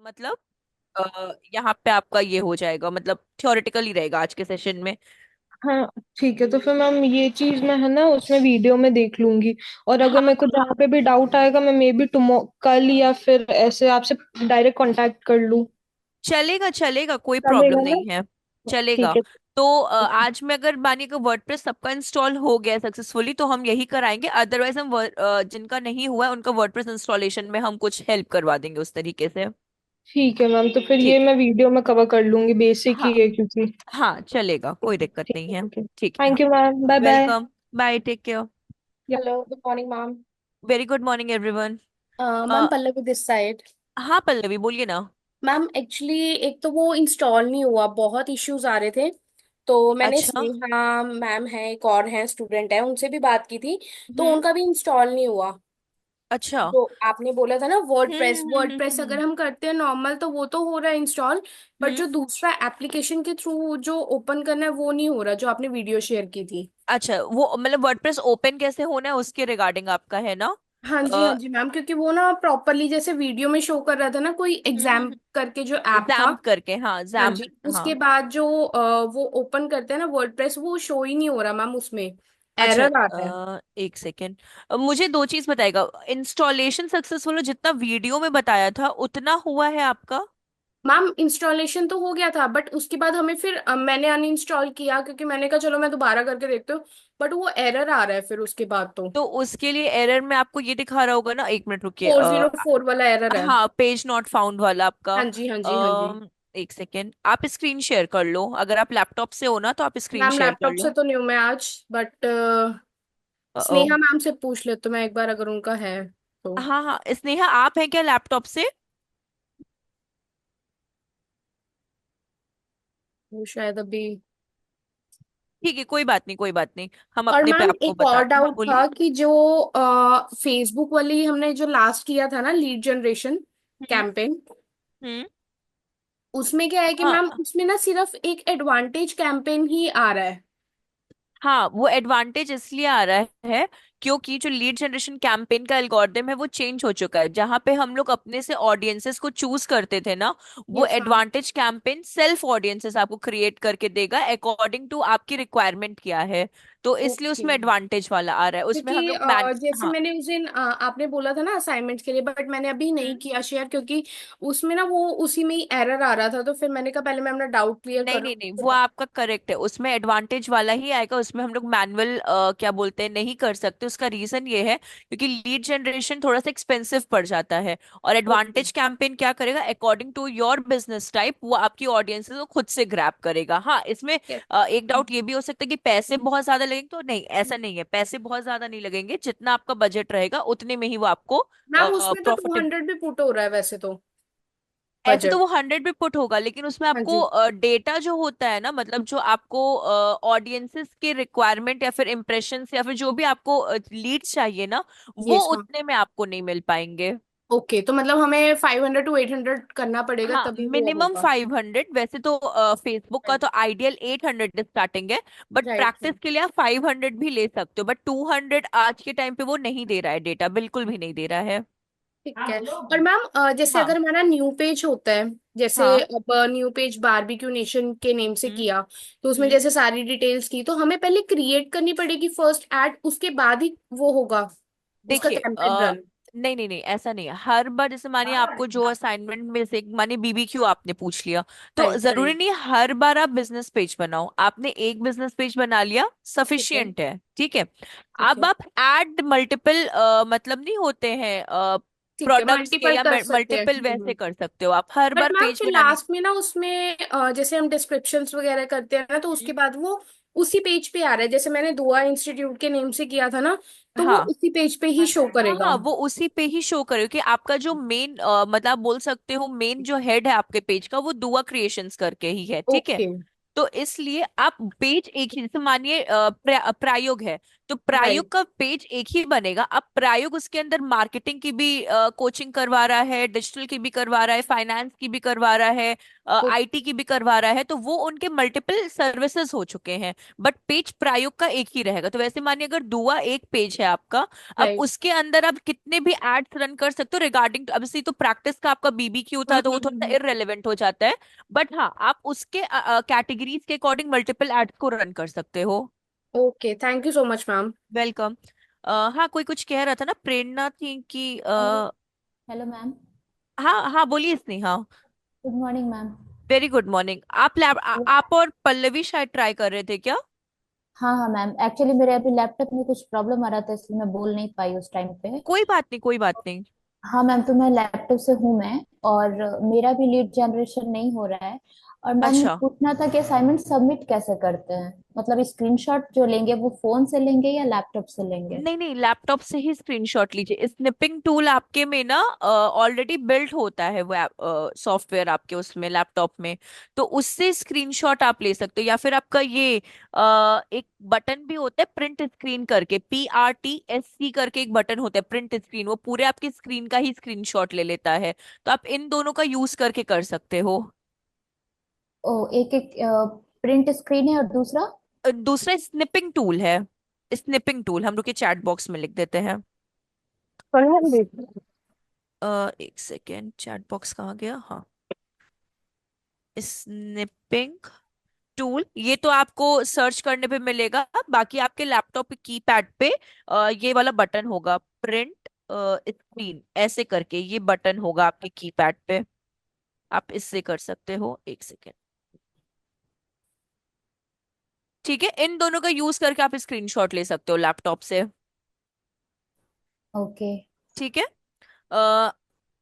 मतलब यहाँ पे आपका ये हो जाएगा, मतलब थियोरेटिकल ही रहेगा आज के सेशन में। हाँ ठीक है, तो फिर मैम ये चीज मैं है ना उसमें वीडियो में देख लूंगी। और अगर हाँ मेरे को जहाँ पे भी डाउट आएगा मैं मे बी टुमो कल या फिर ऐसे आपसे डायरेक्ट कांटेक्ट कर लूँ। चलेगा चलेगा, कोई प्रॉब्लम चलेगा ना? नहीं है। चलेगा। ठीक है। तो आज में अगर मानिए कि वर्डप्रेस सबका इंस्टॉल हो गया सक्सेसफुली तो हम यही कराएंगे, अदरवाइज हम जिनका नहीं हुआ है उनका वर्डप्रेस इंस्टॉलेशन में हम कुछ हेल्प करवा देंगे उस तरीके से। ठीक है मैम, तो फिर ये ठीक है। मैं वीडियो में कवर कर लूंगी, बेसिक ही हाँ है क्योंकि। हाँ चलेगा, कोई दिक्कत ठीक नहीं है है। ठीक है। ठीक है। Thank you ma'am, bye bye. Welcome. Bye, take care. Hello, good morning ma'am. Very good morning everyone. Ma'am Pallavi this side. हाँ पल्लवी बोलिए ना। मैम एक्चुअली एक तो वो इंस्टॉल नहीं हुआ, बहुत इश्यूज आ रहे थे। तो मैंने अच्छा। स्नेहा मैम है, एक और है स्टूडेंट है, उनसे भी बात की थी। तो हम्म। उनका भी इंस्टॉल नहीं हुआ। अच्छा। तो आपने बोला था ना वर्डप्रेस, वर्डप्रेस हम्म। अगर हम करते हैं नॉर्मल तो वो तो हो रहा है इंस्टॉल। बट हम्म। जो दूसरा एप्लीकेशन के थ्रू जो ओपन करना है वो नहीं हो रहा, जो आपने वीडियो शेयर की थी। अच्छा, वो मतलब वर्डप्रेस ओपन कैसे होना है उसके रिगार्डिंग आपका है ना? हाँ जी मैम, क्योंकि वो ना प्रॉपरली जैसे वीडियो में शो कर रहा था ना, कोई एग्जाम करके जो ऐप था। जैम्प करके, हाँ हाँ जैम्प। जी, हाँ। उसके बाद जो वो ओपन करते हैं ना वर्डप्रेस, वो शो ही नहीं हो रहा मैम उसमें, अच्छा। एरर आ रहा है। एक सेकेंड। मुझे दो चीज बताएगा, इंस्टॉलेशन सक्सेसफुल हो जितना वीडियो में बताया था उतना हुआ है आपका? मैम इंस्टॉलेशन तो हो गया था, बट उसके बाद हमें फिर मैंने अनइंस्टॉल किया, क्योंकि मैंने कहा चलो मैं दोबारा करके देखती हूँ। बट वो एरर आ रहा है फिर उसके बाद तो। तो उसके लिए एरर में आपको ये दिखा रहा होगा ना, एक मिनट रुकिए। 404 वाला एरर है। हाँ, पेज नॉट फाउंड वाला आपका। हाँ जी हाँ जी हाँ जी। एक सेकेंड, आप स्क्रीन शेयर कर लो, अगर आप लैपटॉप से हो ना तो आप स्क्रीन मैम शेयर कर लैपटॉप से लो। तो नहीं हूँ मैं आज, बट ओ। स्नेहा मैम से पूछ लेते मैं एक बार, अगर उनका है तो। हाँ हाँ, स्नेहा आप हैं क्या लैपटॉप से? वो शायद अभी। ठीक है, कोई बात नहीं कोई बात नहीं, हम और अपने पे मैम आपको एक और बताते हैं। हाँ डाउट बोलिए। था कि जो फेसबुक वाली हमने जो लास्ट किया था ना, लीड जनरेशन हम्म। कैंपेन, हम्म। उसमें क्या है कि मैम हाँ उसमें ना सिर्फ एक एडवांटेज कैंपेन ही आ रहा है। हाँ, वो एडवांटेज इसलिए आ रहा है क्योंकि जो लीड जनरेशन कैंपेन का एल्गोरिदम है वो चेंज हो चुका है। जहां पे हम लोग अपने से ऑडियंसेस को चूज करते थे ना, वो yes ma'am. Advantage campaign self audiences आपको क्रिएट करके देगा अकॉर्डिंग टू आपकी रिक्वायरमेंट क्या है। तो इसलिए ओके। उसमें एडवांटेज वाला आ रहा है, उसमें हम क्योंकि लोग मैन। जैसे हाँ। मैंने उस दिन आपने बोला था ना असाइनमेंट के लिए, बट मैंने अभी नहीं हम्म। किया शेयर, क्योंकि उसमें ना वो उसी में ही एरर आ रहा था, तो फिर मैंने कहा पहले मैं अपना डाउट क्लियर नहीं कर नहीं नहीं, लूँ वो आपका करेक्ट है, उसमें एडवांटेज वाला ही आएगा, उसमें हम लोग मैनुअल क्या बोलते हैं नहीं कर सकते। उसका रीजन ये है क्योंकि लीड जनरेशन थोड़ा सा एक्सपेंसिव पड़ जाता है। और ओके। एडवांटेज कैंपेन क्या करेगा, according to your business type वो आपकी ऑडियंसेस को खुद से ग्रैब करेगा। हाँ, इसमें एक डाउट ये भी हो सकता है कि पैसे बहुत ज्यादा लगेंगे, तो नहीं ऐसा नहीं है, पैसे बहुत ज्यादा नहीं लगेंगे, जितना आपका बजट रहेगा उतने में ही वो आपको मैम उसमें तो टू प्रॉफिट। हंड्रेड भी पुट हो रहा है वैसे तो, ऐसे तो बजट। वो 100 भी पुट होगा, लेकिन उसमें हाँ आपको जी। डेटा जो होता है ना, मतलब जो आपको ऑडियंसेस के रिक्वायरमेंट या फिर इम्प्रेशंस या फिर जो भी आपको लीड्स चाहिए ना, वो यस मैम। उतने में आपको नहीं मिल पाएंगे। ओके, तो मतलब हमें 500 to 800 करना पड़ेगा हाँ, तभी वो मिनिमम होगा। 500। वैसे तो फेसबुक का राइट। तो आइडियल 800 स्टार्टिंग है, बट राइट। प्रैक्टिस के लिए आप 500 भी ले सकते हो, बट 200 आज के टाइम पे वो नहीं दे रहा है, डेटा बिल्कुल भी नहीं दे रहा है। ठीक है। और मैम जैसे हाँ अगर हमारा न्यू पेज होता है, जैसे हाँ। अब न्यू पेज बारबेक्यू नेशन के नेम से हम्म। किया, तो उसमें हम्म। जैसे सारी डिटेल्स थी, तो हमें पहले क्रिएट करनी पड़ेगी फर्स्ट ऐड, उसके बाद ही वो होगा उसका देखिए कैंपेन रन। नहीं नहीं नहीं, ऐसा नहीं है। हर बार जैसे मानिए आपको जो असाइनमेंट में से मानिए बीबीक्यू आपने पूछ लिया, तो राइट जरूरी राइट। नहीं है हर बार आप बिजनेस पेज बनाओ। आपने एक बिजनेस पेज बना लिया, ठीक है। सफिशियंट है, ठीक है। ठीक अब है। आप ऐड मल्टीपल मतलब नहीं होते हैं ठीक है, प्रोडक्ट्स के, मल्टीपल या कर सकते हैं। मल्टीपल वैसे कर सकते हो आप her but bar ma'am page फिर बनाने। लास्ट में ना उसमें जैसे हम डिस्क्रिप्शंस वगैरह करते हैं ना, तो उसके हम्म। बाद वो उसी पेज पे आ रहा है, जैसे मैंने दुआ इंस्टीट्यूट के नेम से किया था ना, तो वो हाँ उसी पेज पे ही शो हाँ करेगा। हाँ, वो उसी पे ही शो करे कि आपका जो मेन मतलब आप बोल सकते हो मेन जो हेड है आपके पेज का वो दुआ क्रिएशंस करके ही है, ठीक है। ओके। तो इसलिए आप पेज एक ही, जैसे मानिए प्रायोग है, तो प्रायोग राइट। का पेज एक ही बनेगा। अब प्रायोग उसके अंदर मार्केटिंग की भी कोचिंग करवा रहा है, डिजिटल की भी करवा रहा है, फाइनेंस की भी करवा रहा है, आईटी की भी करवा रहा है, तो वो उनके मल्टीपल सर्विसेज हो चुके हैं। बट पेज प्रायोग का एक ही रहेगा। तो वैसे मानिए अगर दुआ एक पेज है आपका, अब राइट। उसके अंदर आप कितने भी एड्स रन कर सकते हो रिगार्डिंग, अब तो प्रैक्टिस का आपका बीबीक्यू था तो वो थोड़ा सा इररेलेवेंट हो जाता है। बट हाँ, आप उसके कैटेगरीज के अकॉर्डिंग मल्टीपल एड्स को रन कर सकते हो। Okay, thank you so much ma'am. Welcome. हाँ, कोई कुछ कह रहा था ना, प्रेरणा थी कि हेलो। Hello ma'am. हाँ हाँ, बोलिए Sneha. Good morning ma'am. Very good morning. आप और पल्लवी शायद ट्राई कर रहे थे क्या? हाँ हाँ मैम, एक्चुअली मेरे अभी लैपटॉप में कुछ प्रॉब्लम आ रहा था इसलिए मैं बोल नहीं पाई उस टाइम पे। कोई बात नहीं, कोई बात नहीं। हाँ मैम, तो मैं लैपटॉप से हूँ मैं, और मेरा भी लीड जनरेशन नहीं हो रहा है। और मैम अच्छा, पूछना था कि असाइनमेंट सबमिट कैसे करते हैं, मतलब स्क्रीनशॉट जो लेंगे वो फोन से लेंगे या लैपटॉप से लेंगे? नहीं नहीं, लैपटॉप से ही स्क्रीनशॉट लीजिए। स्निपिंग टूल आपके में ना ऑलरेडी बिल्ट होता है, वो सॉफ्टवेयर आपके उसमें लैपटॉप में, तो उससे स्क्रीनशॉट आप ले सकते हो। या फिर आपका ये एक बटन भी होता है प्रिंट स्क्रीन करके, PRTSC करके एक बटन होता है प्रिंट स्क्रीन, वो पूरे आपकी स्क्रीन का ही स्क्रीनशॉट ले लेता है। तो आप इन दोनों का यूज करके कर सकते हो। ओ, एक एक प्रिंट स्क्रीन है और दूसरा? दूसरा स्निपिंग टूल है। स्निपिंग टूल हम लोग के चैट बॉक्स में लिख देते हैं। पढ़ा भी। एक सेकेंड, चैट बॉक्स कहाँ गया? हाँ, स्निपिंग टूल, ये तो आपको सर्च करने पे मिलेगा। बाकी आपके लैपटॉप के कीपैड पे ये वाला बटन होगा, प्रिंट स्क्रीन ऐसे करके ये बटन होगा आपके कीपैड पे। आप इससे कर सकते हो। एक सेकेंड, ठीक है, इन दोनों का यूज करके आप स्क्रीनशॉट ले सकते हो लैपटॉप से। ओके। ठीक है।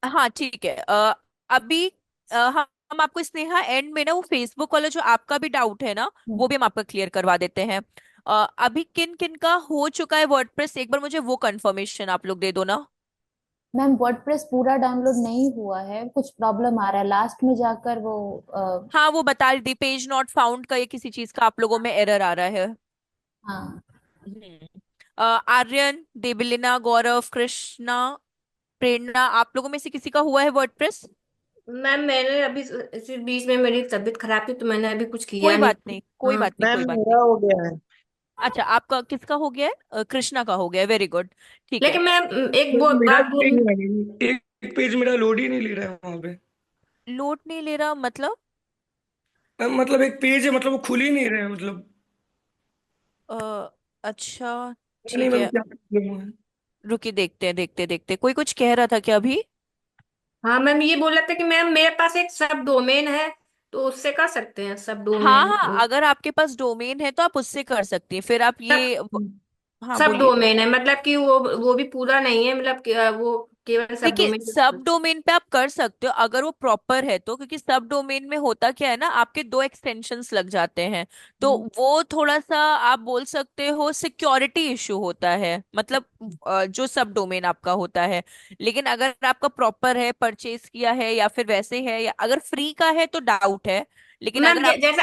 हाँ ठीक है। अभी हम आपको स्नेहा एंड में ना वो फेसबुक वाला जो आपका भी डाउट है ना, वो भी हम आपका क्लियर करवा देते हैं। अभी किन किन का हो चुका है वर्डप्रेस, एक बार मुझे वो कंफर्मेशन आप लोग दे दो ना। मैम वर्डप्रेस पूरा डाउनलोड नहीं हुआ है, कुछ प्रॉब्लम आ रहा है लास्ट में जाकर वो हाँ, वो बता रही थी पेज नॉट फाउंड का, या किसी चीज का आप लोगों में एरर आ रहा है। हाँ। हम्म। आर्यन, देवलिना, गौरव, कृष्णा, प्रेरणा, आप लोगों में से किसी का हुआ है वर्डप्रेस? मैम मैंने अभी इसी बीच में मेरी तबीयत खराब थी तो मैंने अभी कुछ किया कोई नहीं। बात नहीं, कोई हाँ। बात नहीं, मैम कोई बात नहीं। मेरा हो गया है। अच्छा, आपका किसका हो गया है? कृष्णा का हो गया है, वेरी गुड। ठीक है। लेकिन मैं एक वो लेकिन मेरा बात लोड ही बोल। नहीं आ रही, एक पेज मेरा लोड ही नहीं ले रहा है वहां पे। लोड नहीं ले रहा मतलब? मतलब एक पेज है, मतलब वो खुल ही नहीं रहा है, मतलब अच्छा, पता नहीं ठीक मैम है। क्या प्रॉब्लम है। रुकिए, देखते हैं, देखते देखते, कोई कुछ कह रहा था क्या अभी? हाँ मैम, ये बोल रहा था कि मैम मेरे पास एक सब डोमेन है, तो उससे कर सकते हैं सब हाँ डोमेन। हाँ, अगर आपके पास डोमेन है तो आप उससे कर सकती हैं। फिर आप ये हाँ, सब बोलिए। डोमेन है, मतलब कि वो भी पूरा नहीं है, मतलब कि, वो केवल सब देखिए, डोमेन। सब डोमेन पे आप कर सकते हो अगर वो प्रॉपर है तो, क्योंकि सब डोमेन में होता क्या है ना, आपके दो एक्सटेंशंस लग जाते हैं, तो वो थोड़ा सा आप बोल सकते हो सिक्योरिटी इशू होता है, मतलब जो सब डोमेन आपका होता है। लेकिन अगर आपका प्रॉपर है, परचेज किया है, या फिर वैसे है, या अगर फ्री का है तो डाउट है। लेकिन मैम अगर आप जैसे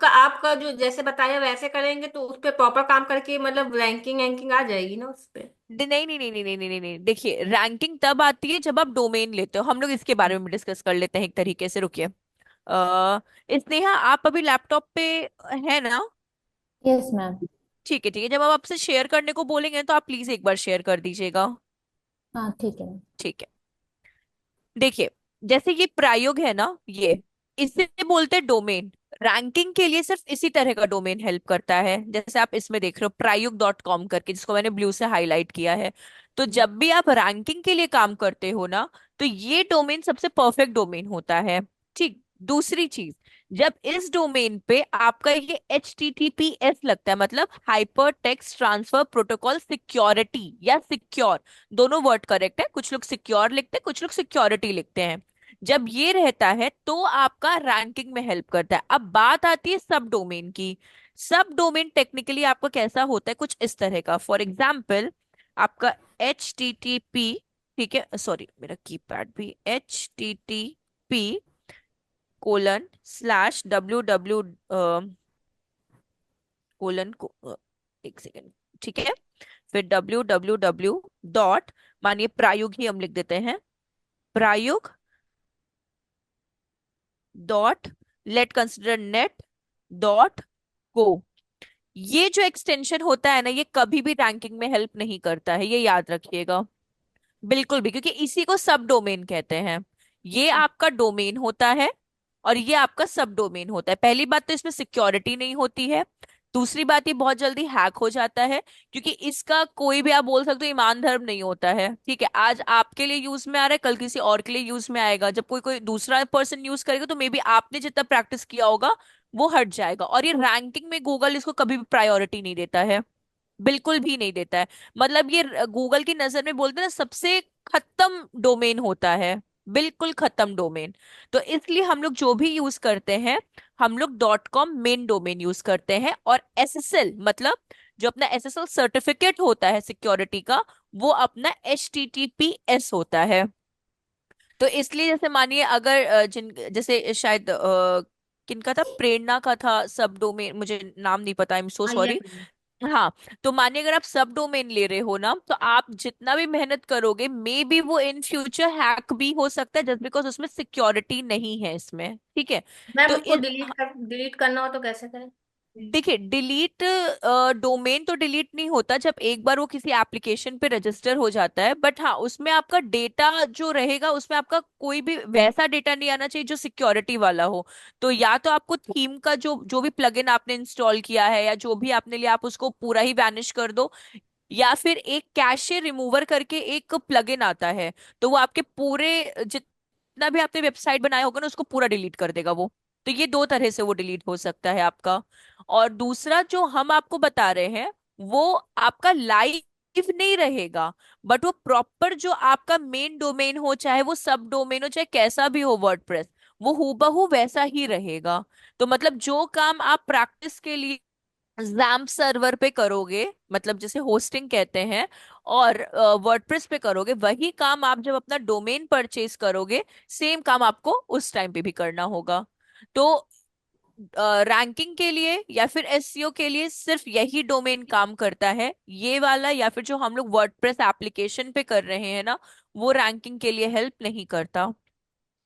आपका जो जैसे बताया वैसे करेंगे तो उस पे प्रॉपर काम करके मतलब रैंकिंग वैंकिंग आ जाएगी ना उस पे। नहीं नहीं नहीं नहीं नहीं नहीं नहीं नहीं, देखिए रैंकिंग तब आती है जब आप डोमेन लेते हो। हम लोग इसके बारे में डिस्कस कर लेते हैं एक तरीके से, रुकिए। स्नेहा, आप अभी लैपटॉप पे है ना? Yes ma'am. ठीक है, ठीक है, जब हम आपसे शेयर करने को बोलेंगे तो आप प्लीज एक बार शेयर कर दीजिएगा। हाँ ठीक है मैम। ठीक है। देखिए, जैसे ये प्रायोग है ना, ये इसे बोलते हैं डोमेन। रैंकिंग के लिए सिर्फ इसी तरह का डोमेन हेल्प करता है, जैसे आप इसमें देख रहे हो प्रायोग.com करके, जिसको मैंने ब्लू से हाईलाइट किया है। तो जब भी आप रैंकिंग के लिए काम करते हो ना, तो ये डोमेन सबसे परफेक्ट डोमेन होता है। ठीक। दूसरी चीज, जब इस डोमेन पे आपका ये HTTPS लगता है, मतलब hyper text transfer protocol security या सिक्योर, दोनों वर्ड करेक्ट है। कुछ लोग सिक्योर लिखते हैं, कुछ लोग सिक्योरिटी लिखते हैं। जब ये रहता है तो आपका रैंकिंग में हेल्प करता है। अब बात आती है सब डोमेन की। सब डोमेन टेक्निकली आपका कैसा होता है, कुछ इस तरह का। फॉर एग्जाम्पल, आपका HTTP, ठीक है, सॉरी मेरा कीपैड भी, HTTP colon slash www colon को एक सेकेंड, ठीक है, फिर www डॉट, मानिए प्रायुग ही हम लिख देते हैं, प्रायुग dot let consider net dot को। ये जो एक्सटेंशन होता है ना, ये कभी भी रैंकिंग में हेल्प नहीं करता है, ये याद रखिएगा बिल्कुल भी, क्योंकि इसी को सब डोमेन कहते हैं। ये आपका डोमेन होता है और ये आपका सब डोमेन होता है। पहली बात तो इसमें सिक्योरिटी नहीं होती है, दूसरी बात ये बहुत जल्दी हैक हो जाता है, क्योंकि इसका कोई भी आप बोल सकते हो ईमान धर्म नहीं होता है। ठीक है, आज आपके लिए यूज में आ रहा है, कल किसी और के लिए यूज में आएगा, जब कोई कोई दूसरा पर्सन यूज करेगा तो मे बी आपने जितना प्रैक्टिस किया होगा वो हट जाएगा। और ये रैंकिंग में गूगल इसको कभी भी प्रायोरिटी नहीं देता है, बिल्कुल भी नहीं देता है। मतलब ये गूगल की नजर में बोलते हैं ना, सबसे खत्म डोमेन होता है, बिल्कुल खत्म डोमेन। तो इसलिए हम लोग जो भी यूज करते हैं, हम लोग dot com main domain use करते हैं, और एसएसएल मतलब जो अपना एसएसएल सर्टिफिकेट होता है सिक्योरिटी का, वो अपना HTTPS होता है। तो इसलिए जैसे मानिए अगर जिन जैसे शायद किनका था, प्रेरणा का था सब डोमेन, मुझे नाम नहीं पता, आई एम सो हाँ ये सॉरी। हाँ, तो मानिए अगर आप सब डोमेन ले रहे हो ना, तो आप जितना भी मेहनत करोगे मे बी वो इन फ्यूचर हैक भी हो सकता है, जस्ट बिकॉज उसमें सिक्योरिटी नहीं है इसमें। ठीक है, मैम तो उसको डिलीट करना हो तो कैसे करें? देखिए डिलीट डोमेन तो डिलीट नहीं होता जब एक बार वो किसी एप्लीकेशन पे रजिस्टर हो जाता है, बट हाँ उसमें आपका डेटा जो रहेगा, उसमें आपका कोई भी वैसा डेटा नहीं आना चाहिए जो सिक्योरिटी वाला हो। तो या तो आपको थीम का जो जो भी प्लगइन आपने इंस्टॉल किया है या जो भी आपने लिया, आप उसको पूरा ही वैनिश कर दो, या फिर एक कैशे रिमूवर करके एक प्लगइन आता है, तो वो आपके पूरे जितना भी आपने वेबसाइट बनाया होगा ना, उसको पूरा डिलीट कर देगा वो। तो ये दो तरह से वो डिलीट हो सकता है आपका। और दूसरा जो हम आपको बता रहे हैं, वो आपका लाइव नहीं रहेगा, बट वो प्रॉपर जो आपका मेन डोमेन हो, चाहे वो सब डोमेन हो, चाहे कैसा भी हो वर्डप्रेस, वो हूबहू वैसा ही रहेगा। तो मतलब जो काम आप प्रैक्टिस के लिए जैम्प सर्वर पे करोगे, मतलब जिसे होस्टिंग कहते हैं, और वर्डप्रेस पे करोगे, वही काम आप जब अपना डोमेन परचेज करोगे, सेम काम आपको उस टाइम पे भी करना होगा। तो रैंकिंग के लिए या फिर एसईओ के लिए सिर्फ यही डोमेन काम करता है, ये वाला या फिर जो हम लोग वर्डप्रेस एप्लीकेशन पे कर रहे हैं ना, वो रैंकिंग के लिए हेल्प नहीं करता।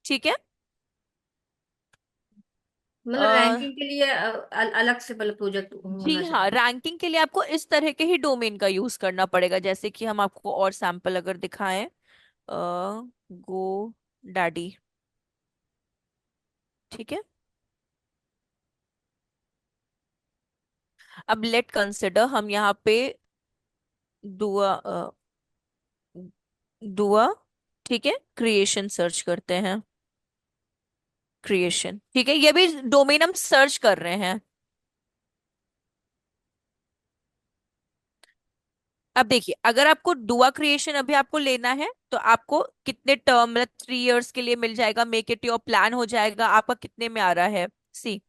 ठीक है। मतलब रैंकिंग के लिए अलग से पहले प्रोजेक्ट होना जी हाँ, चाहिए? रैंकिंग के लिए आपको इस तरह के ही डोमेन का यूज करना पड़ेगा, जैसे कि हम आपको और सैंपल अगर दिखाएं, गो डैडी, ठीक है। अब लेट कंसिडर हम यहाँ पे दुआ दुआ, ठीक है, क्रिएशन सर्च करते हैं, क्रिएशन, ठीक है, ये भी डोमेन हम सर्च कर रहे हैं। अब देखिए, अगर आपको दुआ क्रिएशन अभी आपको लेना है, तो आपको कितने टर्म, मतलब 3 इयर्स के लिए मिल जाएगा, मेक इट योर प्लान हो जाएगा, आपका कितने में आ रहा है, सी।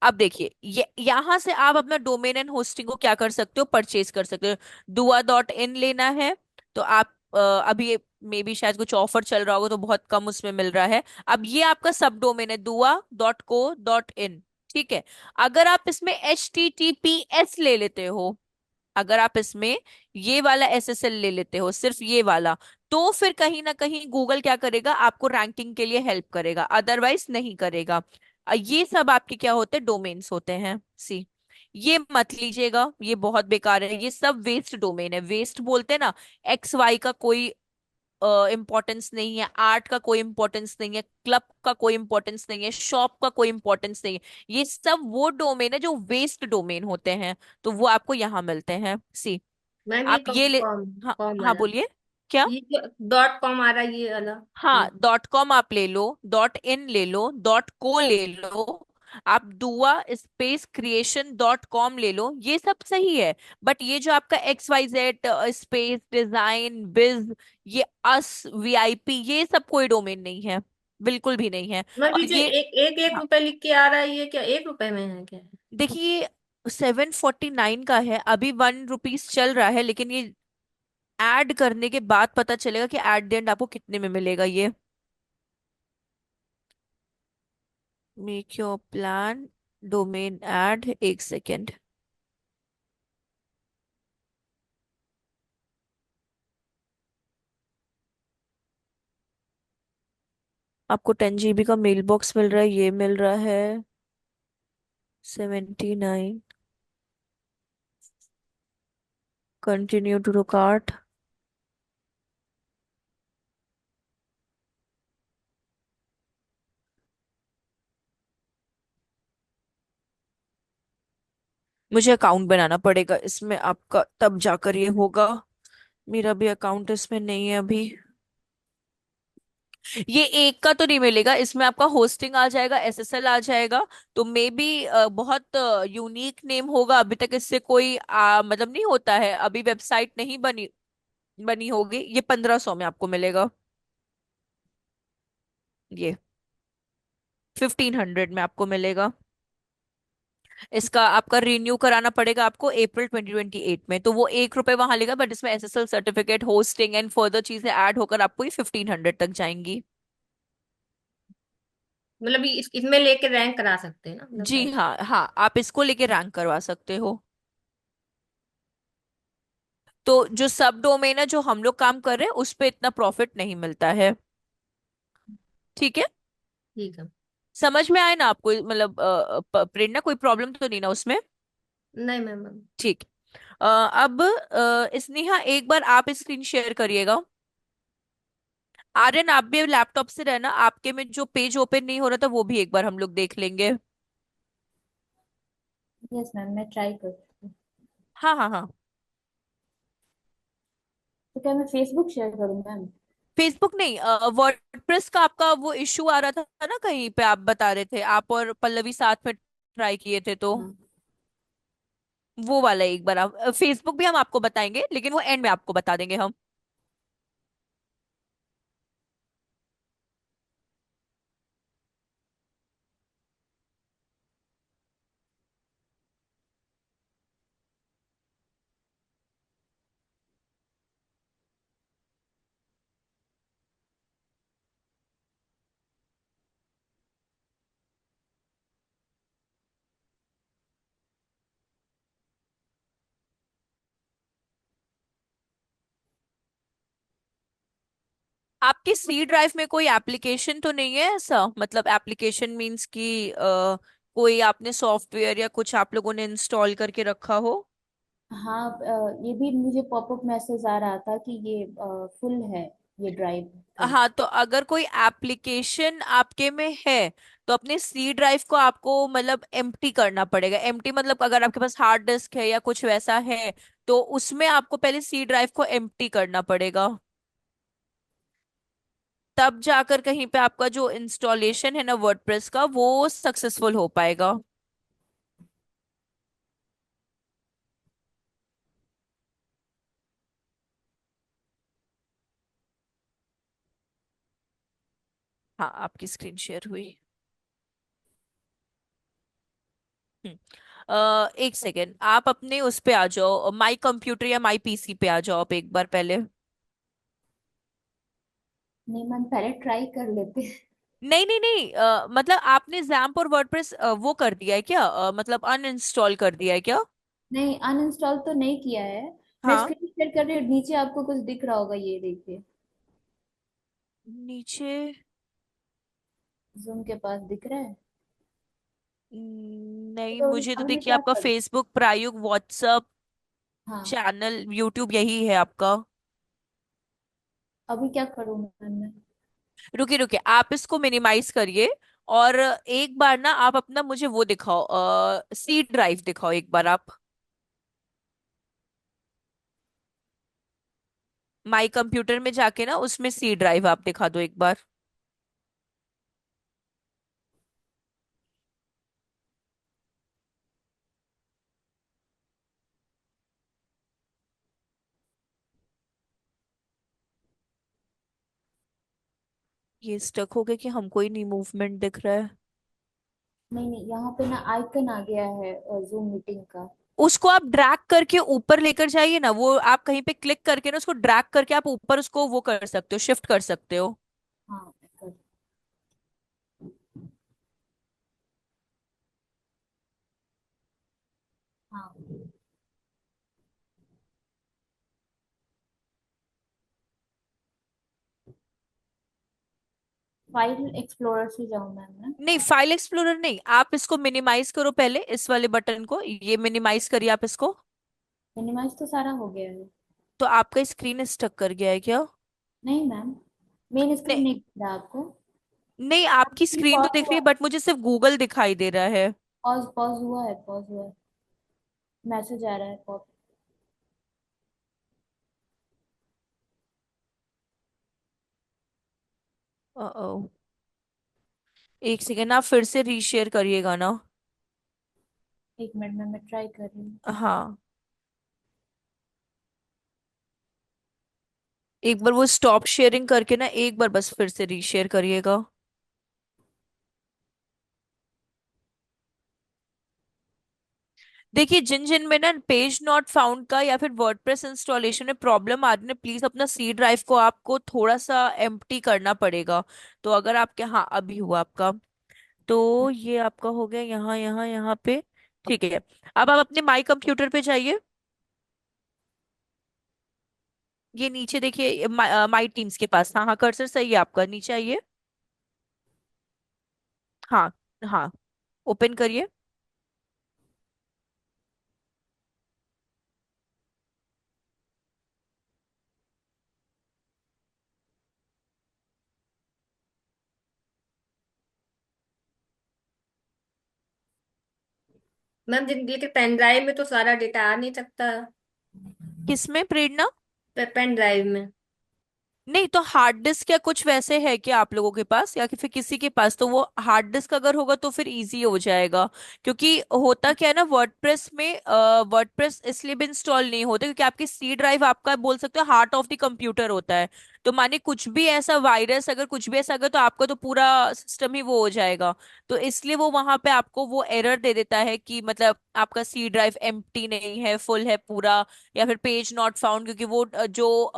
अब देखिए, ये यहां से आप अपना डोमेन एंड होस्टिंग को क्या कर सकते हो, परचेज कर सकते हो। dua.in लेना है, तो आप अभी मे बी शायद कुछ ऑफर चल रहा होगा तो बहुत कम उसमें मिल रहा है। अब ये आपका सब डोमेन है dua.co.in, ठीक है। अगर आप इसमें HTTPS ले लेते हो, अगर आप इसमें ये वाला SSL ले लेते हो, सिर्फ ये वाला, तो फिर कहीं ना कहीं गूगल क्या करेगा, आपको रैंकिंग के लिए हेल्प करेगा, अदरवाइज नहीं करेगा। ये सब आपके क्या होते हैं, डोमेन्स होते हैं, सी। ये मत लीजिएगा, ये बहुत बेकार है, ये सब वेस्ट डोमेन है, वेस्ट बोलते हैं ना, XY का कोई इंपॉर्टेंस नहीं है, आर्ट का कोई इंपॉर्टेंस नहीं है, क्लब का कोई इंपॉर्टेंस नहीं है, शॉप का कोई इंपॉर्टेंस नहीं है। ये सब वो डोमेन है जो वेस्ट डोमेन होते हैं, तो वो आपको यहाँ मिलते हैं, सी। मैम ये आप ये ले, कॉम हाँ कॉम हाँ वाला, बोलिए, क्या। ये जो .com आ रहा है ये वाला? हाँ, डॉट कॉम आप ले लो, .in ले लो, .co ले लो, आप दुआ स्पेस क्रिएशन .com ले लो, ये सब सही है। बट ये जो आपका XYZ स्पेस डिजाइन बिज, ये अस VIP, ये सब कोई डोमेन नहीं है, बिल्कुल भी नहीं है। मैम ये और जो ये, एक हाँ, रुपए लिख के आ रहा है, ये क्या 1 रुपए में है क्या? देखिए 749 का है, अभी 1 रुपीज चल रहा है, लेकिन ये ऐड करने के बाद पता चलेगा कि एट द एंड आपको कितने में मिलेगा ये। Make your plan, domain add, एक सेकेंड। आपको 10 GB का मेल बॉक्स मिल रहा है, ये मिल रहा है 79। Continue to cart. मुझे अकाउंट बनाना पड़ेगा इसमें आपका, तब जाकर ये होगा। मेरा भी अकाउंट इसमें नहीं है अभी। ये एक का तो नहीं मिलेगा, इसमें आपका होस्टिंग आ जाएगा, SSL आ जाएगा। तो मे बी बहुत यूनिक नेम होगा, अभी तक इससे कोई मतलब नहीं होता है, अभी वेबसाइट नहीं बनी बनी होगी। ये 1500 में आपको मिलेगा। ये 1500 में आपको मिलेगा। इसका आपका रिन्यू कराना पड़ेगा आपको अप्रैल 2028 में, तो वो ₹1 वहां लेगा, बट इसमें SSL certificate, hosting and further चीजें ऐड होकर आपको ये 1500 तक जाएंगी। मतलब इसमें लेके रैंक करा सकते हैं ना, मतलब जी ऐसा। हाँ हाँ, आप इसको लेके रैंक करवा सकते हो। तो जो सब डोमेन है जो हम लोग काम कर रहे हैं उस पे इतना प्रॉफिट नहीं मिलता है। ठीक है। ठीक है। समझ में आए ना आपको, मतलब प्रेरणा कोई प्रॉब्लम तो नहीं ना उसमें? नहीं मैम। ठीक। अब स्नेहा एक बार आप स्क्रीन शेयर करिएगा। आर्यन आप भी लैपटॉप से रहना, आपके में जो पेज ओपन नहीं हो रहा था वो भी एक बार हम लोग देख लेंगे। यस मैम, मैं ट्राई करती हूँ। हाँ हाँ हाँ। तो क्या मैं फेसबुक शेयर करूँ मैम? फेसबुक नहीं, वर्डप्रेस का आपका वो इश्यू आ रहा था ना, कहीं पे आप बता रहे थे, आप और पल्लवी साथ में ट्राई किए थे, तो हाँ। वो वाला एक बार आप, फेसबुक भी हम आपको बताएंगे लेकिन वो एंड में आपको बता देंगे हम। आपकी सी ड्राइव में कोई एप्लीकेशन तो नहीं है ऐसा, मतलब एप्लीकेशन मींस कि कोई आपने सॉफ्टवेयर या कुछ आप लोगों ने इंस्टॉल करके रखा हो? हाँ, ये भी मुझे पॉपअप मैसेज आ रहा था कि ये फुल है, ये ड्राइव फुल। हाँ, तो अगर कोई एप्लीकेशन आपके में है तो अपने सी ड्राइव को आपको मतलब एम्प्टी करना पड़ेगा। एम्प्टी मतलब अगर आपके पास हार्ड डिस्क है या कुछ वैसा है, तो उसमें आपको पहले सी ड्राइव को एम्प्टी करना पड़ेगा। तब जाकर कहीं पे आपका जो इंस्टॉलेशन है ना वर्डप्रेस का, वो सक्सेसफुल हो पाएगा। हाँ, आपकी स्क्रीन शेयर हुई। हम्म। एक सेकेंड, आप अपने उस पे आ जाओ, माई कंप्यूटर या माई PC पे आ जाओ आप एक बार पहले। नहीं मैम, पहले ट्राई कर लेते हैं। नहीं नहीं नहीं, मतलब आपने जैम्प और वर्डप्रेस वो कर दिया है क्या, मतलब अनइंस्टॉल कर दिया है क्या? नहीं, अनइंस्टॉल तो नहीं किया है। मैं हाँ। स्क्रीन शेयर कर रही हूँ, नीचे आपको कुछ दिख रहा होगा, ये देखिए। नीचे? जूम के पास दिख रहा है। नहीं, तो मुझे तो अभी मैं देखिए क्या आपका करूँ? फेसबुक, प्रायुक, व्हाट्सअप, हाँ। चैनल, यूट्यूब यही है आपका। अभी क्या करूँ मैम मैं? रुकिए रुकिए, आप इसको मिनिमाइज करिए। और एक बार ना आप अपना मुझे वो दिखाओ, सी ड्राइव दिखाओ एक बार आप। माई कंप्यूटर में जाके ना उसमें सी ड्राइव आप दिखा दो एक बार। ये स्टक हो गया कि हमको ही नहीं मूवमेंट दिख रहा है। नहीं नहीं, यहाँ पे ना आइकन आ गया है जूम मीटिंग का। उसको आप ड्रैग करके ऊपर लेकर जाइए ना, वो आप कहीं पे क्लिक करके ना उसको ड्रैग करके आप ऊपर उसको वो कर सकते हो, शिफ्ट कर सकते हो। हाँ, कर। हाँ, फाइल एक्सप्लोरर से जाऊँ मैम मैं? नहीं, फाइल एक्सप्लोरर नहीं, आप इसको मिनिमाइज करो पहले, इस वाले बटन को ये मिनिमाइज करिए आप इसको। मिनिमाइज तो सारा हो गया है। तो आपका स्क्रीन स्टक कर गया है क्या? नहीं मैम, मेन स्क्रीन नहीं, नहीं दिख रहा आपको? नहीं आपकी स्क्रीन तो पॉज दिख रही हुआ है, बट मुझे सिर्फ गूगल दिखाई दे रहा है। पॉज पॉज हुआ है, पॉज हुआ है। मैसेज आ रहा है पॉप। ओ, एक सेकेंड, आप फिर से रीशेयर करिएगा ना। एक मिनट में मैं ट्राई कर रही हूँ। हाँ, एक बार वो स्टॉप शेयरिंग करके ना एक बार बस फिर से रीशेयर करिएगा। देखिए, जिन जिन में ना पेज नॉट फाउंड का या फिर वर्डप्रेस इंस्टॉलेशन में प्रॉब्लम आ रही है, प्लीज अपना सी ड्राइव को आपको थोड़ा सा एम्प्टी करना पड़ेगा। तो अगर आपके, हाँ अभी हुआ आपका, तो ये आपका हो गया यहाँ यहाँ यहाँ पे। ठीक है, अब आप अपने माई कंप्यूटर पे जाइए। ये नीचे देखिए, माई टीम्स के पास, हाँ हाँ कर्सर सही है आपका, नीचे आइए। हाँ, हाँ, ओपन करिए। मैम जिंदगी के पेन ड्राइव में तो सारा डेटा आ नहीं सकता। किसमें प्रेरणा? पेन ड्राइव में। नहीं, तो हार्ड डिस्क या कुछ वैसे है क्या आप लोगों के पास, या कि फिर किसी के पास? तो वो हार्ड डिस्क अगर होगा तो फिर इजी हो जाएगा। क्योंकि होता क्या है ना, वर्डप्रेस में वर्डप्रेस इसलिए भी इंस्टॉल नहीं होता क्योंकि आपकी सी ड्राइव आपका बोल सकते हो हार्ट ऑफ द कंप्यूटर होता है। तो माने कुछ भी ऐसा वायरस, अगर कुछ भी ऐसा अगर, तो आपका तो पूरा सिस्टम ही वो हो जाएगा। तो इसलिए वो वहां पे आपको वो एरर दे देता है कि मतलब आपका सी ड्राइव एम्प्टी नहीं है, फुल है पूरा, या फिर पेज नॉट फाउंड, क्योंकि वो जो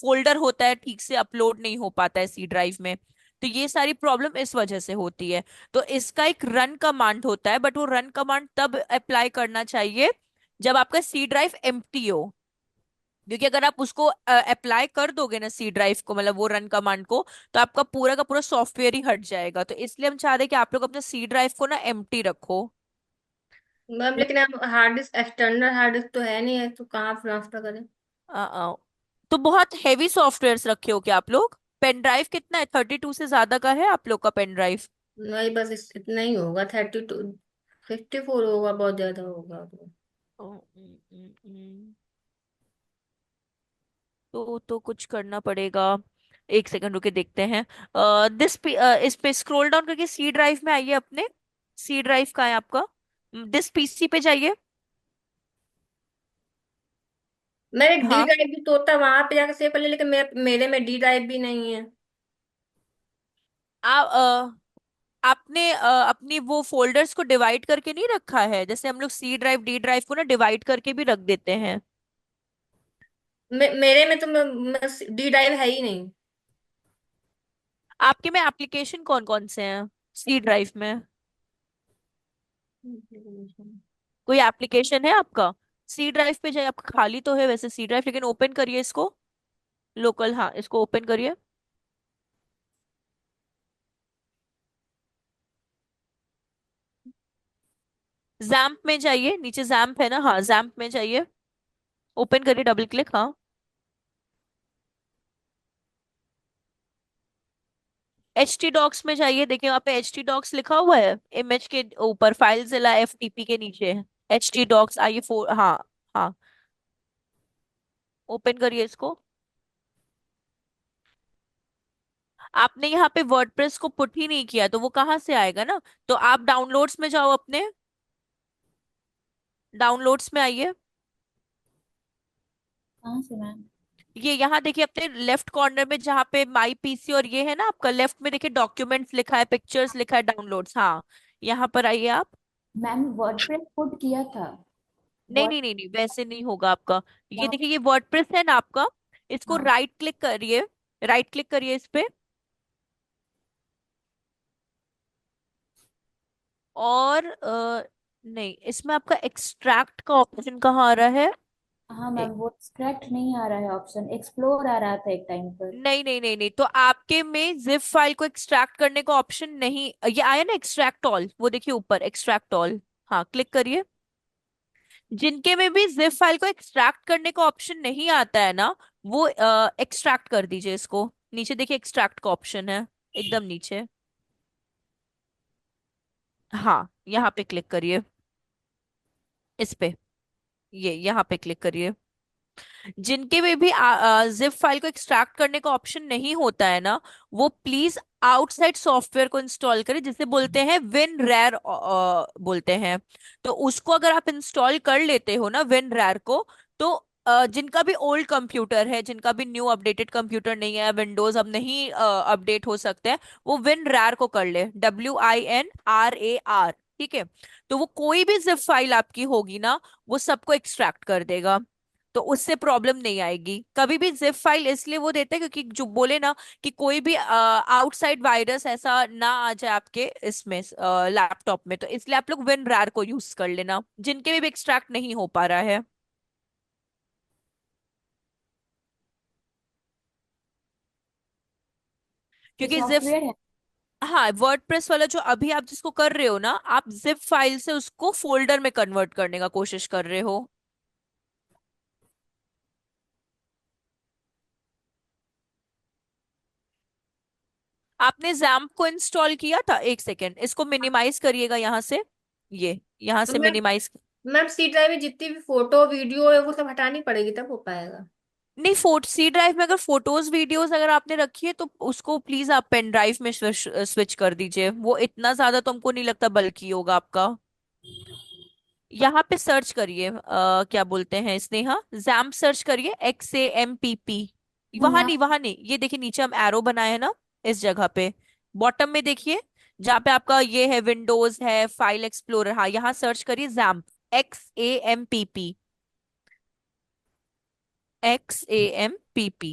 फोल्डर होता है ठीक से अपलोड नहीं हो पाता है सी ड्राइव में। तो ये सारी प्रॉब्लम इस वजह से होती है। तो इसका एक रन कमांड होता है, बट वो रन कमांड तब अप्लाई करना चाहिए जब आपका सी ड्राइव एम्प्टी हो। क्योंकि अगर आप उसको अप्लाई कर दोगे ना सी ड्राइव को, मतलब वो रन कमांड को, तो आपका पूरा का पूरा सॉफ्टवेयर ही हट जाएगा। तो इसलिए हम चाहते हैं कि आप लोग अपने सी ड्राइव को ना एम्प्टी रखो। मैम लेकिन अब hard disk, external hard disk तो है नहीं है, तो कहाँ ट्रांसफर करें? तो बहुत हैवी सॉफ्टवेयर्स रखे हो क्या आप लोग? पेन ड्राइव कितना है, 32 से ज्यादा का है आप लोग का पेन ड्राइव? नहीं बस इतना ही होगा, 32, 54 होगा, बहुत ज्यादा होगा तो। तो कुछ करना पड़ेगा। एक सेकंड रुके, देखते हैं। इस पे स्क्रॉल डाउन करके सी ड्राइव में आइए अपने। सी ड्राइव का है आपका, दिस पीसी पे जाइए। मैंने डी हाँ, ड्राइव भी तो होता, वहां पे जाकर सेव कर लिया, लेकिन मेरे में डी ड्राइव भी नहीं है। आप आपने अपनी वो फोल्डर्स को डिवाइड करके नहीं रखा है? जैसे हम लोग सी ड्राइव डी ड्राइव को ना डिवाइड करके भी रख देते हैं। मेरे में तो डी ड्राइव है ही नहीं। आपके में एप्लीकेशन कौन कौन से हैं सी ड्राइव में? कोई एप्लीकेशन है आपका? सी ड्राइव पे जाइए, आपका खाली तो है वैसे सी ड्राइव, लेकिन ओपन करिए इसको। लोकल, हाँ इसको ओपन करिए। जैम्प में जाइए, नीचे जैम्प है ना, हाँ जैम्प में जाइए। ओपन करिए, डबल क्लिक, हाँ। एच टी डॉक्स में जाइए, देखिए वहाँ पे एच टी डॉक्स लिखा हुआ है, इमेज के ऊपर फाइलजिला एफटीपी के नीचे। एच टी डॉक्स आइए, फोर, हाँ हाँ, ओपन करिए इसको। आपने यहाँ पे वर्डप्रेस को पुट ही नहीं किया तो वो कहाँ से आएगा ना। तो आप डाउनलोड्स में जाओ अपने, डाउनलोड्स में आइए। कहाँ से मैम? ये यहाँ देखिए अपने लेफ्ट कॉर्नर में जहाँ पे माई पीसी और ये है ना आपका, लेफ्ट में देखिए डॉक्यूमेंट्स लिखा है, पिक्चर्स लिखा है, डाउनलोड्स, हाँ यहाँ पर आइए आप। मैम वर्डप्रेस पुट किया था। नहीं वर्ड नहीं नहीं नहीं, वैसे नहीं होगा आपका। ये वहाँ देखिए ये वर्डप्रेस है ना आपका, इसको हाँ। राइट क्लिक करिए, राइट क्लिक करिए इस पे। और नहीं, इसमें आपका एक्सट्रैक्ट का ऑप्शन कहाँ आ रहा है? हाँ मैम, वो एक्सट्रैक्ट नहीं आ रहा है ऑप्शन, एक्सप्लोर आ रहा था एक टाइम पर। नहीं नहीं नहीं नहीं, तो आपके में जिप फाइल को एक्सट्रैक्ट करने का ऑप्शन नहीं, ये आया ना एक्सट्रैक्ट ऑल, वो देखिए ऊपर एक्सट्रैक्ट ऑल। हाँ, क्लिक करिए। जिनके में भी जिप फाइल को एक्सट्रैक्ट करने का ऑप्शन नहीं आता है ना, वो एक्सट्रैक्ट कर दीजिए इसको। नीचे देखिए एक्सट्रैक्ट का ऑप्शन है, एकदम नीचे। हाँ, यहाँ पे क्लिक करिए, इस पे, ये यहाँ पे क्लिक करिए। जिनके में भी जिप फाइल को एक्सट्रैक्ट करने का ऑप्शन नहीं होता है ना, वो प्लीज आउटसाइड सॉफ्टवेयर को इंस्टॉल करें, जिसे बोलते हैं विन रैर बोलते हैं। तो उसको अगर आप इंस्टॉल कर लेते हो ना विन रैर को, तो जिनका भी ओल्ड कंप्यूटर है, जिनका भी न्यू अपडेटेड कंप्यूटर नहीं है, विंडोज अब नहीं अपडेट हो सकते हैं, वो विन रैर को कर ले, WINRAR। ठीक है, तो वो कोई भी जिप फाइल आपकी होगी ना, वो सबको एक्सट्रैक्ट कर देगा। तो उससे प्रॉब्लम नहीं आएगी कभी भी। जिप फाइल इसलिए वो देते हैं क्योंकि जो बोले ना कि कोई भी आउटसाइड वायरस ऐसा ना आ जाए आपके इसमें लैपटॉप में, तो इसलिए आप लोग विन रैर को यूज कर लेना, जिनके भी एक्सट्रैक्ट नहीं हो पा रहा है। ये क्योंकि जिप, सॉफ्टवेयर है। हाँ, वर्डप्रेस वाला जो अभी आप जिसको कर रहे हो ना, आप जिप फाइल से उसको फोल्डर में कन्वर्ट करने का कोशिश कर रहे हो। आपने जैम्प को इंस्टॉल किया था? एक सेकेंड, इसको मिनिमाइज करिएगा यहाँ से, ये यहाँ तो से मिनिमाइज। मैम सी ड्राइव में जितनी भी फोटो वीडियो है वो सब हटानी पड़ेगी तब हो पाएगा? नहीं, सी ड्राइव में अगर फोटोज वीडियोस अगर आपने रखी है तो उसको प्लीज आप पेन ड्राइव में स्विच कर दीजिए, वो इतना ज्यादा तो हमको नहीं लगता बल्कि होगा आपका। यहाँ पे सर्च करिए, क्या बोलते हैं स्नेहा, जैम्प सर्च करिए, XAMPP। वहां यहाँ नहीं, वहां नहीं, ये देखिए नीचे हम एरो बनाए हैं ना, इस जगह पे बॉटम में देखिए, जहाँ पे आपका ये है विंडोज है, फाइल एक्सप्लोरर, हाँ यहाँ सर्च करिए जैम्प, XAMPP, XAMPP।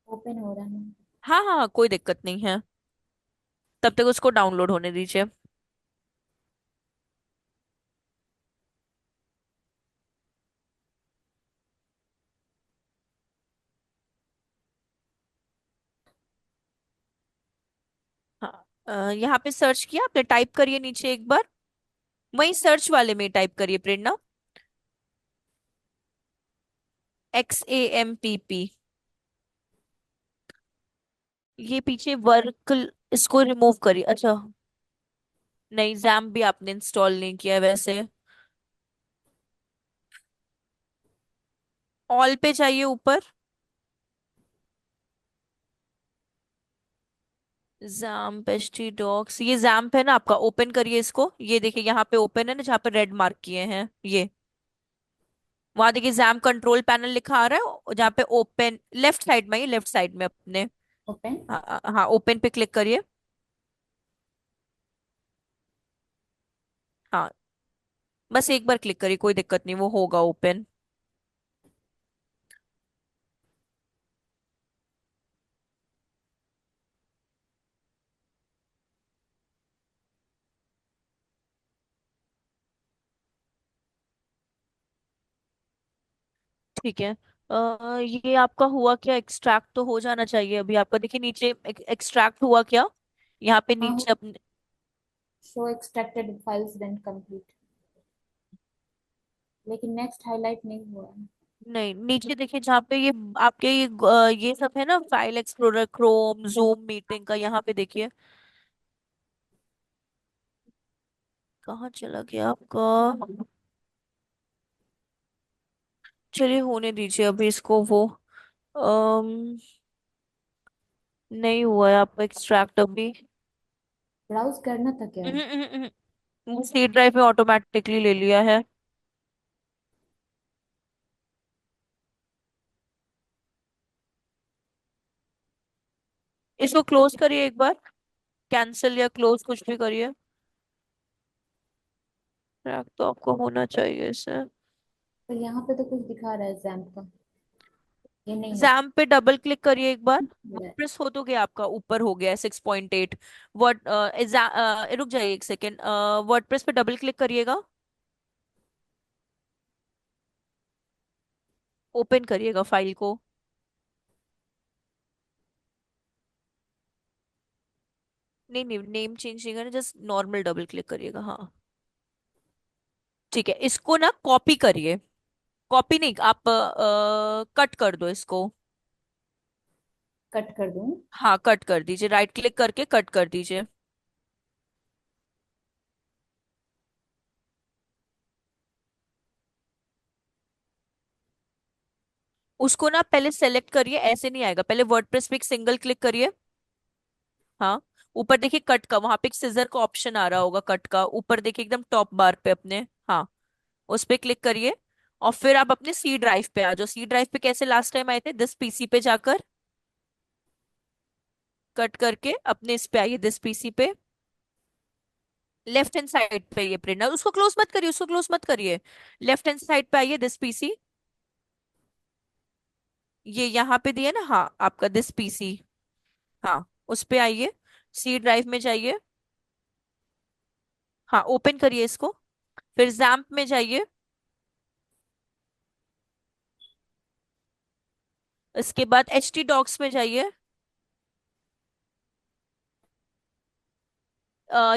ओपन हो रहा है। हाँ हाँ हाँ, कोई दिक्कत नहीं है, तब तक उसको डाउनलोड होने दीजिए। हाँ, यहाँ पे सर्च किया आपने, टाइप करिए नीचे एक बार, वही सर्च वाले में टाइप करिए प्रेरणा, XAMPP। ये पीछे वर्क, इसको रिमूव करिए। अच्छा, नहीं, जैम भी आपने इंस्टॉल नहीं किया है वैसे। ऑल पे चाहिए ऊपर, जैम्प एचटी डॉक्स, ये जैम्प है ना आपका, ओपन करिए इसको, ये देखिए यहाँ पे ओपन है ना, जहाँ पे रेड मार्क किए हैं ये, वहां देखिए जैम कंट्रोल पैनल लिखा आ रहा है, और जहाँ पे ओपन लेफ्ट साइड में, ये लेफ्ट साइड में अपने, ओपन। हाँ हाँ, ओपन पे क्लिक करिए। हाँ, बस एक बार क्लिक करिए, कोई दिक्कत नहीं, वो होगा ओपन। ठीक है, ये आपका हुआ क्या, एक्सट्रैक्ट तो हो जाना चाहिए अभी आपका, देखिए नीचे एक्सट्रैक्ट हुआ क्या, यहाँ पे हाँ, नीचे अपने। Show extracted files then complete, लेकिन नेक्स्ट हाईलाइट नहीं हुआ है। नहीं, नीचे देखिए जहाँ पे ये आपके ये सब है ना, file explorer, Chrome, zoom meeting का, यहाँ पे देखिए, कहाँ चला गया आपका। चलिए होने दीजिए अभी इसको, वो अम, नहीं हुआ है आपका एक्सट्रैक्ट अभी। ब्राउज करना था क्या? वो सी ड्राइव में ऑटोमेटिकली ले लिया है। इसको क्लोज करिए एक बार, कैंसिल या क्लोज कुछ भी करिए। एक्सट्रैक्ट तो आपको होना चाहिए इसे। तो यहाँ पे तो कुछ दिखा रहा है एग्जाम का, ये नहीं है। जैम पे डबल क्लिक करिए एक बार। है। वर्डप्रेस हो तो गया आपका, ऊपर हो गया 6.8। वर्ड रुक जाइए एक सेकेंड, वर्डप्रेस पे डबल क्लिक करिएगा, ओपन करिएगा फाइल को। नहीं नहीं, नेम चेंज नहीं करना, जस्ट नॉर्मल डबल क्लिक करिएगा। हाँ ठीक है, इसको ना कॉपी करिए। कॉपी नहीं, आप कट कर दो इसको। कट कर दूं? हाँ कट कर दीजिए, राइट क्लिक करके कट कर दीजिए। उसको ना पहले सेलेक्ट करिए, ऐसे नहीं आएगा, पहले वर्डप्रेस पे एक सिंगल क्लिक करिए। हाँ, ऊपर देखिए कट का, वहां पे एक सिजर का ऑप्शन आ रहा होगा कट का, ऊपर देखिए एकदम टॉप बार पे अपने। हाँ, उस पे क्लिक करिए और फिर आप अपने सी ड्राइव पे आ जाओ। सी ड्राइव पे कैसे लास्ट टाइम आए थे, दिस पीसी पे जाकर कट करके अपने इस पे आइए, दिस पीसी पे लेफ्ट हैंड साइड पे ये प्रिंटर, उसको क्लोज मत करिए, उसको क्लोज मत करिए। लेफ्ट हैंड साइड पे आइए, दिस पीसी, ये यहाँ पे दिया ना, हाँ आपका दिस पीसी। हाँ, उस पे आइए, सी ड्राइव में जाइए। हाँ, ओपन करिए इसको, फिर जैम्प में जाइए। इसके बाद एच टी डॉक्स में जाइए।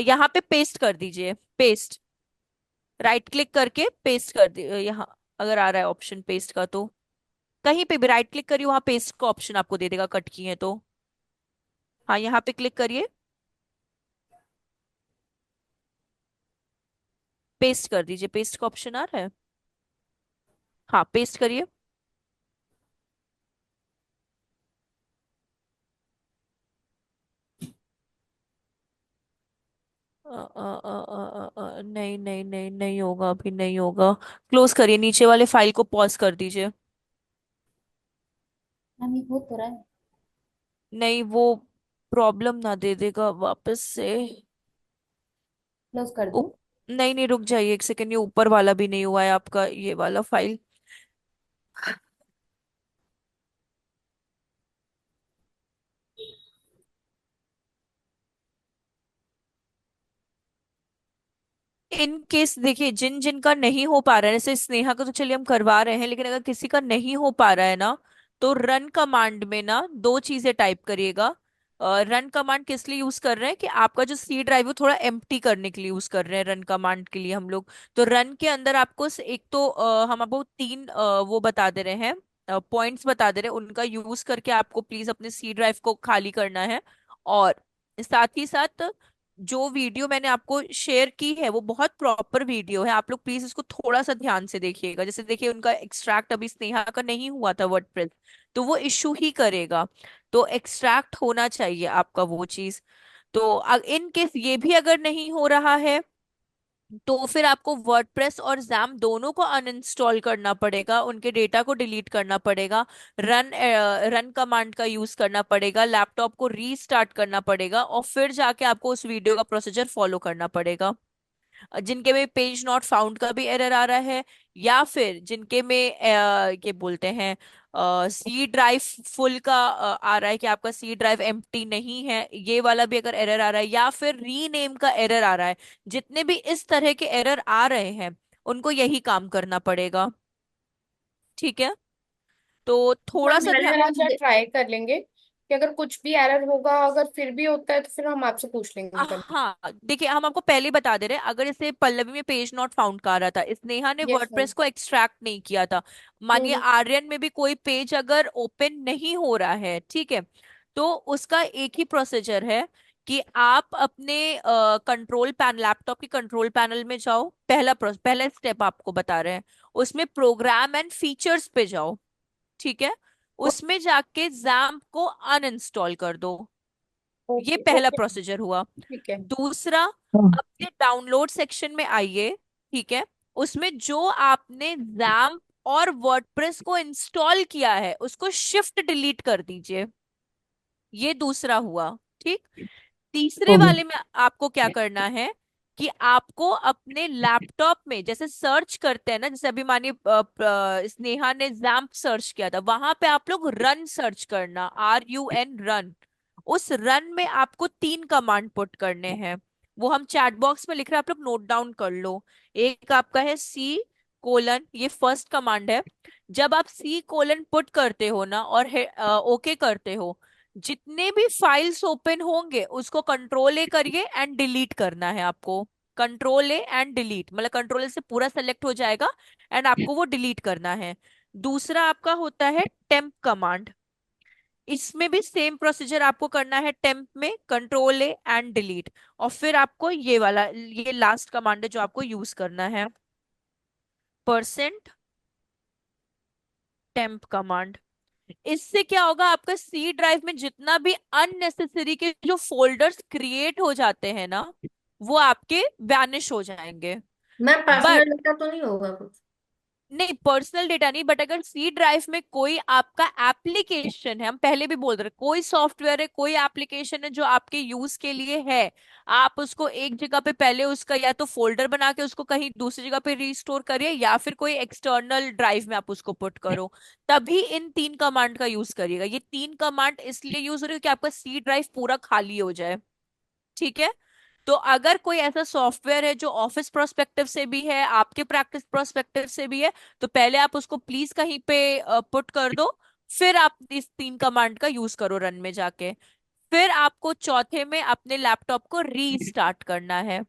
यहाँ पे पेस्ट कर दीजिए, पेस्ट, राइट क्लिक करके पेस्ट कर दी यहाँ, अगर आ रहा है ऑप्शन पेस्ट का तो कहीं पे भी राइट क्लिक करिए, वहां पेस्ट का ऑप्शन आपको दे देगा, कट की है तो। हाँ, यहाँ पे क्लिक करिए, पेस्ट कर दीजिए, पेस्ट का ऑप्शन आ रहा है। हाँ, पेस्ट करिए। नहीं नहीं नहीं, नहीं होगा, अभी नहीं होगा। क्लोज करिए, नीचे वाले फाइल को पॉज कर दीजिए। मैम ये हो तो रहा है। नहीं, वो प्रॉब्लम ना दे देगा वापस से। क्लोज कर दूं? उप, नहीं नहीं, रुक जाइए एक सेकंड, ये ऊपर वाला भी नहीं हुआ है आपका, ये वाला फाइल। इन केस देखिए, जिन जिन का नहीं हो पा रहा है, जैसे स्नेहा का तो चलिए हम करवा रहे हैं, लेकिन अगर किसी का नहीं हो पा रहा है ना, तो रन कमांड में ना दो चीजें टाइप करिएगा। रन कमांड किस लिए यूज कर रहे हैं कि आपका जो सी ड्राइव है थोड़ा एम्प्टी करने के लिए यूज कर रहे हैं रन कमांड के लिए हम लोग। तो रन के अंदर आपको एक तो हम आपको तीन वो बता दे रहे हैं, पॉइंट्स बता दे रहे हैं, उनका यूज करके आपको प्लीज अपने सी ड्राइव को खाली करना है। और साथ ही साथ जो वीडियो मैंने आपको शेयर की है वो बहुत प्रॉपर वीडियो है, आप लोग प्लीज इसको थोड़ा सा ध्यान से देखिएगा। जैसे देखिए, उनका एक्सट्रैक्ट अभी स्नेहा का नहीं हुआ था वर्डप्रेस, तो वो इशू ही करेगा। तो एक्सट्रैक्ट होना चाहिए आपका वो चीज। तो इन केस ये भी अगर नहीं हो रहा है, तो फिर आपको वर्डप्रेस और जैम दोनों को अनइंस्टॉल करना पड़ेगा, उनके डेटा को डिलीट करना पड़ेगा, रन कमांड का यूज करना पड़ेगा, लैपटॉप को रीस्टार्ट करना पड़ेगा, और फिर जाके आपको उस वीडियो का प्रोसीजर फॉलो करना पड़ेगा। जिनके में पेज नॉट फाउंड का भी एरर आ रहा है, या फिर जिनके में ये बोलते हैं सी ड्राइव फुल का आ रहा है कि आपका सी ड्राइव एम्प्टी नहीं है, ये वाला भी अगर एरर आ रहा है, या फिर रीनेम का एरर आ रहा है, जितने भी इस तरह के एरर आ रहे हैं उनको यही काम करना पड़ेगा। ठीक है, तो हम थोड़ा सा घर ध्यान। में ना ट्राई कर लेंगे कि अगर कुछ भी एरर होगा, अगर फिर भी होता है तो फिर हम आपसे पूछ लेंगे कल। हाँ देखिए, हम आपको पहले ही बता दे रहे हैं, अगर इसे पल्लवी में पेज नॉट फाउंड का आ रहा था, स्नेहा ने यस मैम। वर्डप्रेस को एक्सट्रैक्ट नहीं किया था, मानिए हम्म। आर्यन में भी कोई पेज अगर ओपन नहीं हो रहा है, ठीक है, तो उसका एक ही प्रोसीजर है कि आप अपने कंट्रोल पैनल, लैपटॉप की कंट्रोल पैनल में जाओ, पहला स्टेप आपको बता रहे हैं, उसमें प्रोग्राम एंड फीचर्स पे जाओ। ठीक है, उसमें जाके जैम्प को अनइंस्टॉल कर दो। ये ओके पहला ओके। प्रोसीजर हुआ। ठीक है। दूसरा, अपने डाउनलोड सेक्शन में आइए, ठीक है, उसमें जो आपने जैम्प और वर्डप्रेस को इंस्टॉल किया है उसको शिफ्ट डिलीट कर दीजिए। ये दूसरा हुआ। ठीक, तीसरे ओके। वाले में आपको क्या करना है कि आपको अपने लैपटॉप में जैसे सर्च करते हैं ना, जैसे अभी मानिए स्नेहा ने जैम्प सर्च किया था, वहां पे आप लोग रन सर्च करना, RUN रन। उस रन में आपको 3 कमांड पुट करने हैं। वो हम चैट बॉक्स में लिख रहे हैं, आप लोग नोट डाउन कर लो। एक आपका है C:, ये फर्स्ट कमांड है। जब आप C:, पुट करते हो ना और ओके करते हो, जितने भी फाइल्स ओपन होंगे उसको कंट्रोल A करिए एंड डिलीट करना है आपको। कंट्रोल A एंड डिलीट, मतलब कंट्रोल A से पूरा सेलेक्ट हो जाएगा एंड आपको वो डिलीट करना है। दूसरा आपका होता है टेम्प कमांड। इसमें भी सेम प्रोसीजर आपको करना है, टेम्प में कंट्रोल A एंड डिलीट। और फिर आपको ये वाला, ये लास्ट कमांड है जो आपको यूज करना है, %temp कमांड। इससे क्या होगा, आपका C ड्राइव में जितना भी अननेसेसरी के जो फोल्डर्स क्रिएट हो जाते हैं ना, वो आपके वैनिश हो जाएंगे। मैम बट पर्सनल डेटा तो नहीं होगा कुछ? नहीं, पर्सनल डेटा नहीं, बट अगर C ड्राइव में कोई आपका एप्लीकेशन है, हम पहले भी बोल रहे हैं, कोई सॉफ्टवेयर है, कोई एप्लीकेशन है जो आपके यूज के लिए है, आप उसको एक जगह पे पहले उसका या तो फोल्डर बना के उसको कहीं दूसरी जगह पे रिस्टोर करिए, या फिर कोई एक्सटर्नल ड्राइव में आप उसको पुट करो, तभी इन 3 कमांड का यूज करिएगा। ये 3 कमांड इसलिए यूज हो रही है कि आपका C ड्राइव पूरा खाली हो जाए। ठीक है। तो अगर कोई ऐसा सॉफ्टवेयर है जो ऑफिस प्रोस्पेक्टिव से भी है, आपके प्रैक्टिस प्रोस्पेक्टिव से भी है, तो पहले आप उसको प्लीज कहीं पे पुट कर दो, फिर आप इस 3 कमांड का यूज करो रन में जाके। फिर आपको चौथे में अपने लैपटॉप को रीस्टार्ट करना है।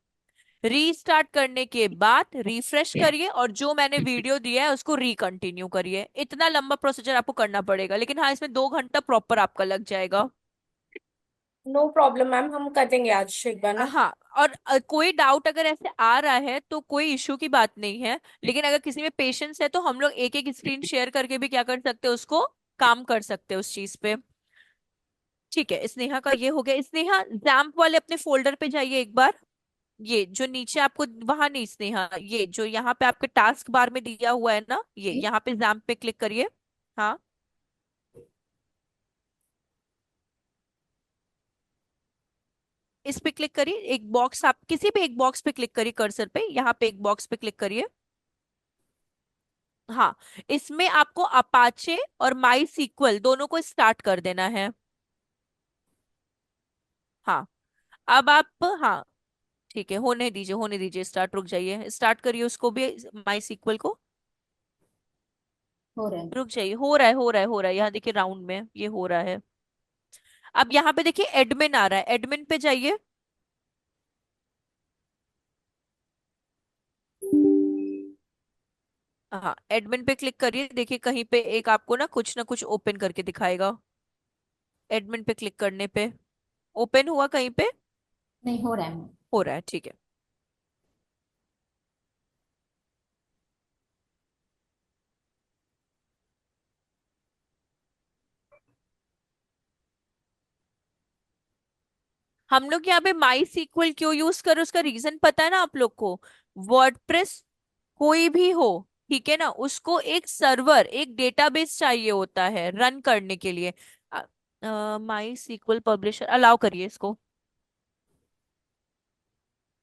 रीस्टार्ट करने के बाद रिफ्रेश करिए और जो मैंने वीडियो दिया है उसको रिकंटिन्यू करिए। इतना लंबा प्रोसीजर आपको करना पड़ेगा, लेकिन हाँ, इसमें 2 घंटा प्रॉपर आपका लग जाएगा। नो प्रॉब्लम मैम, हम कर देंगे आज एक बार ना। हाँ, और कोई डाउट अगर ऐसे आ रहा है तो कोई इश्यू की बात नहीं है, लेकिन अगर किसी में पेशेंस है तो हम लोग एक एक स्क्रीन शेयर करके भी क्या कर सकते हैं, उसको काम कर सकते हैं उस चीज पे। ठीक है, स्नेहा का ये हो गया। स्नेहा, जैम्प वाले अपने फोल्डर पे जाइए एक बार। ये जो नीचे आपको, वहां नहीं स्नेहा, ये जो यहाँ पे आपके टास्क बार में दिया हुआ है ना, ये यहाँ पे जैम्प पे क्लिक करिए। हाँ, इस पे क्लिक करिए, एक बॉक्स, आप किसी भी एक बॉक्स पे क्लिक करिए, कर्सर पे यहाँ पे एक बॉक्स पे क्लिक करिए। हाँ, इसमें आपको अपाचे और माई सीक्वल दोनों को स्टार्ट कर देना है। हाँ, अब आप, हाँ ठीक है, होने दीजिए होने दीजिए, स्टार्ट, रुक जाइए, स्टार्ट करिए उसको भी, माई सीक्वल को। हो रहे हैं। रुक जाइए, हो रहा है हो रहा है हो रहा है, यहाँ देखिए राउंड में ये हो रहा है। अब यहाँ पे देखिए एडमिन आ रहा है, एडमिन पे जाइए। हाँ, एडमिन पे क्लिक करिए, देखिए कहीं पे एक आपको ना कुछ ओपन करके दिखाएगा। एडमिन पे क्लिक करने पे ओपन हुआ कहीं पे? नहीं हो रहा है। हो रहा है, ठीक है। हम लोग यहाँ पे माई सीक्वल क्यों यूज कर रहे हैं, उसका रीजन पता है ना आप लोग को? वर्डप्रेस कोई भी हो, ठीक है ना, उसको एक सर्वर, एक डेटाबेस चाहिए होता है रन करने के लिए। माई सीक्वल पब्लिशर अलाउ करिए इसको।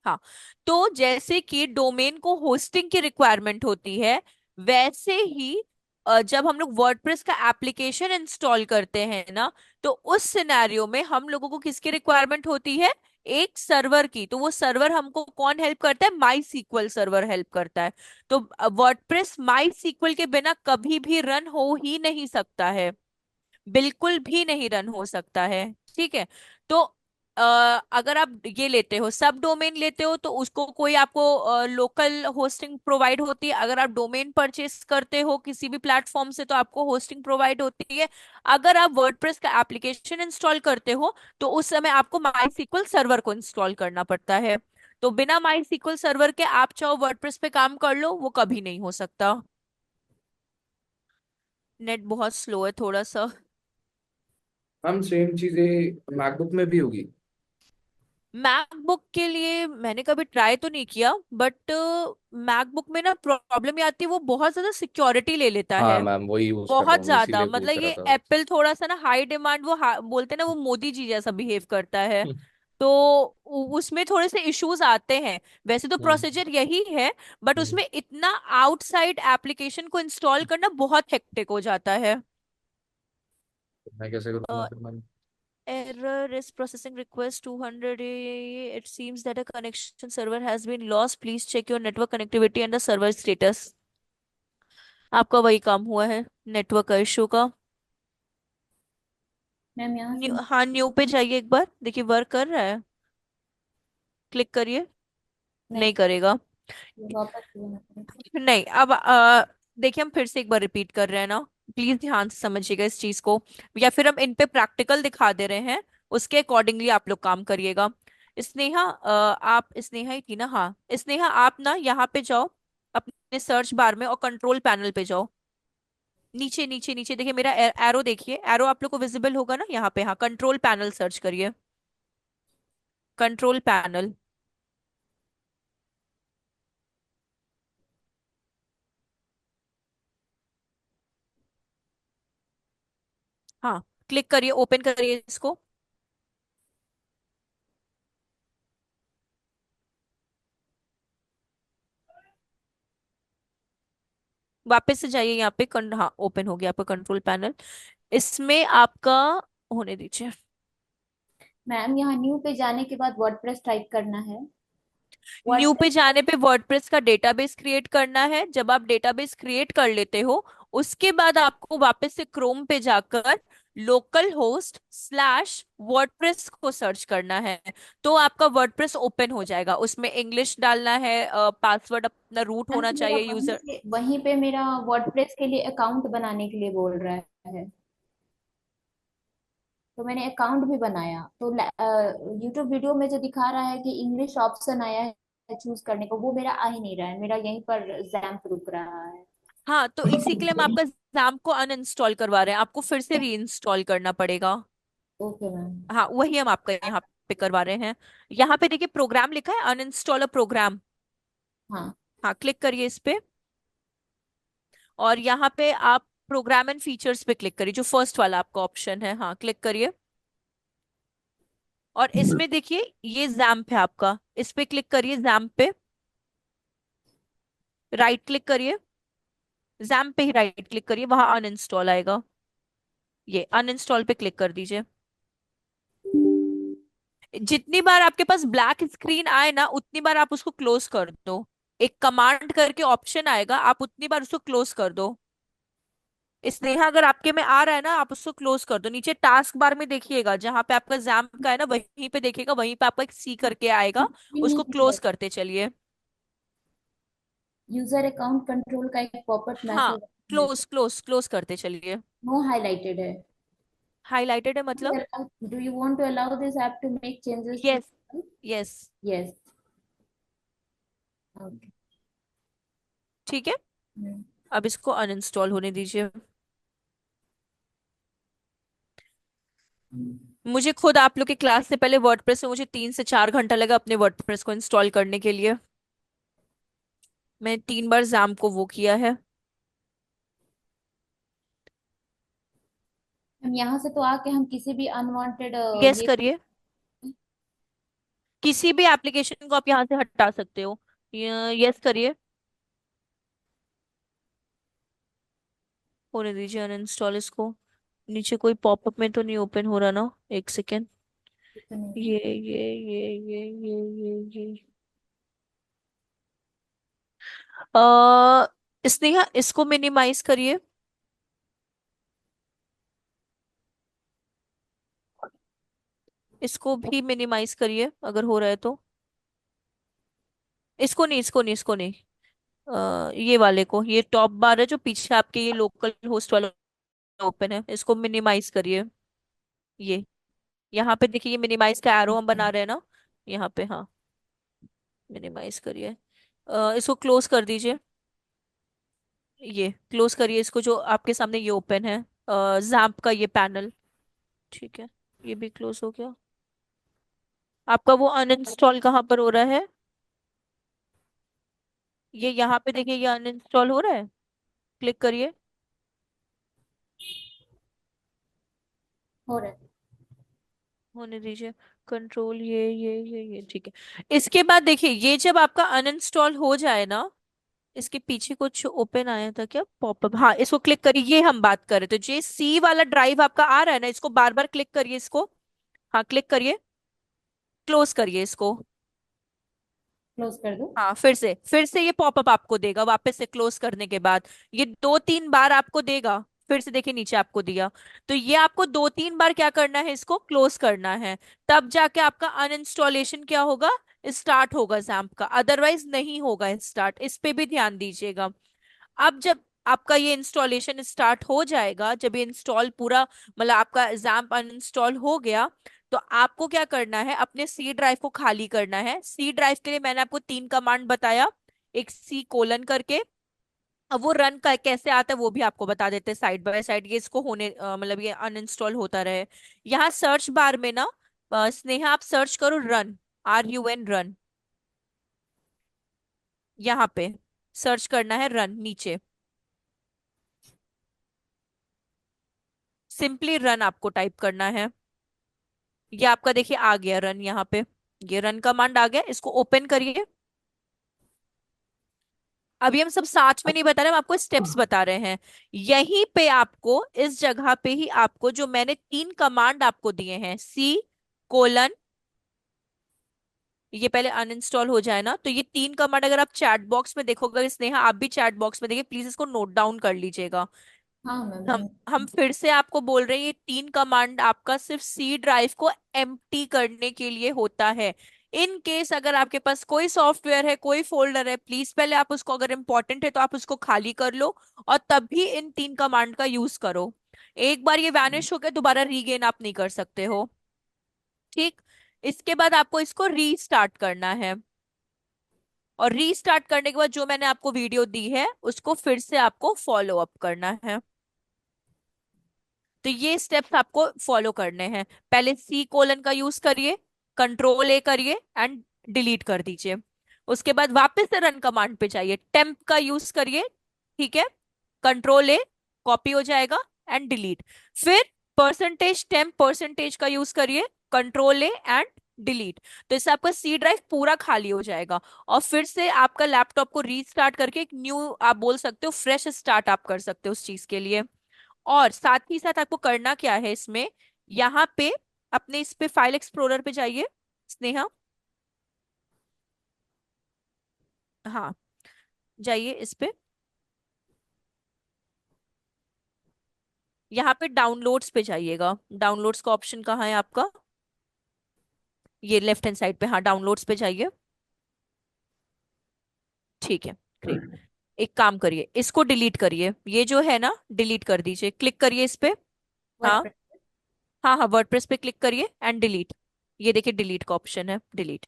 हाँ, तो जैसे कि डोमेन को होस्टिंग की रिक्वायरमेंट होती है, वैसे ही जब हम लोग वर्डप्रेस का एप्लीकेशन इंस्टॉल करते हैं ना, तो उस सिनेरियो में हम लोगों को किसकी रिक्वायरमेंट होती है? एक सर्वर की। तो वो सर्वर हमको कौन हेल्प करता है? माई सीक्वल सर्वर हेल्प करता है। तो वर्डप्रेस माई सीक्वल के बिना कभी भी रन हो ही नहीं सकता है, बिल्कुल भी नहीं रन हो सकता है। ठीक है। तो अ, अगर आप ये लेते हो, सब डोमेन लेते हो, तो उसको कोई आपको लोकल होस्टिंग प्रोवाइड होती है। अगर आप डोमेन परचेस करते हो किसी भी प्लेटफॉर्म से, तो आपको होस्टिंग प्रोवाइड होती है। अगर आप वर्डप्रेस का एप्लीकेशन इंस्टॉल करते हो, तो उस समय आपको माई सीक्वल सर्वर को इंस्टॉल करना पड़ता है। तो बिना माई सीक्वल सर्वर के आप चाहो वर्डप्रेस पे काम कर लो, वो कभी नहीं हो सकता। नेट बहुत स्लो है थोड़ा सा। हम सेम चीजें मैकबुक में भी होगी? मैकबुक के लिए मैंने कभी ट्राई तो नहीं किया, बट मैकबुक में ना प्रॉब्लम ये आती है, वो बहुत ज्यादा सिक्योरिटी ले लेता हाँ है। मैम, वही यूज कर रहा बहुत हूँ, मैं ज्यादा, इसीलिए पूछ मतलब रहा ये था। एप्पल थोड़ा सा ना हाई डिमांड, वो बोलते हैं ना, वो मोदी जी जैसा बिहेव करता है। तो उसमें थोड़े से इश्यूज आते हैं। वैसे तो प्रोसीजर यही है, बट उसमें इतना आउटसाइड एप्लीकेशन को इंस्टॉल करना बहुत हेक्टिक हो जाता है। मैं कैसे करूँगा फिर मैं? Error is processing request 200. It seems that a connection server has been lost. Please check your network connectivity and the server status. आपका वही काम हुआ है, नेटवर्क का इशू का। मैम यहाँ से हाँ, न्यू पे जाइए एक बार, देखिए वर्क कर रहा है। क्लिक करिए। नहीं, नहीं करेगा। वापस लेना पड़ेगा। नहीं, अब देखिए हम फिर से एक बार रिपीट कर रहे हैं ना, प्लीज ध्यान से समझिएगा इस चीज को। या फिर हम इन पे प्रैक्टिकल दिखा दे रहे हैं, उसके अकॉर्डिंगली आप लोग काम करिएगा। स्नेहा, आप स्नेहा ही थी ना? हाँ स्नेहा, आप ना यहाँ पे जाओ अपने सर्च बार में और कंट्रोल पैनल पे जाओ। नीचे नीचे नीचे देखिए मेरा एरो, देखिए एरो आप लोग को विजिबल होगा ना यहाँ पे। हाँ, कंट्रोल पैनल सर्च करिए, कंट्रोल पैनल। हाँ, क्लिक करिए, ओपन करिए इसको। वापस से जाइए यहाँ पे हाँ, ओपन हो गया आपका कंट्रोल पैनल। इसमें आपका होने दीजिए। मैम यहाँ न्यू पे जाने के बाद वर्डप्रेस टाइप करना है। न्यू पे वर्डप्रेस जाने पे वर्डप्रेस का डेटाबेस क्रिएट करना है। जब आप डेटाबेस क्रिएट कर लेते हो, उसके बाद आपको वापस से क्रोम पे जाकर लोकल होस्ट स्लैश वर्डप्रेस को सर्च करना है। तो आपका वर्डप्रेस ओपन हो जाएगा। उसमें इंग्लिश डालना है, पासवर्ड अपना रूट होना मेरा चाहिए यूजर। वहीं पे मेरा वर्डप्रेस के लिए अकाउंट बनाने के लिए बोल रहा है। तो मैंने अकाउंट भी बनाया, तो यूट्यूब वीडियो में जो दिखा रहा है कि इंग्लिश ऑप्शन आया है चूज करने को, वो मेरा आ ही नहीं रहा है, मेरा यहीं पर जैम्प रुक रहा है। हाँ, तो इसी के लिए हम आपका जैम्प को अनइंस्टॉल करवा रहे हैं, आपको फिर से रीइंस्टॉल करना पड़ेगा। Okay ma'am. हाँ, वही हम आपका यहाँ पे करवा रहे हैं। यहाँ पे देखिए प्रोग्राम लिखा है, अनइंस्टॉल अ प्रोग्राम। हाँ। हाँ, क्लिक करिए इस पे। और यहाँ पे आप प्रोग्राम एंड फीचर्स पे क्लिक करिए, जो फर्स्ट वाला आपका ऑप्शन है। हाँ, क्लिक करिए। और इसमें देखिए ये जैम्प है आपका, इस पे क्लिक करिए, जैम्प पे राइट क्लिक करिए। जैम्प पे ही राइट क्लिक करिए, वहां अनइंस्टॉल आएगा। ये अनइंस्टॉल पे क्लिक कर दीजिए। जितनी बार आपके पास ब्लैक स्क्रीन आए ना, उतनी बार आप उसको क्लोज कर दो। एक कमांड करके ऑप्शन आएगा, आप उतनी बार उसको क्लोज कर दो। स्नेहा, अगर आपके में आ रहा है ना, आप उसको क्लोज कर दो। नीचे टास्क बार में देखिएगा, जहां पे आपका जैम का है ना, वहीं पे देखिएगा, वहीं पे आपका एक सी करके आएगा। उसको क्लोज करते चलिए। यूजर अकाउंट कंट्रोल का एक पॉपअप हाँ, मैसेज है। क्लोज क्लोज क्लोज करते चलिए। नो हाइलाइटेड है। हाईलाइटेड है मतलब? Do you want to allow this app to make changes to? Yes, yes. Yes. Okay. ठीक है, अब इसको अनइंस्टॉल होने दीजिए। मुझे खुद आप लोग की क्लास से पहले वर्डप्रेस में मुझे 3 से 4 घंटा लगा अपने वर्डप्रेस को इंस्टॉल करने के लिए। मैं 3 बार जैम को वो किया है। हम यहाँ से तो आके हम किसी भी अनवांटेड गेस ये करिए, किसी भी एप्लीकेशन को आप यहाँ से हटा सकते हो। यस करिए। होने दीजिए अनइंस्टॉल इसको। नीचे कोई पॉपअप में तो नहीं ओपन हो रहा ना? एक सेकेंड। ये स्नेहा, इसको मिनिमाइज करिए। इसको भी मिनिमाइज करिए अगर हो रहा है तो। इसको नहीं, इसको नहीं, इसको नहीं। ये वाले को, ये टॉप बार है जो पीछे आपके, ये लोकल होस्ट वाला ओपन है, इसको मिनिमाइज करिए। ये यहाँ पे देखिए, ये मिनिमाइज का एरो हम बना रहे हैं ना यहाँ पे। हाँ, मिनिमाइज करिए। इसको क्लोज कर दीजिए। ये क्लोज करिए इसको, जो आपके सामने ये ओपन है, जैम्प का ये पैनल। ठीक है, ये भी क्लोज हो गया। आपका वो अनइंस्टॉल कहाँ पर हो रहा है? ये यहाँ पे देखिए, ये अनइंस्टॉल हो रहा है। क्लिक करिए। हो रहा है। होने दीजिए। कंट्रोल ये ठीक है। इसके बाद देखिए, ये जब आपका अनइंस्टॉल हो जाए ना, इसके पीछे कुछ ओपन आया था क्या, पॉपअप, हाँ इसको क्लिक करिए, ये हम बात कर रहे थे, जो सी वाला ड्राइव आपका आ रहा है ना, इसको बार बार क्लिक करिए इसको। हाँ क्लिक करिए, क्लोज करिए इसको। क्लोज कर दूं? हाँ फिर से ये पॉपअप आपको देगा, वापस से क्लोज करने के बाद ये 2-3 बार आपको देगा। फिर से देखिए नीचे आपको दिया, तो ये आपको 2-3 बार क्या करना है, इसको क्लोज करना है। तब जाके आपका अनइंस्टॉलेशन क्या होगा, स्टार्ट होगा जैम्प का, अदरवाइज नहीं होगा स्टार्ट, इस पे भी ध्यान दीजिएगा। अब जब आपका ये इंस्टॉलेशन स्टार्ट हो जाएगा, जब ये इंस्टॉल पूरा, मतलब आपका जैम्प अनइंस्टॉल हो गया, तो आपको क्या करना है, अपने सी ड्राइव को खाली करना है। सी ड्राइव के लिए मैंने आपको 3 कमांड बताया, एक सी कोलन करके। अब वो रन का कैसे आता है वो भी आपको बता देते हैं साइड बाय साइड, ये इसको होने मतलब ये अनइंस्टॉल होता रहे। यहाँ सर्च बार में ना, स्नेहा आप सर्च करो रन, RUN रन, यहाँ पे सर्च करना है रन, नीचे सिंपली रन आपको टाइप करना है। ये आपका देखिए आ गया रन, यहाँ पे ये रन कमांड आ गया, इसको ओपन करिए। अभी हम सब साथ में नहीं बता रहे, हम आपको स्टेप्स बता रहे हैं। यहीं पे आपको, इस जगह पे ही आपको, जो मैंने 3 कमांड आपको दिए हैं, सी कोलन, ये पहले अनइंस्टॉल हो जाए ना, तो ये 3 कमांड अगर आप चैट बॉक्स में देखोगे, स्नेहा आप भी चैट बॉक्स में देखिए, प्लीज इसको नोट डाउन कर लीजिएगा। हाँ मैम, हम फिर से आपको बोल रहे हैं, ये 3 कमांड आपका सिर्फ सी ड्राइव को एम्प्टी करने के लिए होता है। इन केस अगर आपके पास कोई सॉफ्टवेयर है, कोई फोल्डर है, प्लीज पहले आप उसको, अगर इंपॉर्टेंट है तो आप उसको खाली कर लो, और तब भी इन 3 कमांड का यूज करो। एक बार ये वैनिश हो गया, दोबारा रीगेन आप नहीं कर सकते हो। ठीक, इसके बाद आपको इसको रीस्टार्ट करना है, और रीस्टार्ट करने के बाद जो मैंने आपको वीडियो दी है उसको फिर से आपको फॉलो अप करना है। तो ये स्टेप्स आपको फॉलो करने हैं। पहले सी कोलन का यूज करिए, कंट्रोल A करिए एंड डिलीट कर दीजिए। उसके बाद वापस से रन कमांड पे जाइए, टेम्प का यूज करिए, ठीक है, कंट्रोल A, कॉपी हो जाएगा एंड डिलीट। फिर %temp परसेंटेज का यूज करिए, कंट्रोल A एंड डिलीट। तो इससे आपका सी ड्राइव पूरा खाली हो जाएगा, और फिर से आपका लैपटॉप को रीस्टार्ट करके एक न्यू, आप बोल सकते हो फ्रेश स्टार्ट आप कर सकते हो उस चीज के लिए। और साथ ही साथ आपको करना क्या है इसमें, यहाँ पे अपने इस पे फाइल एक्सप्लोरर पे जाइए स्नेहा, हाँ जाइए इस पे, यहाँ पे डाउनलोड्स पे जाइएगा। डाउनलोड्स का ऑप्शन कहाँ है आपका, ये लेफ्ट हैंड साइड पे, हाँ डाउनलोड्स पे जाइए। ठीक है, ग्रेट। एक काम करिए, इसको डिलीट करिए, ये जो है ना डिलीट कर दीजिए, क्लिक करिए इस पे। हाँ वर्ड हाँ हाँ, वर्डप्रेस पे क्लिक करिए एंड डिलीट। ये देखिए डिलीट का ऑप्शन है, डिलीट।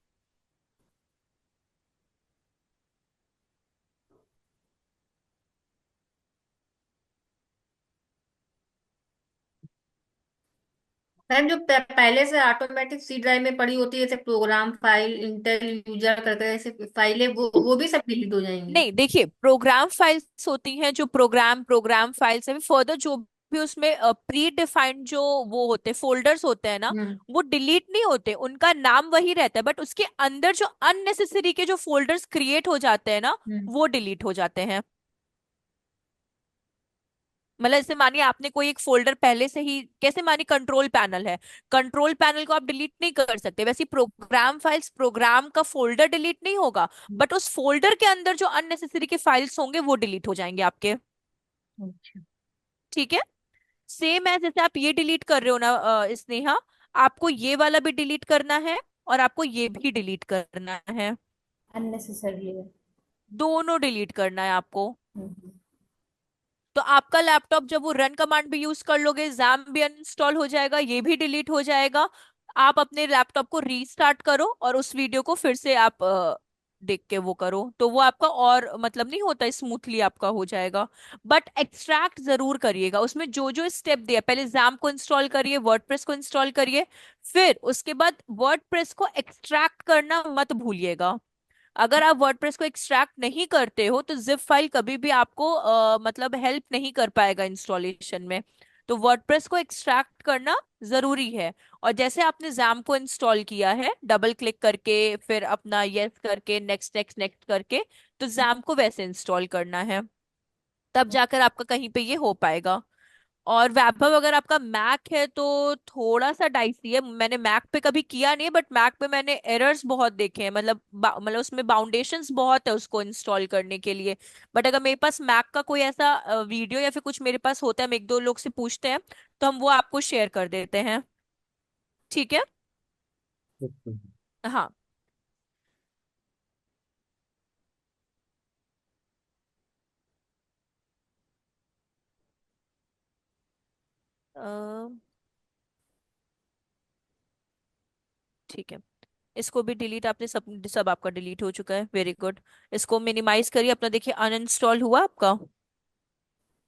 मैम जो पहले से ऑटोमेटिक सी ड्राइव में पड़ी होती है, जैसे प्रोग्राम फाइल, इंटेल यूजर करके ऐसे फाइलें, वो भी सब डिलीट हो जाएंगी? नहीं देखिए, प्रोग्राम फाइल्स होती हैं, जो प्रोग्राम फाइल्स है, फर्दर जो भी उसमें प्री डिफाइंड जो वो होते हैं, फोल्डर्स होते हैं ना, हम्म। वो डिलीट नहीं होते, उनका नाम वही रहता है, बट उसके अंदर जो अननेसेसरी के जो फोल्डर्स क्रिएट हो जाते हैं ना, हम्म। वो डिलीट हो जाते हैं। मतलब जैसे मानिए आपने कोई एक फोल्डर पहले से ही, कैसे मानिए कंट्रोल पैनल है, कंट्रोल पैनल को आप डिलीट नहीं कर सकते, वैसे प्रोग्राम फाइल्स, प्रोग्राम का फोल्डर डिलीट नहीं होगा, बट उस फोल्डर के अंदर जो अननेसेसरी के फाइल्स होंगे वो डिलीट हो जाएंगे आपके। अच्छा। ठीक है, सेम है जैसे आप ये डिलीट कर रहे हो ना, स्नेहा, आपको ये वाला भी डिलीट करना है, और आपको ये भी डिलीट करना है, अननेसेसरी है। दोनों डिलीट करना है आपको। हम्म। तो आपका लैपटॉप जब वो रन कमांड भी यूज कर लोगे, जैम भी अनइंस्टॉल हो जाएगा, ये भी डिलीट हो जाएगा। आप अपने लैपटॉप को रीस्टार्ट करो, और उस वीडियो को फिर से आप देख के वो करो, तो वो आपका और मतलब नहीं होता, स्मूथली आपका हो जाएगा। बट एक्सट्रैक्ट जरूर करिएगा, उसमें जो जो स्टेप दिया, पहले जैम को इंस्टॉल करिए, वर्डप्रेस को इंस्टॉल करिए, फिर उसके बाद वर्डप्रेस को एक्सट्रैक्ट करना मत भूलिएगा। अगर आप वर्डप्रेस को एक्सट्रैक्ट नहीं करते हो तो जिप फाइल कभी भी आपको मतलब हेल्प नहीं कर पाएगा इंस्टॉलेशन में। तो वर्डप्रेस को एक्सट्रैक्ट करना जरूरी है। और जैसे आपने जैम को इंस्टॉल किया है डबल क्लिक करके, फिर अपना यस करके, नेक्स्ट नेक्स्ट नेक्स्ट करके, तो जैम को वैसे इंस्टॉल करना है, तब जाकर आपका कहीं पे ये हो पाएगा। और वैभव अगर आपका मैक है तो थोड़ा सा डाइसी है, मैंने मैक पे कभी किया नहीं, बट मैक पे मैंने एरर्स बहुत देखे हैं, मतलब उसमें बाउंडेशंस बहुत है उसको इंस्टॉल करने के लिए। बट अगर मेरे पास मैक का कोई ऐसा वीडियो या फिर कुछ मेरे पास होता है, हम एक दो लोग से पूछते हैं, तो हम वो आपको शेयर कर देते हैं। ठीक है। हाँ। अ, ठीक है। इसको भी डिलीट, आपने सब सब आपका डिलीट हो चुका है, वेरी गुड। इसको मिनिमाइज करिए अपना, देखिए अनइंस्टॉल हुआ आपका,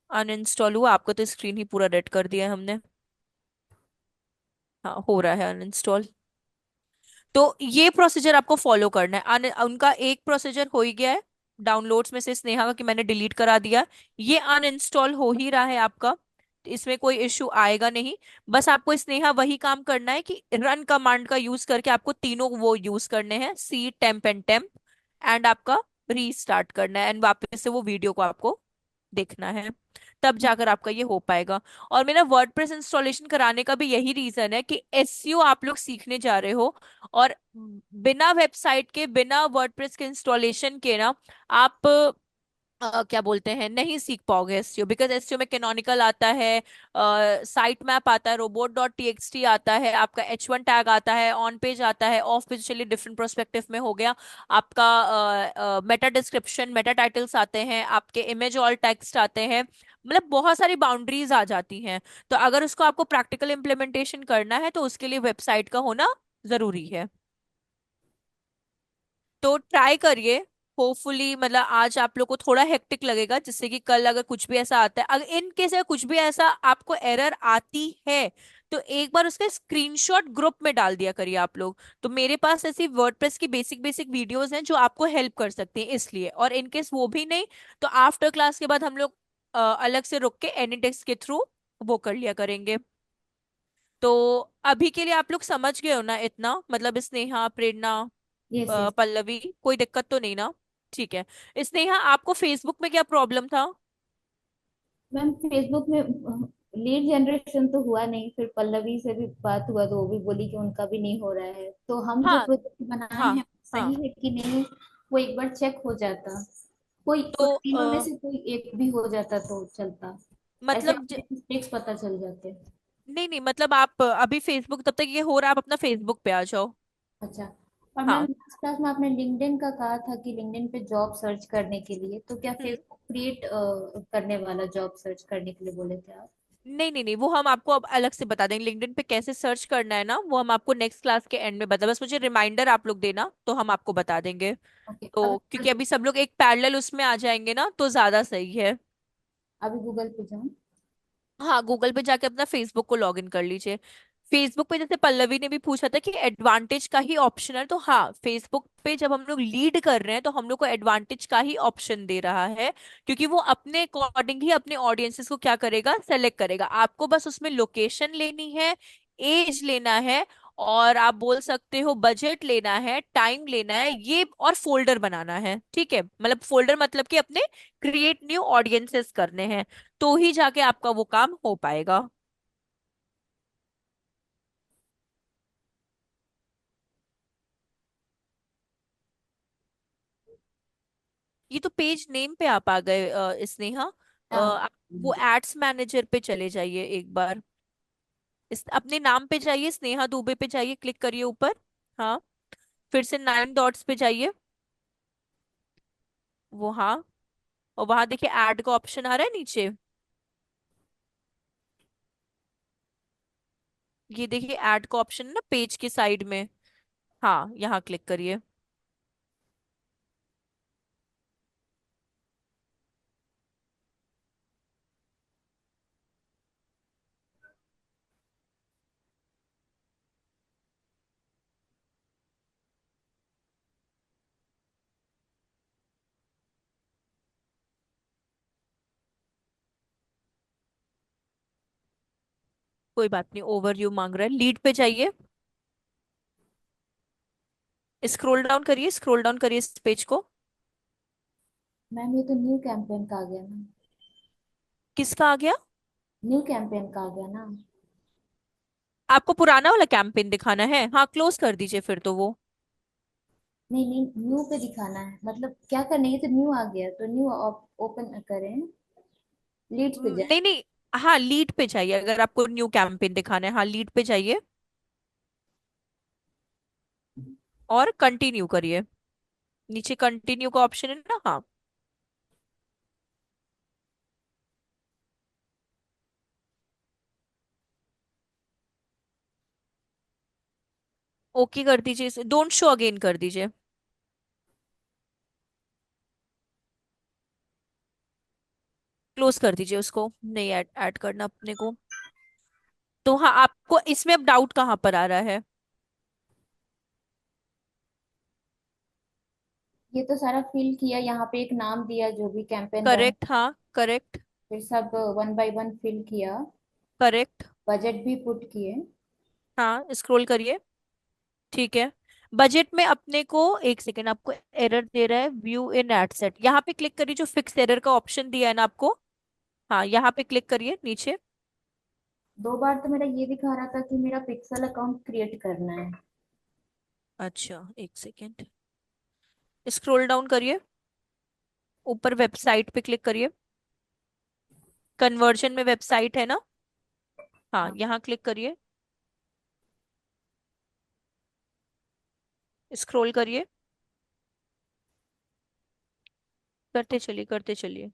अनइंस्टॉल हुआ आपका, तो स्क्रीन ही पूरा रेड कर दिया है हमने। हाँ, हो रहा है अनइंस्टॉल। तो ये प्रोसीजर आपको फॉलो करना है। उनका एक प्रोसीजर हो ही गया है डाउनलोड्स में से स्नेहा का, कि मैंने डिलीट करा दिया। ये अनइंस्टॉल हो ही रहा है आपका, तो इसमें कोई इश्यू आएगा नहीं। बस आपको स्नेहा वही काम करना है कि रन कमांड का यूज करके आपको तीनों वो यूज करने हैं, सी टेम्प एंड टेम्प, एंड आपका रीस्टार्ट करना है, एंड वापस से वो वीडियो को आपको देखना है, तब जाकर आपका ये हो पाएगा। और मेरा वर्डप्रेस इंस्टॉलेशन कराने का भी यही रीजन है कि एसईओ आप लोग सीखने जा रहे हो, और बिना वेबसाइट के, बिना वर्डप्रेस के इंस्टॉलेशन के ना, आप क्या बोलते हैं, नहीं सीख पाओगे एसईओ। बिकॉज एसईओ में कैनोनिकल आता है, साइट मैप आता है, रोबोट डॉट टीएक्सटी आता है, आपका H1 टैग आता है, ऑन पेज आता है, ऑफ पेज चलिए डिफरेंट प्रोस्पेक्टिव में हो गया, आपका मेटा डिस्क्रिप्शन, मेटा टाइटल्स आते हैं, आपके इमेज ऑल टेक्स्ट आते हैं, मतलब बहुत सारी बाउंड्रीज आ जाती हैं। तो अगर उसको आपको प्रैक्टिकल इम्प्लीमेंटेशन करना है तो उसके लिए वेबसाइट का होना जरूरी है। तो ट्राई करिए। होपफुली मतलब आज आप लोग को थोड़ा हेक्टिक लगेगा, जिससे कि कल अगर कुछ भी ऐसा आता है, अगर इन केस अगर कुछ भी ऐसा आपको एरर आती है, तो एक बार उसका स्क्रीनशॉट ग्रुप में डाल दिया करिए आप लोग। तो मेरे पास ऐसी वर्डप्रेस की बेसिक बेसिक वीडियोस हैं जो आपको हेल्प कर सकती हैं इसलिए। और इन केस वो भी नहीं, तो आफ्टर क्लास के बाद हम लोग अलग से रुक के एनीटेक्स के थ्रू वो कर लिया करेंगे। तो अभी के लिए आप लोग समझ गए हो ना इतना, मतलब स्नेहा, प्रेरणा, यस यस। पल्लवी, कोई दिक्कत तो नहीं ना? ठीक है। स्नेहा, आपको फेसबुक में क्या प्रॉब्लम था? मैम फेसबुक में लीड जनरेशन तो हुआ नहीं, फिर पल्लवी से भी बात हुआ तो वो भी बोली कि उनका भी नहीं हो रहा है, तो हम जो हाँ। प्रोजेक्ट बनाए हाँ। हैं हाँ। सही है कि नहीं वो एक बार चेक हो जाता। कोई तो तीनों में से कोई एक भी हो जाता तो चलता। ऐसे मतलब हमें मिस्टेक्स पता चल जाते। नहीं नहीं, मतलब आप अभी फेसबुक, तब तक ये हो रहा है, आप अपना फेसबुक पे आ जाओ। अच्छा। और मैम हाँ। लास्ट क्लास में आपने लिंक्डइन का कहा था कि लिंक्डइन पे जॉब सर्च करने के लिए, तो क्या हम्म। फेसबुक क्रिएट करने वाला जॉब सर्च करने के लिए बोले थे आप? नहीं नहीं नहीं, वो हम आपको अब अलग से बता देंगे, लिंक्डइन पे कैसे सर्च करना है ना, वो हम आपको नेक्स्ट क्लास के एंड में बता, बस मुझे रिमाइंडर आप लोग देना तो हम आपको बता देंगे। ओके। तो क्योंकि अभी सब लोग एक पैरेलल उसमें आ जाएंगे ना, तो ज्यादा सही है। अभी गूगल पे जाऊँ? हाँ, गूगल पे जाके अपना फेसबुक को लॉग इन कर लीजिए। फेसबुक पे जैसे पल्लवी ने भी पूछा था कि एडवांटेज का ही ऑप्शन है, तो हाँ, फेसबुक पे जब हम लोग लीड कर रहे हैं तो हम लोग को एडवांटेज का ही ऑप्शन दे रहा है, क्योंकि वो अपने अकॉर्डिंग ही अपने ऑडियंसेस को क्या करेगा, सेलेक्ट करेगा। आपको बस उसमें लोकेशन लेनी है, एज लेना है, और आप बोल सकते हो बजट लेना है, टाइम लेना है, ये और फोल्डर बनाना है। ठीक है, मतलब फोल्डर मतलब कि अपने क्रिएट न्यू ऑडियंसेस करने हैं, तो ही जाके आपका वो काम हो पाएगा। ये तो पेज नेम पे आप आ गए स्नेहा। हाँ। आप वो एड्स मैनेजर पे चले जाइए एक बार, इस अपने नाम पे जाइए, स्नेहा दुबे पे जाइए, क्लिक करिए ऊपर। हाँ, फिर से 9 डॉट्स पे जाइए, वो हाँ, और वहां देखिए ऐड का ऑप्शन आ रहा है नीचे, ये देखिए ऐड का ऑप्शन है ना पेज के साइड में। हाँ, यहाँ क्लिक करिए। कोई बात नहीं, ओवरव्यू मांग रहा है। लीड पे जाइए, स्क्रॉल डाउन करिए इस पेज को। मैम ये तो न्यू कैंपेन का आ गया ना। किसका आ गया? न्यू कैंपेन का आ गया ना। आपको पुराना वाला कैंपेन दिखाना है? हाँ, क्लोज कर दीजिए फिर तो वो। नहीं नहीं, न्यू पे दिखाना है, मतलब क्या करना है, ये तो न्यू आ गया तो न्यू ओपन करें, लीड्स पे जाए। नहीं नहीं, हाँ लीड पे जाइए, अगर आपको न्यू कैंपेन दिखाना है। हाँ लीड पे जाइए और कंटिन्यू करिए। नीचे कंटिन्यू का ऑप्शन है ना? हाँ। ओके कर दीजिए इसे, डोंट शो अगेन कर दीजिए। क्लोज कर दीजिए उसको, नहीं ऐड ऐड करना अपने को। तो हाँ, आपको इसमें अब डाउट कहाँ पर आ रहा है? ये तो सारा फिल किया, यहाँ पे एक नाम दिया जो भी कैंपेन रन, करेक्ट, हाँ करेक्ट। फिर सब वन बाय वन फिल किया, करेक्ट। बजट भी पुट किए। हाँ स्क्रॉल करिए। ठीक है। बजट में अपने को, एक सेकेंड, आपको एरर दे रहा है व्यू इन एड सेट, यहाँ पे क्लिक करिए, जो फिक्स एरर का ऑप्शन दिया है ना आपको। हाँ यहाँ पे क्लिक करिए नीचे। 2 बार तो मेरा ये दिखा रहा था कि मेरा पिक्सल अकाउंट क्रिएट करना है। अच्छा एक सेकेंड, स्क्रॉल डाउन करिए, ऊपर वेबसाइट पे क्लिक करिए। कन्वर्जन में वेबसाइट है ना? हाँ हाँ। यहाँ क्लिक करिए, स्क्रॉल करिए, करते चलिए करते चलिए।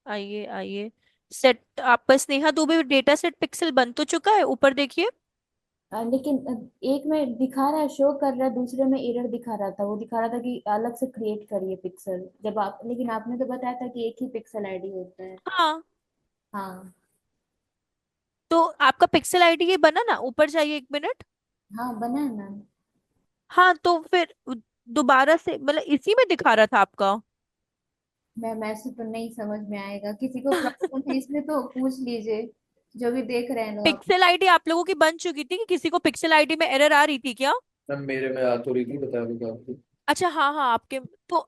आइए आइए। सेट आपका Sneha Dubey data set pixel बन तो चुका है, ऊपर देखिए। लेकिन एक में दिखा रहा है, शो कर रहा है, दूसरे में एरर दिखा रहा था, वो दिखा रहा था कि अलग से क्रिएट करिए पिक्सल, जब आप, लेकिन आपने तो बताया था कि एक ही पिक्सल आईडी होता है। हाँ, हाँ। तो आपका पिक्सल आईडी ये बना ना? ऊपर जाइए, 1 मिनट। हाँ बना है मैम। हाँ तो फिर दोबारा से, मतलब इसी में दिखा रहा था आपका। मैम ऐसे तो नहीं समझ में आएगा, किसी को प्रॉब्लम है इसमें तो पूछ लीजिए, जो भी देख रहे हैं लोग आप। पिक्सल आईडी आप लोगों की बन चुकी थी कि किसी को पिक्सल आईडी में एरर आ रही थी क्या? मैम मेरे में आ तो रही थी, बता दूंगा आपको। अच्छा हाँ हाँ, आपके तो वो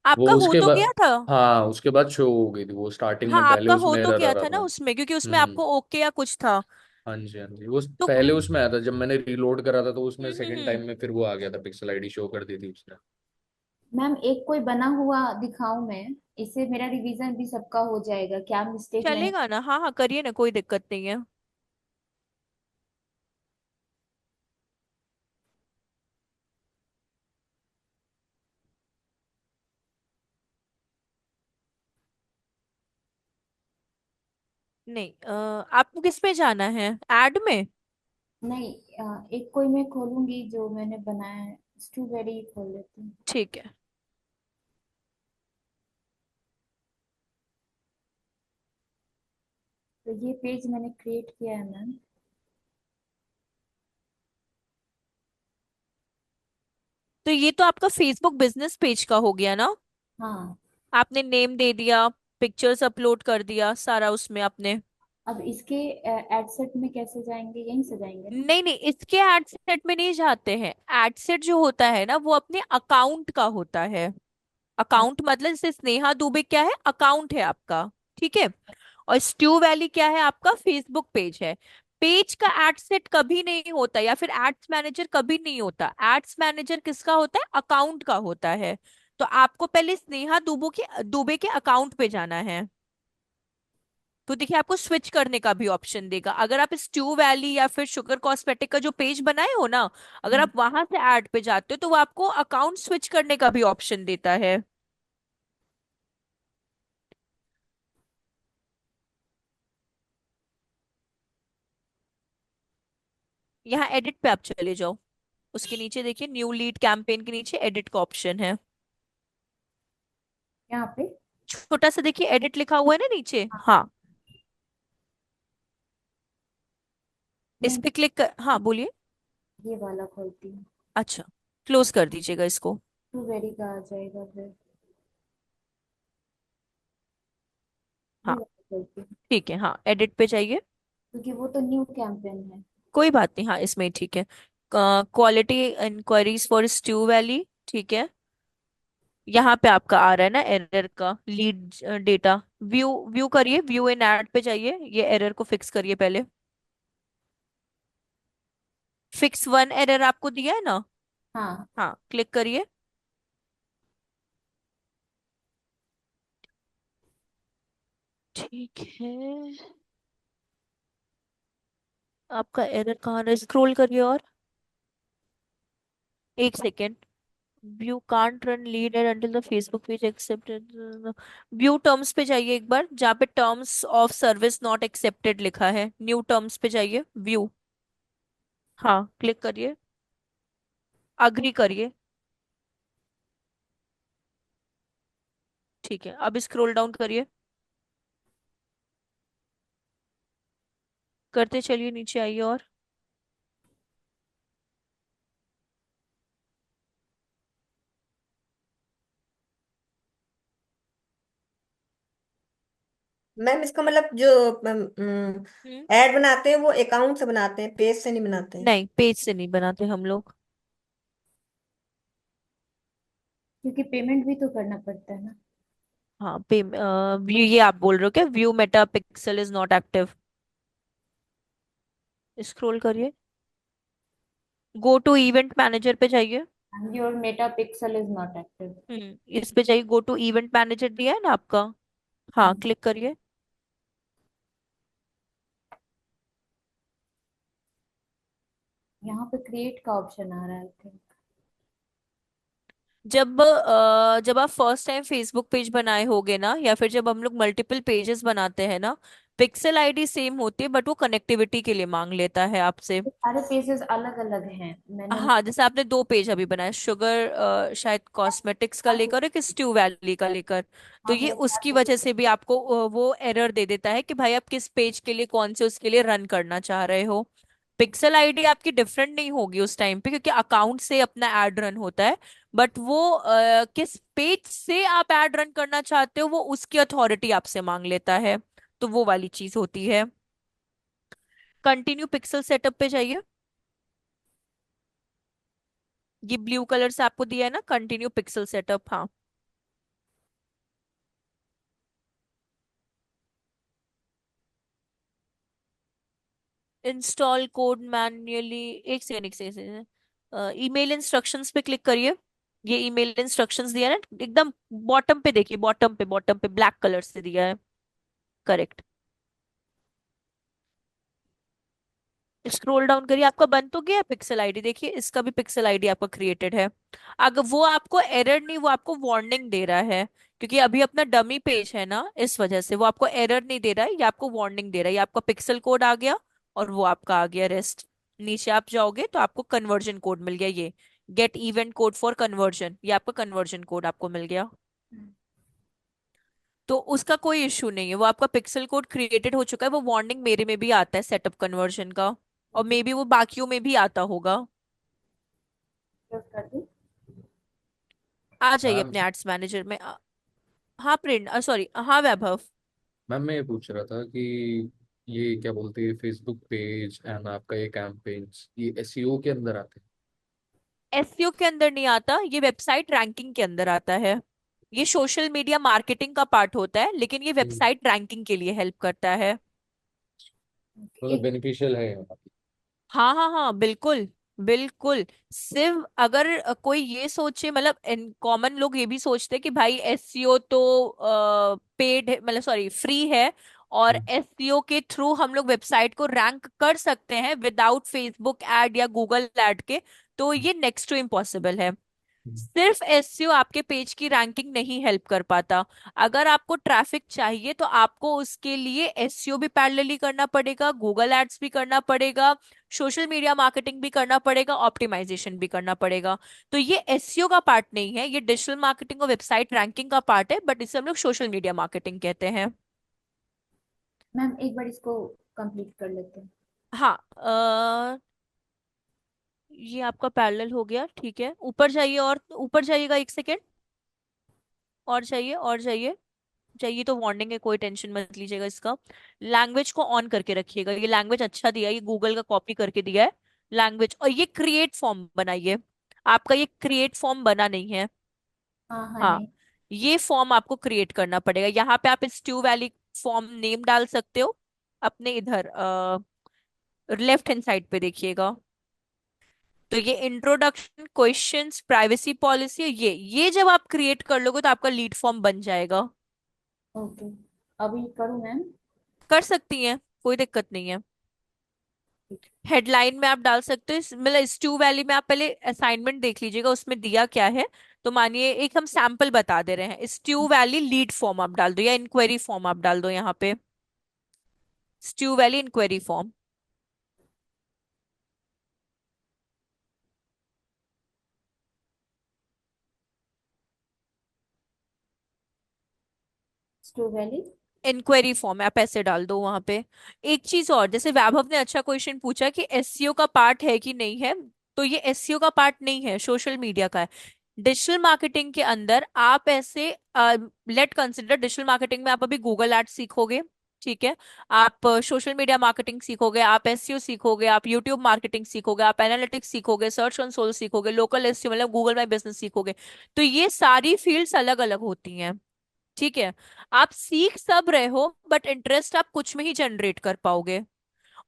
आपका हो उसके तो बाद, गया था। हाँ उसके बाद शो हो गई थी, वो स्टार्टिंग हाँ में पहले आपका हो उसमें तो एरर आ गया रहा था ना था। उसमें, क्योंकि उसमें हम्म। आपको ओके या कुछ था। हाँ जी हाँ जी, वो तो पहले उसमें आया था, जब मैंने रीलोड करा था तो उसमें हम्म हम्म सेकंड हम्म, टाइम में फिर वो आ गया था, पिक्सल आईडी शो कर दी थी उसने। मैम एक कोई बना हुआ दिखाऊं मैं, इससे मेरा रिवीजन भी सबका हो जाएगा, क्या मिस्टेक मैंने। चलेगा ना? हाँ हाँ करिए ना, कोई दिक्कत नहीं है। नहीं आपको किस में जाना है, ऐड में? नहीं, एक कोई मैं खोलूंगी जो मैंने बनाया है, स्ट्रॉबेरी खोल लेती हूँ। ठीक है। तो ये पेज मैंने क्रिएट किया है मैम। तो ये तो आपका फेसबुक बिजनेस पेज का हो गया ना? हाँ। आपने नेम दे दिया, पिक्चर्स अपलोड कर दिया सारा उसमें आपने। अब इसके एड सेट में कैसे जाएंगे, यहीं से जाएंगे ना। नहीं नहीं, इसके एड सेट में नहीं जाते हैं। एड सेट जो होता है ना, वो अपने अकाउंट का होता है। अकाउंट मतलब जैसे स्नेहा दुबे क्या है, अकाउंट है आपका। ठीक है। और स्ट्यू वैली क्या है, आपका फेसबुक पेज है। पेज का एड सेट कभी नहीं होता, या फिर एड्स मैनेजर कभी नहीं होता। एड्स मैनेजर किसका होता है? अकाउंट का होता है। तो आपको पहले स्नेहा दुबे के अकाउंट पे जाना है। तो देखिए, आपको स्विच करने का भी ऑप्शन देगा। अगर आप स्ट्यू वैली या फिर शुगर कॉस्मेटिक का जो पेज बनाए हो ना, अगर हम्म। आप वहां से ऐड पे जाते हो तो वो आपको अकाउंट स्विच करने का भी ऑप्शन देता है। यहाँ एडिट पे आप चले जाओ, उसके नीचे देखिए, न्यू लीड कैंपेन के नीचे एडिट का ऑप्शन है। यहाँ पे। छोटा सा देखिए, एडिट लिखा हुआ है ना नीचे। हाँ। हाँ, इस मैं पे क्लिक कर, हाँ बोलिए। ये वाला खोलती हूँ। अच्छा, क्लोज कर दीजिएगा इसको। स्ट्रॉबेरी का आ जाएगा फिर। ये हाँ वाला खोलती हूँ। ठीक है, हाँ एडिट पे जाइए। क्योंकि वो तो न्यू कैंपेन है। कोई बात नहीं, हाँ इसमें ठीक है। Quality inquiries for Stu Valley, ठीक है। यहाँ पे आपका आ रहा है ना एरर का लीड डेटा। व्यू व्यू करिए, व्यू इन एड पे जाइए, ये एरर को फिक्स करिए पहले। फिक्स वन एरर आपको दिया है ना। हाँ। हाँ क्लिक करिए। ठीक है, आपका एरर कहाँ है, स्क्रॉल करिए और एक second. View can't run lead add until the Facebook page accepted. View terms पे जाइए एक बार, जहाँ पे terms of service not accepted लिखा है, न्यू टर्म्स पे जाइए व्यू। हाँ क्लिक करिए, अग्री करिए। ठीक है, अब स्क्रॉल डाउन करिए, करते चलिए, नीचे आइए और मैम इसका मतलब जो हम्म। एड बनाते हैं वो अकाउंट से बनाते हैं, पेज से नहीं बनाते हैं। नहीं, पेज से नहीं बनाते हम लोग। क्योंकि पेमेंट भी तो करना पड़ता है ना। हाँ पे व्यू, ये आप बोल रहे हो क्या, view Meta pixel is not active? Scroll करिए, गो टू इवेंट मैनेजर पे जाइए। Your Meta pixel is not active. इस पे जाइए, गो टू इवेंट मैनेजर दिया है ना आपका। हाँ क्लिक करिए। यहाँ पे क्रिएट का ऑप्शन आ रहा है, आई थिंक। जब आप फर्स्ट टाइम फेसबुक पेज बनाए होगे ना, या फिर जब हम लोग मल्टीपल पेजेस बनाते हैं ना, पिक्सल आईडी सेम होती है बट वो कनेक्टिविटी के लिए मांग लेता है आपसे। सारे पेजेस अलग अलग हैं, मैंने। हाँ जैसे आपने दो पेज अभी बनाया, शुगर शायद कॉस्मेटिक्स का लेकर और एक स्ट्यू वैली का लेकर, तो हाँ, ये मैं उसकी वजह से भी आपको वो एरर दे देता है कि भाई आप किस पेज के लिए, कौन से उसके लिए रन करना चाह रहे हो। पिक्सल आईडी आपकी डिफरेंट नहीं होगी उस टाइम पे, क्योंकि अकाउंट से अपना एड रन होता है। बट वो किस पेज से आप एड रन करना चाहते हो वो उसकी अथॉरिटी आपसे मांग लेता है, तो वो वाली चीज होती है। कंटिन्यू पिक्सल सेटअप पे जाइए, ये ब्लू कलर से आपको दिया है ना कंटिन्यू पिक्सल सेटअप, हाँ। इंस्टॉल कोड मैन्युअली, एक सेकंड ईमेल इंस्ट्रक्शंस पे क्लिक करिए। ये ईमेल इंस्ट्रक्शंस दिया है ना, एकदम बॉटम पे देखिए, बॉटम पे ब्लैक कलर से दिया है, करेक्ट। स्क्रॉल डाउन करिए, आपका बन तो गया पिक्सल आईडी, देखिए इसका भी पिक्सल आईडी आपका क्रिएटेड है। अगर वो आपको एरर नहीं, वो आपको वार्निंग दे रहा है, क्योंकि अभी अपना डमी पेज है ना, इस वजह से वो आपको एरर नहीं दे रहा है, ये आपको वार्निंग दे रहा है। ये आपका पिक्सल कोड आ गया और वो आपका आ गया रेस्ट। नीचे आप जाओगे तो आपको कन्वर्जन कोड मिल गया, ये get event code for conversion, ये आपका कन्वर्जन कोड आपको मिल गया। तो उसका कोई इश्यू नहीं है, वो आपका पिक्सल कोड क्रिएटेड हो चुका है, वो वार्निंग मेरे में भी आता है सेटअप कन्वर्जन का, और मे बी वो बाकियों में भी आता होगा। क्लोज कर दी। आ जाइए मैम अपने एड्स मैनेजर में हाँ प्रिंट, सॉरी, हाँ वैभव। मैम मैं ये पूछ रहा था कि ये क्या बोलते हैं, फेसबुक पेज एंड आपका ये कैंपेन्स, ये एसईओ के अंदर आते हैं? एसईओ के अंदर नहीं आता, ये वेबसाइट रैंकिंग के अंदर आता है। ये सोशल मीडिया मार्केटिंग का पार्ट होता है, लेकिन ये हम्म, वेबसाइट रैंकिंग के लिए हेल्प करता है। मतलब बेनिफिशियल है यहाँ पे। हाँ हाँ हाँ, बिल्कुल बिल्कुल। सिर्फ अगर कोई ये सोचे, मतलब कॉमन लोग ये भी सोचते हैं कि भाई एसईओ तो पेड है, मतलब सॉरी फ्री है, और हम्म, एसईओ के थ्रू हम लोग वेबसाइट को रैंक कर सकते हैं विदाउट फेसबुक एड या गूगल एड के, तो ये नेक्स्ट टू इम्पॉसिबल है। हम्म, सिर्फ एसईओ आपके पेज की रैंकिंग नहीं हेल्प कर पाता। अगर आपको ट्रैफिक चाहिए तो आपको उसके लिए एसईओ भी पैरेलली करना पड़ेगा, गूगल एड्स भी करना पड़ेगा, सोशल मीडिया मार्केटिंग भी करना पड़ेगा, ऑप्टिमाइजेशन भी करना पड़ेगा। तो ये एसईओ का पार्ट नहीं है, ये डिजिटल मार्केटिंग और वेबसाइट रैंकिंग का पार्ट है, बट इसे हम लोग सोशल मीडिया मार्केटिंग कहते हैं। मैम एक बार इसको कंप्लीट कर लेते हैं। हाँ ये आपका पैरेलल हो गया, ठीक है। ऊपर जाइए, और ऊपर जाइएगा, एक सेकेंड, और जाइए और जाइए। चाहिए तो वार्निंग है, कोई टेंशन मत लीजिएगा इसका। लैंग्वेज को ऑन करके रखिएगा, ये लैंग्वेज अच्छा दिया है, ये गूगल का कॉपी करके दिया है लैंग्वेज। और ये क्रिएट फॉर्म बनाइए, आपका ये क्रिएट फॉर्म बना नहीं है। हाँ हाँ हाँ, नहीं। ये फॉर्म आपको क्रिएट करना पड़ेगा। यहाँ पे आप स्ट्यू वैली फॉर्म नेम डाल सकते हो अपने इधर लेफ्ट हैंड साइड पे देखिएगा। तो ये इंट्रोडक्शन, क्वेश्चंस, प्राइवेसी पॉलिसी, ये जब आप क्रिएट कर लोगे तो आपका लीड फॉर्म बन जाएगा। ओके, अभी करूँ मैम? कर सकती हैं, कोई दिक्कत नहीं है। हेडलाइन में आप डाल सकते हो मतलब स्टू वैली में आप पहले असाइनमेंट देख लीजिएगा उसमें दिया क्या है। तो मानिए एक हम सैंपल बता दे रहे हैं, स्टू वैली लीड फॉर्म आप डाल दो या इंक्वायरी फॉर्म आप डाल दो यहाँ पे, Stu Valley inquiry form. Stu Valley. Inquiry form आप ऐसे डाल दो वहां पे। एक चीज और, जैसे वैभव ने अच्छा क्वेश्चन पूछा कि एसईओ का पार्ट है कि नहीं है, तो ये एसईओ का पार्ट नहीं है, सोशल मीडिया का है। डिजिटल मार्केटिंग के अंदर आप ऐसे लेट कंसिडर, डिजिटल मार्केटिंग में आप अभी गूगल एड्स सीखोगे, ठीक है, आप सोशल मीडिया मार्केटिंग सीखोगे, आप एसईओ सीखोगे, आप यूट्यूब मार्केटिंग सीखोगे, आप एनालिटिक्स सीखोगे, सर्च कंसोल सीखोगे, लोकल एसईओ मतलब गूगल माई बिजनेस सीखोगे। तो ये सारी फील्ड्स अलग अलग होती हैं, ठीक है। आप सीख सब रहे हो बट इंटरेस्ट आप कुछ में ही जनरेट कर पाओगे,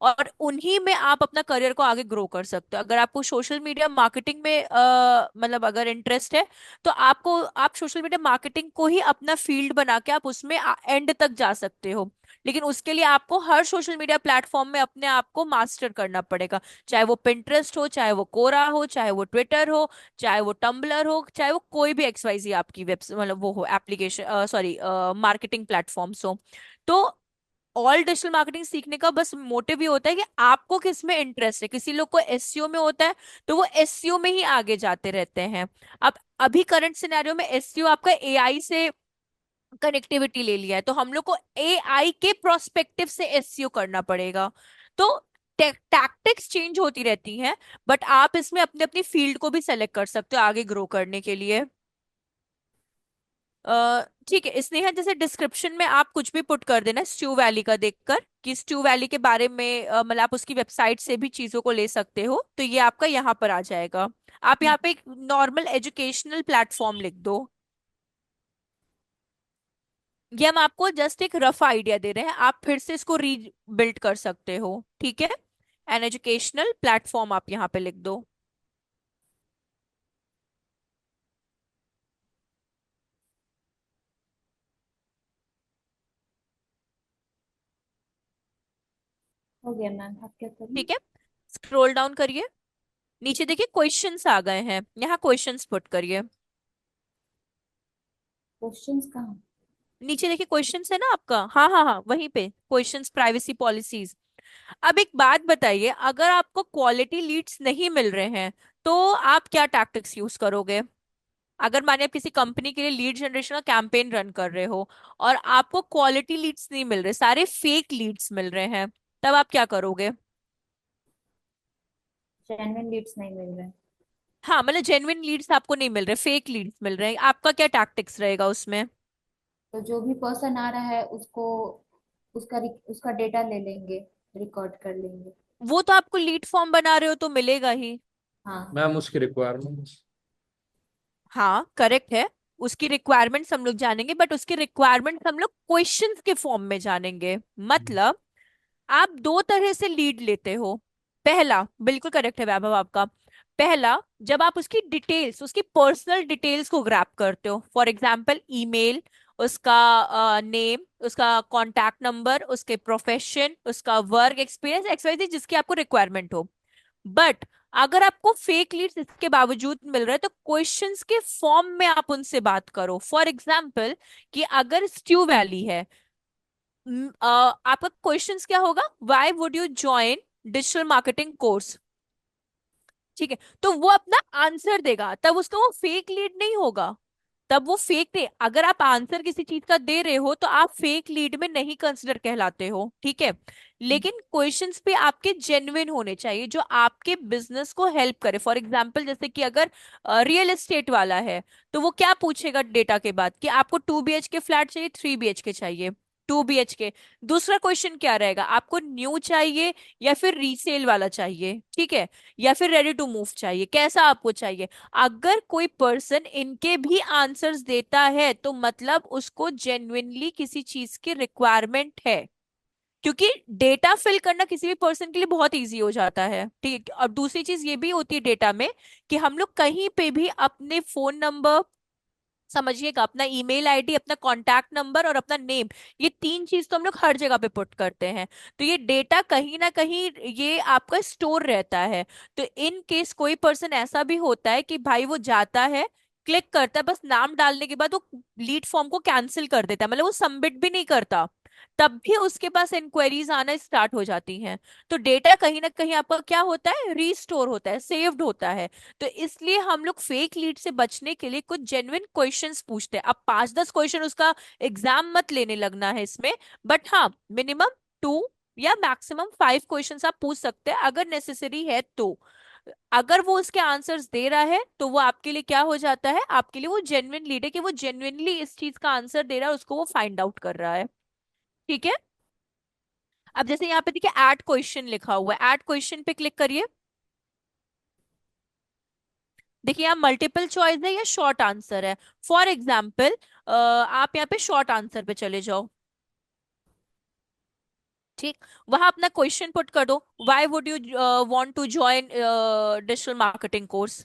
और उन्हीं में आप अपना करियर को आगे ग्रो कर सकते हो। अगर आपको सोशल मीडिया मार्केटिंग में मतलब अगर इंटरेस्ट है, तो आप सोशल मीडिया मार्केटिंग को ही अपना फील्ड बना के आप उसमें एंड तक जा सकते हो। लेकिन उसके लिए आपको हर सोशल मीडिया प्लेटफॉर्म में अपने आप को मास्टर करना पड़ेगा, चाहे वो पिंटरेस्ट हो, चाहे वो कोरा हो, चाहे वो ट्विटर हो, चाहे वो टम्बलर हो, चाहे वो कोई भी XYZ आपकी वेब मतलब वो हो एप्लीकेशन, सॉरी मार्केटिंग प्लेटफॉर्म्स हो। तो ऑल डिजिटल मार्केटिंग सीखने का बस मोटिव ये होता है कि आपको किस में इंटरेस्ट है। किसी लोग को एसईओ में होता है तो वो एसईओ में ही आगे जाते रहते हैं। अब अभी करंट सिनेरियो में एसईओ आपका एआई से कनेक्टिविटी ले लिया है, तो हम लोग को एआई के प्रोस्पेक्टिव से एसईओ करना पड़ेगा। तो टैक्टिक्स चेंज होती रहती हैं, बट आप इसमें अपने अपनी फील्ड को भी सेलेक्ट कर सकते हो आगे ग्रो करने के लिए। ठीक है स्नेहा, जैसे डिस्क्रिप्शन में आप कुछ भी पुट कर देना स्ट्यू वैली का देखकर कि स्ट्यू वैली के बारे में, मतलब आप उसकी वेबसाइट से भी चीजों को ले सकते हो, तो ये आपका यहाँ पर आ जाएगा। आप यहाँ पे एक नॉर्मल एजुकेशनल प्लेटफॉर्म लिख दो। ये हम आपको जस्ट एक रफ आइडिया दे रहे हैं, आप फिर से इसको रीबिल्ड कर सकते हो, ठीक है। एन एजुकेशनल प्लेटफॉर्म आप यहाँ पे लिख दो। हो गया मैम, अब क्या करूँ? ठीक है, स्क्रॉल डाउन करिए, नीचे देखिए क्वेश्चंस आ गए हैं, यहाँ क्वेश्चंस पुट करिए। क्वेश्चंस कहाँ? नीचे देखिए क्वेश्चंस है ना आपका, हाँ हाँ हाँ वहीं पे क्वेश्चंस, प्राइवेसी पॉलिसीज। अब एक बात बताइए, अगर आपको क्वालिटी लीड्स नहीं मिल रहे हैं तो आप क्या टैक्टिक्स यूज करोगे? अगर मानिए आप किसी कंपनी के लिए लीड जनरेशन का कैंपेन रन कर रहे हो और आपको क्वालिटी लीड्स नहीं मिल रहे, सारे फेक लीड्स मिल रहे हैं, तब आप क्या करोगे? जेन्युइन लीड्स नहीं मिल रहे हैं। हाँ मतलब जेन्युइन लीड्स आपको नहीं मिल रहे, फेक लीड्स मिल रहे हैं, आपका क्या टैक्टिक्स रहेगा उसमें? तो जो भी पर्सन आ रहा है उसको, उसका डेटा ले लेंगे, रिकॉर्ड कर लेंगे। वो तो आपको लीड फॉर्म बना रहे हो तो मिलेगा ही। हाँ। मैम उसकी रिक्वायरमेंट्स। हाँ करेक्ट है, उसकी रिक्वायरमेंट्स हम लोग जानेंगे, बट उसकी रिक्वायरमेंट्स हम लोग क्वेश्चंस के फॉर्म में जानेंगे। मतलब आप दो तरह से लीड लेते हो। पहला, बिल्कुल करेक्ट है वैभव आपका, पहला जब आप उसकी डिटेल्स, उसकी पर्सनल डिटेल्स को ग्रैप करते हो, फॉर एग्जांपल ईमेल, उसका नेम, उसका कांटेक्ट नंबर, उसके प्रोफेशन, उसका वर्क एक्सपीरियंस, एक्सवाइजी जिसकी आपको रिक्वायरमेंट हो। बट अगर आपको फेक लीड्स इसके बावजूद मिल रहा है तो क्वेश्चंस के फॉर्म में आप उनसे बात करो। फॉर एग्जांपल कि अगर स्ट्यू वैली है, आपका क्वेश्चंस क्या होगा, why would you join digital marketing course, ठीक है। तो वो अपना आंसर देगा, तब उसका वो फेक लीड नहीं होगा। तब वो फेक नहीं। अगर आप आंसर किसी चीज का दे रहे हो तो आप फेक लीड में नहीं कंसिडर कहलाते हो, ठीक है। लेकिन क्वेश्चंस भी आपके जेन्युइन होने चाहिए जो आपके बिजनेस को हेल्प करे। फॉर एग्जांपल जैसे कि अगर रियल एस्टेट वाला है तो वो क्या पूछेगा डेटा के बाद कि आपको 2 BHK फ्लैट चाहिए, 3 BHK चाहिए, 2 BHK। दूसरा क्वेश्चन क्या रहेगा, आपको न्यू चाहिए या फिर रीसेल वाला चाहिए, ठीक है, या फिर रेडी टू मूव चाहिए, कैसा आपको चाहिए। अगर कोई पर्सन इनके भी आंसर्स देता है तो मतलब उसको जेन्युइनली किसी चीज की रिक्वायरमेंट है। क्योंकि डेटा फिल करना किसी भी पर्सन के लिए बहुत इजी हो जाता है, ठीक है। और दूसरी चीज ये भी होती है डेटा में कि हम लोग कहीं पे भी अपने फोन नंबर, समझिएगा, अपना ईमेल आईडी, अपना कॉन्टैक्ट नंबर और अपना नेम, ये 3 चीज तो हम लोग हर जगह पे पुट करते हैं। तो ये डेटा कहीं ना कहीं ये आपका स्टोर रहता है। तो इन केस कोई पर्सन ऐसा भी होता है कि भाई वो जाता है, क्लिक करता है, बस नाम डालने के बाद वो लीड फॉर्म को कैंसिल कर देता है, मतलब वो सबमिट भी नहीं करता, तब भी उसके पास इंक्वायरीज आना स्टार्ट हो जाती हैं। तो डेटा कहीं ना कहीं आपका क्या होता है, रीस्टोर होता है, सेव्ड होता है। तो इसलिए हम लोग फेक लीड से बचने के लिए कुछ जेन्युइन क्वेश्चंस पूछते हैं। अब 5-10 क्वेश्चन उसका एग्जाम मत लेने लगना है इसमें, बट हाँ मिनिमम 2 या मैक्सिमम 5 क्वेश्चंस आप पूछ सकते हैं अगर नेसेसरी है तो। अगर वो उसके आंसर्स दे रहा है तो वो आपके लिए क्या हो जाता है, आपके लिए वो जेन्युइन लीड है कि वो जेन्युइनली इस चीज का आंसर दे रहा है, उसको वो फाइंड आउट कर रहा है, ठीक है। अब जैसे यहाँ पे देखिए ऐड क्वेश्चन लिखा हुआ है, ऐड क्वेश्चन पे क्लिक करिए। देखिए यहाँ मल्टीपल चॉइस है या शॉर्ट आंसर है। फॉर एग्जाम्पल आप यहाँ पे शॉर्ट आंसर पे चले जाओ, ठीक। वहां अपना क्वेश्चन पुट कर दो, why would you want to join digital marketing course.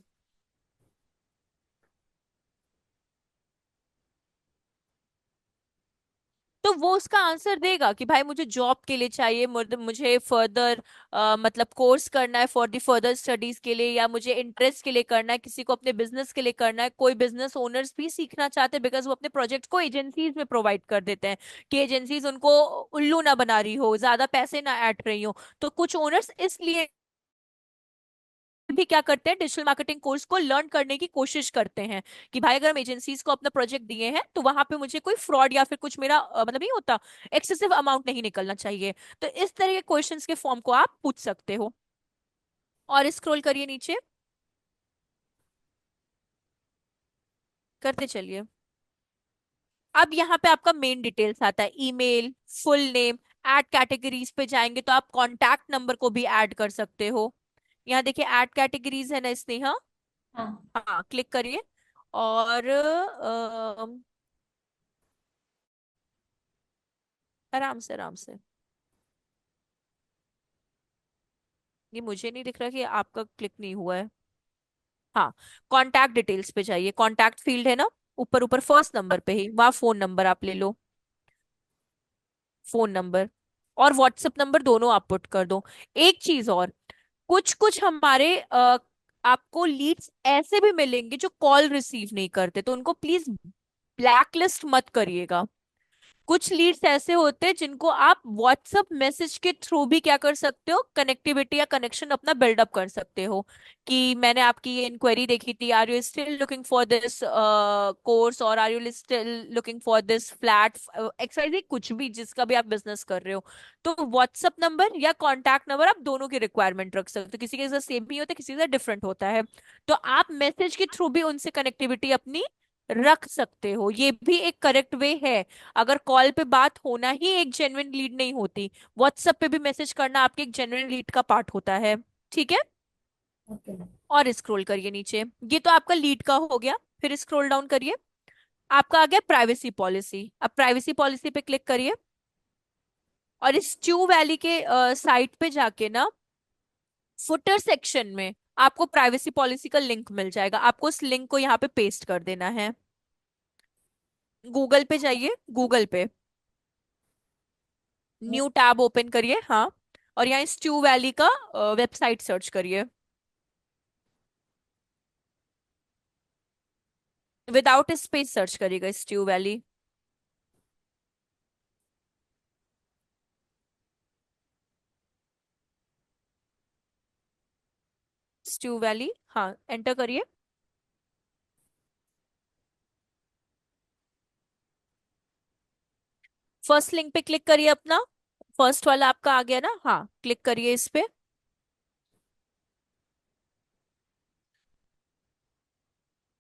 तो वो उसका आंसर देगा कि भाई मुझे जॉब के लिए चाहिए, मुझे फर्दर मतलब कोर्स करना है फॉर द फर्दर स्टडीज के लिए, या मुझे इंटरेस्ट के लिए करना है, किसी को अपने बिजनेस के लिए करना है। कोई बिजनेस ओनर्स भी सीखना चाहते हैं बिकॉज वो अपने प्रोजेक्ट को एजेंसीज में प्रोवाइड कर देते हैं कि एजेंसीज उनको उल्लू ना बना रही हो, ज्यादा पैसे ना ऐट रही हो। तो कुछ ओनर्स इसलिए भी क्या करते हैं, डिजिटल मार्केटिंग कोर्स को लर्न करने की कोशिश करते हैं कि भाई अगर हम एजेंसीज को अपना प्रोजेक्ट दिए हैं तो वहां पे मुझे कोई फ्रॉड या फिर कुछ मेरा मतलब नहीं होता, एक्सेसिव अमाउंट नहीं निकलना चाहिए। तो इस तरह के क्वेश्चंस के फॉर्म को आप पूछ सकते हो। और स्क्रॉल करिए नीचे, करते चलिए। अब यहाँ पे आपका मेन डिटेल्स आता है, email, full name. Add categories पे जाएंगे तो आप कॉन्टैक्ट नंबर को भी ऐड कर सकते हो। यहाँ देखिए ऐड कैटेगरीज है ना स्नेहा, हाँ। हाँ क्लिक करिए। और आराम से आराम से, ये मुझे नहीं दिख रहा कि आपका क्लिक नहीं हुआ है। हाँ, कॉन्टैक्ट डिटेल्स पे जाइए, कॉन्टैक्ट फील्ड है ना ऊपर ऊपर फर्स्ट नंबर पे ही, वहां फोन नंबर आप ले लो, फोन नंबर और व्हाट्सएप नंबर दोनों आप पुट कर दो। एक चीज और, कुछ कुछ हमारे आपको लीड्स ऐसे भी मिलेंगे जो कॉल रिसीव नहीं करते, तो उनको प्लीज ब्लैकलिस्ट मत करिएगा। कुछ लीड्स ऐसे होते हैं जिनको आप व्हाट्सएप मैसेज के थ्रू भी क्या कर सकते हो, कनेक्टिविटी या कनेक्शन अपना बिल्डअप कर सकते हो कि मैंने आपकी ये इंक्वायरी देखी थी, are you still looking for this course, और are you still looking for this flat XYZ, कुछ भी जिसका भी आप बिजनेस कर रहे हो। तो व्हाट्सएप नंबर या कॉन्टैक्ट नंबर आप दोनों की रिक्वायरमेंट रख सकते हो, किसी के साथ सेम ही होता है, किसी के साथ डिफरेंट होता है। तो आप मैसेज के थ्रू भी उनसे कनेक्टिविटी अपनी रख सकते हो, ये भी एक करेक्ट वे है। अगर कॉल पे बात होना ही एक जेन्युइन लीड नहीं होती, व्हाट्सएप पे भी मैसेज करना आपके एक जेन्युइन लीड का पार्ट होता है, ठीक है। ओके। और स्क्रॉल करिए नीचे, ये तो आपका लीड का हो गया। फिर स्क्रॉल डाउन करिए, आपका आ गया प्राइवेसी पॉलिसी। अब प्राइवेसी पॉलिसी पे क्लिक करिए और इस ट्यू वैली के साइट पे जाके ना फुटर सेक्शन में आपको प्राइवेसी पॉलिसी का लिंक मिल जाएगा, आपको उस लिंक को यहाँ पे पेस्ट कर देना है। गूगल पे जाइए, गूगल पे न्यू टैब ओपन करिए, हाँ, और यहाँ स्ट्यू वैली का वेबसाइट सर्च करिए, विदाउट स्पेस सर्च करिएगा स्ट्यू वैली। स्ट्यू वैली, हाँ एंटर करिए। फर्स्ट लिंक पे क्लिक करिए अपना, फर्स्ट वाला आपका आ गया ना, हाँ क्लिक करिए इस पे।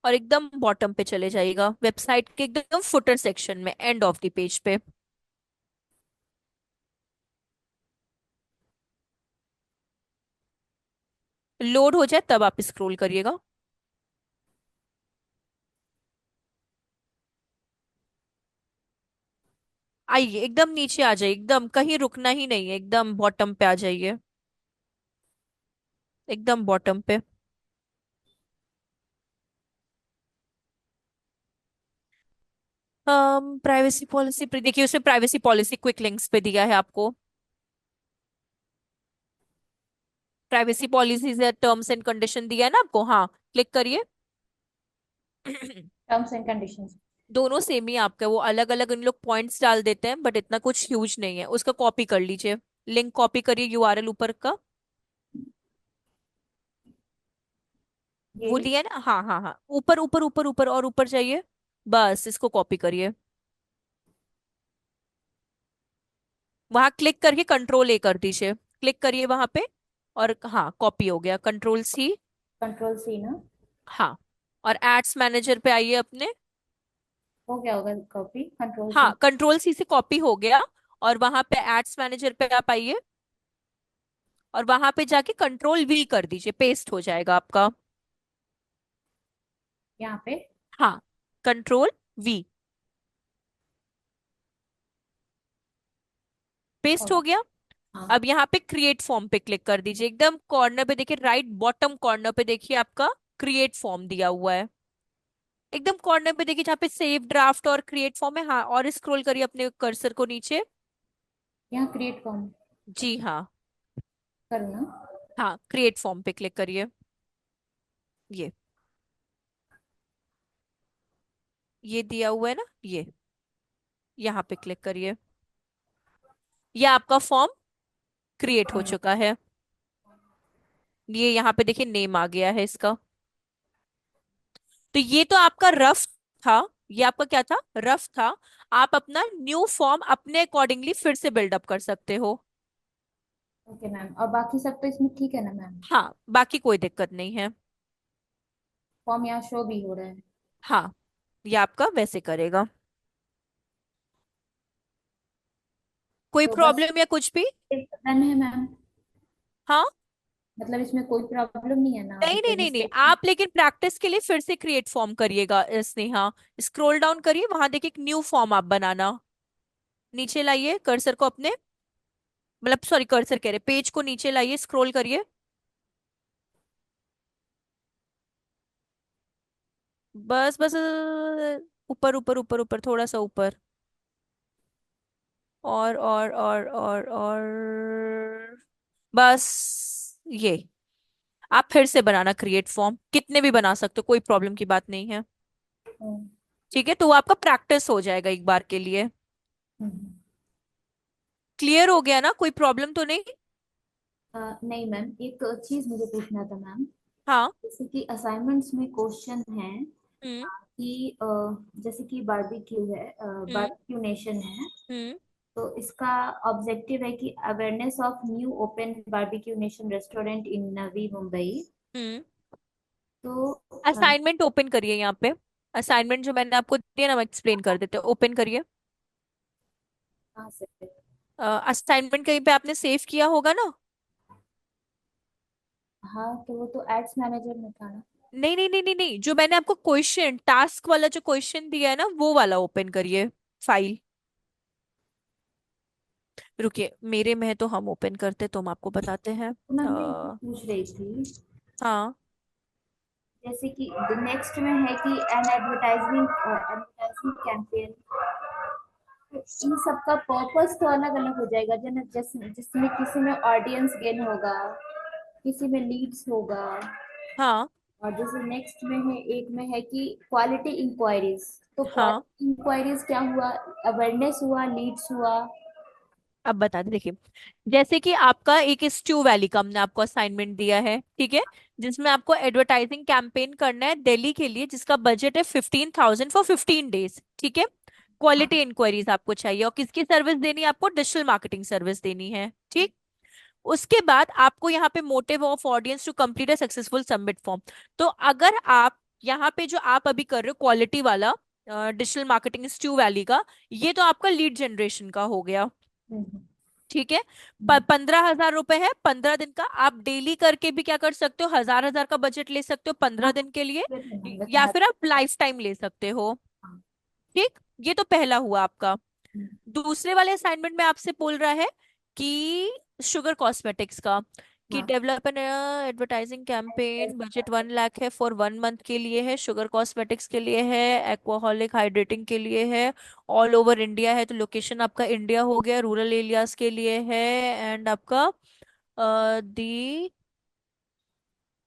और एकदम बॉटम पे चले जाइएगा, वेबसाइट के एकदम फुटर सेक्शन में, एंड ऑफ द पेज पे। लोड हो जाए तब आप स्क्रॉल करिएगा। आइए एकदम नीचे आ जाइए, एकदम कहीं रुकना ही नहीं है, एकदम बॉटम पे आ जाइए, एकदम बॉटम पे। प्राइवेसी पॉलिसी देखिए, उसमें प्राइवेसी पॉलिसी क्विक लिंक्स पे दिया है आपको। प्राइवेसी पॉलिसी से टर्म्स एंड कंडीशन दिया है ना आपको, हाँ क्लिक करिए। Terms and conditions. दोनों सेम ही आपका, वो अलग अलग इन लोग पॉइंट्स डाल देते हैं, बट इतना कुछ ह्यूज नहीं है, उसका कॉपी कर लीजिए। लिंक कॉपी करिए, यूआरएल ऊपर का ये वो लिया है ना, हाँ हाँ हाँ, ऊपर ऊपर ऊपर ऊपर और ऊपर जाइए, बस इसको कॉपी करिए। वहां क्लिक करके कंट्रोल A कर दीजिए, क्लिक करिए वहां पे, और हाँ कॉपी हो गया, कंट्रोल C। कंट्रोल सी ना? हाँ, और एड्स मैनेजर पे आइए अपने। हो गया होगा कॉपी, कंट्रोल हाँ सी। कंट्रोल C से कॉपी हो गया, और वहां पे एड्स मैनेजर पे आप आइए, और वहां पे जाके कंट्रोल V कर दीजिए, पेस्ट हो जाएगा आपका। यहाँ पे। हाँ, कंट्रोल V, पेस्ट हो और गया। हाँ। अब यहाँ पे क्रिएट फॉर्म पे क्लिक कर दीजिए, एकदम कॉर्नर पे देखिए, राइट बॉटम कॉर्नर पे देखिए आपका क्रिएट फॉर्म दिया हुआ है, एकदम कॉर्नर पे देखिए जहाँ पे सेव ड्राफ्ट और क्रिएट फॉर्म है, हाँ और स्क्रॉल करिए अपने कर्सर को नीचे। यहाँ क्रिएट फॉर्म जी हाँ, करूँ ना? हाँ क्रिएट फॉर्म पे क्लिक करिए, ये ये दिया हुआ है ना, ये यहाँ पे क्लिक करिए, ये आपका फॉर्म क्रिएट हो चुका है। ये यहाँ पे देखिए नेम आ गया है इसका। तो ये तो आपका रफ था, ये आपका क्या था, रफ था। आप अपना न्यू फॉर्म अपने अकॉर्डिंगली फिर से बिल्डअप कर सकते हो। ओके मैम, और बाकी सब तो इसमें ठीक है ना मैम? हाँ बाकी कोई दिक्कत नहीं है। फॉर्म यहाँ शो भी हो रहा है। हाँ, ये आपका वैसे करेगा, कोई तो बस प्रॉब्लम या कुछ भी। डन है मैम? हाँ, मतलब इसमें कोई प्रॉब्लम नहीं है ना, नहीं नहीं नहीं नहीं, रजिस्ट्रेशन? आप लेकिन प्रैक्टिस के लिए फिर से क्रिएट फॉर्म करिएगा स्नेहा। स्क्रॉल डाउन करिए, वहां देखिए एक न्यू फॉर्म आप बनाना, नीचे लाइए कर्सर को अपने, मतलब सॉरी कर्सर कह रहे, पेज को नीचे लाइए, स्क्रॉल करिए, बस बस, ऊपर ऊपर ऊपर ऊपर थोड़ा सा ऊपर, और बस ये। आप फिर से बनाना क्रिएट फॉर्म, कितने भी बना सकते हो, कोई प्रॉब्लम की बात नहीं है। हम्म, ठीक है, तो वो आपका प्रैक्टिस हो जाएगा एक बार के लिए। हम्म। क्लियर हो गया ना, कोई प्रॉब्लम तो नहीं। नहीं मैम, एक चीज मुझे पूछना था मैम। हाँ। जैसे कि असाइनमेंट्स में क्वेश्चन है हम्म कि जैसे कि बारबेक्यू है, हम्म बारबेक्यू नेशन है। हम्म तो इसका ऑब्जेक्टिव है कि awareness of new open Barbeque Nation restaurant in Navi Mumbai. Hmm तो असाइनमेंट ओपन करिए यहाँ पे, असाइनमेंट जो मैंने आपको दिया ना, मैं एक्सप्लेन कर देते, ओपन करिए। कहाँ से? असाइनमेंट कहीं पे आपने सेव किया होगा ना। हाँ, तो वो तो एड्स मैनेजर में था ना? नहीं नहीं नहीं नहीं नहीं, जो मैंने आपको क्वेश्चन टास्क वाला जो क्वेश्चन दिया है ना, वो वाला ओपन करिए फाइल। रुकिए, मेरे में है तो हम ओपन करते, तो हम आपको बताते हैं। तो मैम मैं ये आ, पूछ रही थी, हाँ जैसे कि नेक्स्ट में है कि एन एडवर्टाइजिंग एडवर्टाइजिंग कैंपेन। इन सब का पर्पस तो अलग अलग हो जाएगा, जिसमें किसी में ऑडियंस गेन होगा, किसी में लीड्स होगा। हाँ और जैसे नेक्स्ट में है, एक में है कि क्वालिटी इंक्वायरीज। तो हाँ, क्वालिटी इंक्वायरीज क्या हुआ? अवेयरनेस हुआ, लीड्स हुआ? अब बता दे देखिए, जैसे कि आपका एक स्ट्यू वैली का हमने आपको असाइनमेंट दिया है, ठीक है, जिसमें आपको एडवर्टाइजिंग कैंपेन करना है दिल्ली के लिए, जिसका बजट है 15,000 फॉर 15 डेज, ठीक है। क्वालिटी इंक्वायरीज आपको चाहिए, और किसकी सर्विस देनी है आपको? डिजिटल मार्केटिंग सर्विस देनी है, ठीक। उसके बाद आपको यहाँ पे motive of audience to complete a successful submit form. तो अगर आप यहाँ पे जो आप अभी कर रहे हो क्वालिटी वाला डिजिटल मार्केटिंग स्टू वैली का, ये तो आपका लीड जनरेशन का हो गया, हम्म, ठीक है। हम्म, 15,000 रुपए है 15 दिन का। आप डेली करके भी क्या कर सकते हो, 1,000 1,000 का बजट ले सकते हो 15 दिन के लिए, फिर नहीं, बस या हर। फिर आप लाइफ टाइम ले सकते हो, हाँ, ठीक। ये तो पहला हुआ आपका। हम्म, दूसरे वाले असाइनमेंट में आपसे बोल रहा है कि शुगर कॉस्मेटिक्स का, कि हाँ, develop an advertising campaign, budget 1 lakh है, फॉर 1 मंथ के लिए है, शुगर कॉस्मेटिक्स के लिए है, एक्वाहॉलिक हाइड्रेटिंग के लिए है, ऑल ओवर इंडिया है, तो लोकेशन आपका इंडिया हो गया, रूरल एरियाज के लिए है, एंड आपका दी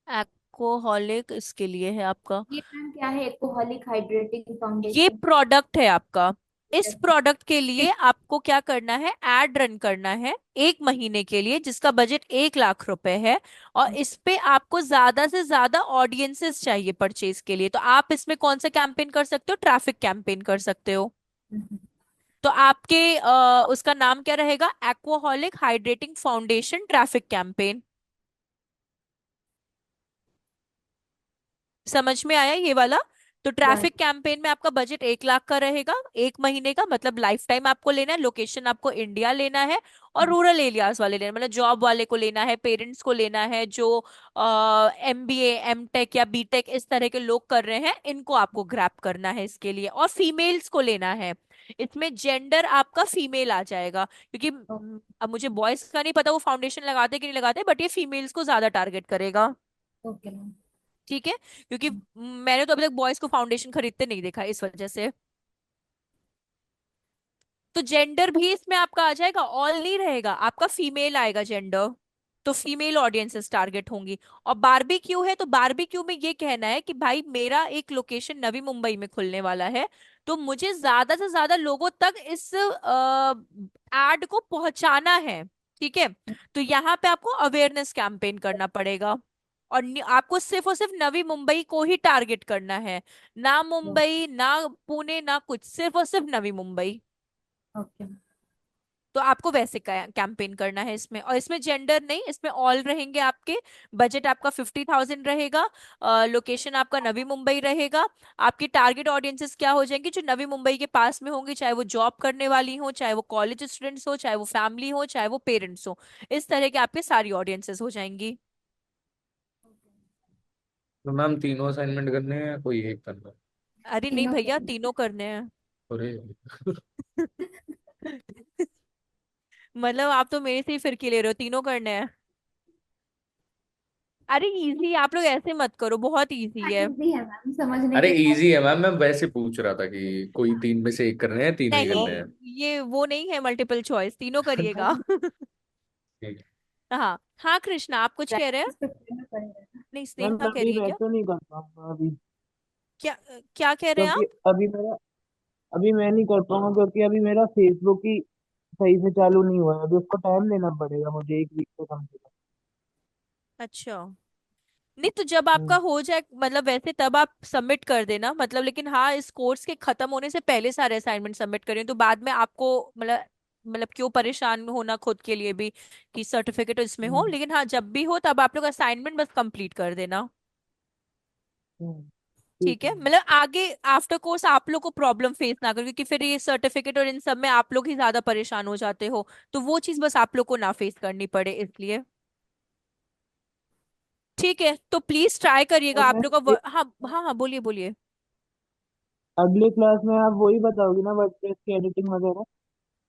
एक्वाहॉलिक इसके लिए है आपका। ये मैम क्या है, एल्कोहलिक हाइड्रेटिंग ये फाउंडेशन? प्रोडक्ट है आपका। इस प्रोडक्ट के लिए आपको क्या करना है, एड रन करना है 1 महीने के लिए, जिसका बजट 1 लाख रुपए है, और इस पे आपको ज्यादा से ज्यादा ऑडियंसेस चाहिए परचेज के लिए। तो आप इसमें कौन सा कैंपेन कर सकते हो? ट्रैफिक कैंपेन कर सकते हो। तो आपके उसका नाम क्या रहेगा? एक्वाहॉलिक हाइड्रेटिंग फाउंडेशन ट्रैफिक कैंपेन। समझ में आया ये वाला? तो वन। ट्रैफिक कैंपेन में आपका बजट 1 लाख का रहेगा, 1 महीने का, मतलब लाइफ टाइम आपको लेना है, लोकेशन आपको इंडिया लेना है, और रूरल एरियाज वाले लेना, मतलब जॉब वाले को लेना है, पेरेंट्स को लेना है, जो MBA M Tech या B Tech इस तरह के लोग कर रहे हैं, इनको आपको ग्रैप करना है इसके लिए, और फीमेल्स को लेना है। इसमें जेंडर आपका फीमेल आ जाएगा, क्योंकि अब मुझे बॉयज का नहीं पता वो फाउंडेशन लगाते कि नहीं लगाते, बट ये फीमेल्स को ज्यादा टारगेट करेगा, ओके मैम। ठीक है। क्योंकि मैंने तो अभी तक बॉयज को फाउंडेशन खरीदते नहीं देखा, इस वजह से। तो जेंडर भी इसमें आपका आ जाएगा, ऑल नहीं रहेगा आपका, फीमेल आएगा जेंडर, तो फीमेल ऑडियंसेस टारगेट होंगी। और बारबेक्यू है, तो बारबेक्यू में ये कहना है कि भाई मेरा एक लोकेशन नवी मुंबई में खुलने वाला है, तो मुझे ज्यादा से ज्यादा लोगों तक इस एड को पहुंचाना है, ठीक है। तो यहाँ पे आपको अवेयरनेस कैंपेन करना पड़ेगा, और आपको सिर्फ और सिर्फ नवी मुंबई को ही टारगेट करना है, ना मुंबई ना पुणे ना कुछ, सिर्फ और सिर्फ नवी मुंबई। ओके। तो आपको वैसे कैंपेन करना है इसमें, और इसमें जेंडर नहीं, इसमें ऑल रहेंगे आपके। बजट आपका 50,000 रहेगा, लोकेशन आपका नवी मुंबई रहेगा। आपकी टारगेट ऑडियंसेस क्या हो जाएंगी? जो नवी मुंबई के पास में होंगी, चाहे वो जॉब करने वाली हो, चाहे वो कॉलेज स्टूडेंट्स हो, चाहे वो फैमिली हो, चाहे वो पेरेंट्स हो, इस तरह के आपके सारी ऑडियंसेस हो जाएंगी। तो मैम तीनों असाइनमेंट करने हैं या कोई एक करना है? अरे नहीं तीनों भैया, करना तीनों करने हैं। अरे मतलब आप तो मेरे से ही फिरकी ले रहे हो, तीनों करने हैं। अरे इजी, आप लोग ऐसे मत करो, बहुत इजी है। इजी है मैम, समझने अरे के बाद। इजी है मैम, मैं वैसे पूछ रहा था कि कोई तीन में से एक करने हैं, तीनों ही नहीं, करने हैं। ये वो नहीं है मल्टीपल चॉइस, तीनों करिएगा। ठीक हाँ हाँ, कृष्णा आप कुछ कह रहे हैं? प्रैक्टिस तो करना पड़ेगा। नहीं, मैम स्नेहा कह अभी रही है क्या? वैसे नहीं कर पाऊंगा अभी, क्या? क्या कह रहे हैं क्योंकि आप? अभी मैं नहीं कर पाऊंगा क्योंकि अभी मेरा फेसबुक ही सही से चालू नहीं हुआ है। अभी उसको टाइम देना पड़ेगा मुझे, 1 वीक से कम से अच्छा, नहीं तो जब आपका कम। हो जाए, मतलब वैसे तब आप सबमिट कर देना, मतलब, लेकिन हाँ इस कोर्स के खत्म होने से पहले सारे असाइनमेंट सबमिट करें, तो बाद में आपको मतलब क्यों परेशान होना खुद के लिए भी, कि सर्टिफिकेट इसमें हो, हम्म, लेकिन हाँ जब भी हो तब आप लोग असाइनमेंट बस कंप्लीट कर देना, ठीक ठीक है। है। मतलब आगे आफ्टर कोर्स आप लोग को प्रॉब्लम फेस ना करो, क्योंकि फिर ये सर्टिफिकेट और इन सब में आप लोग ही ज्यादा परेशान हो जाते हो, तो वो चीज बस आप लोग को ना फेस करनी पड़े इसलिए, ठीक है। तो प्लीज ट्राई करिएगा और आप मैं लोग का हाँ हाँ हाँ, बोलिए बोलिए। अगले क्लास में आप वही बताओगी ना, वर्डप्रेस की एडिटिंग वगैरह?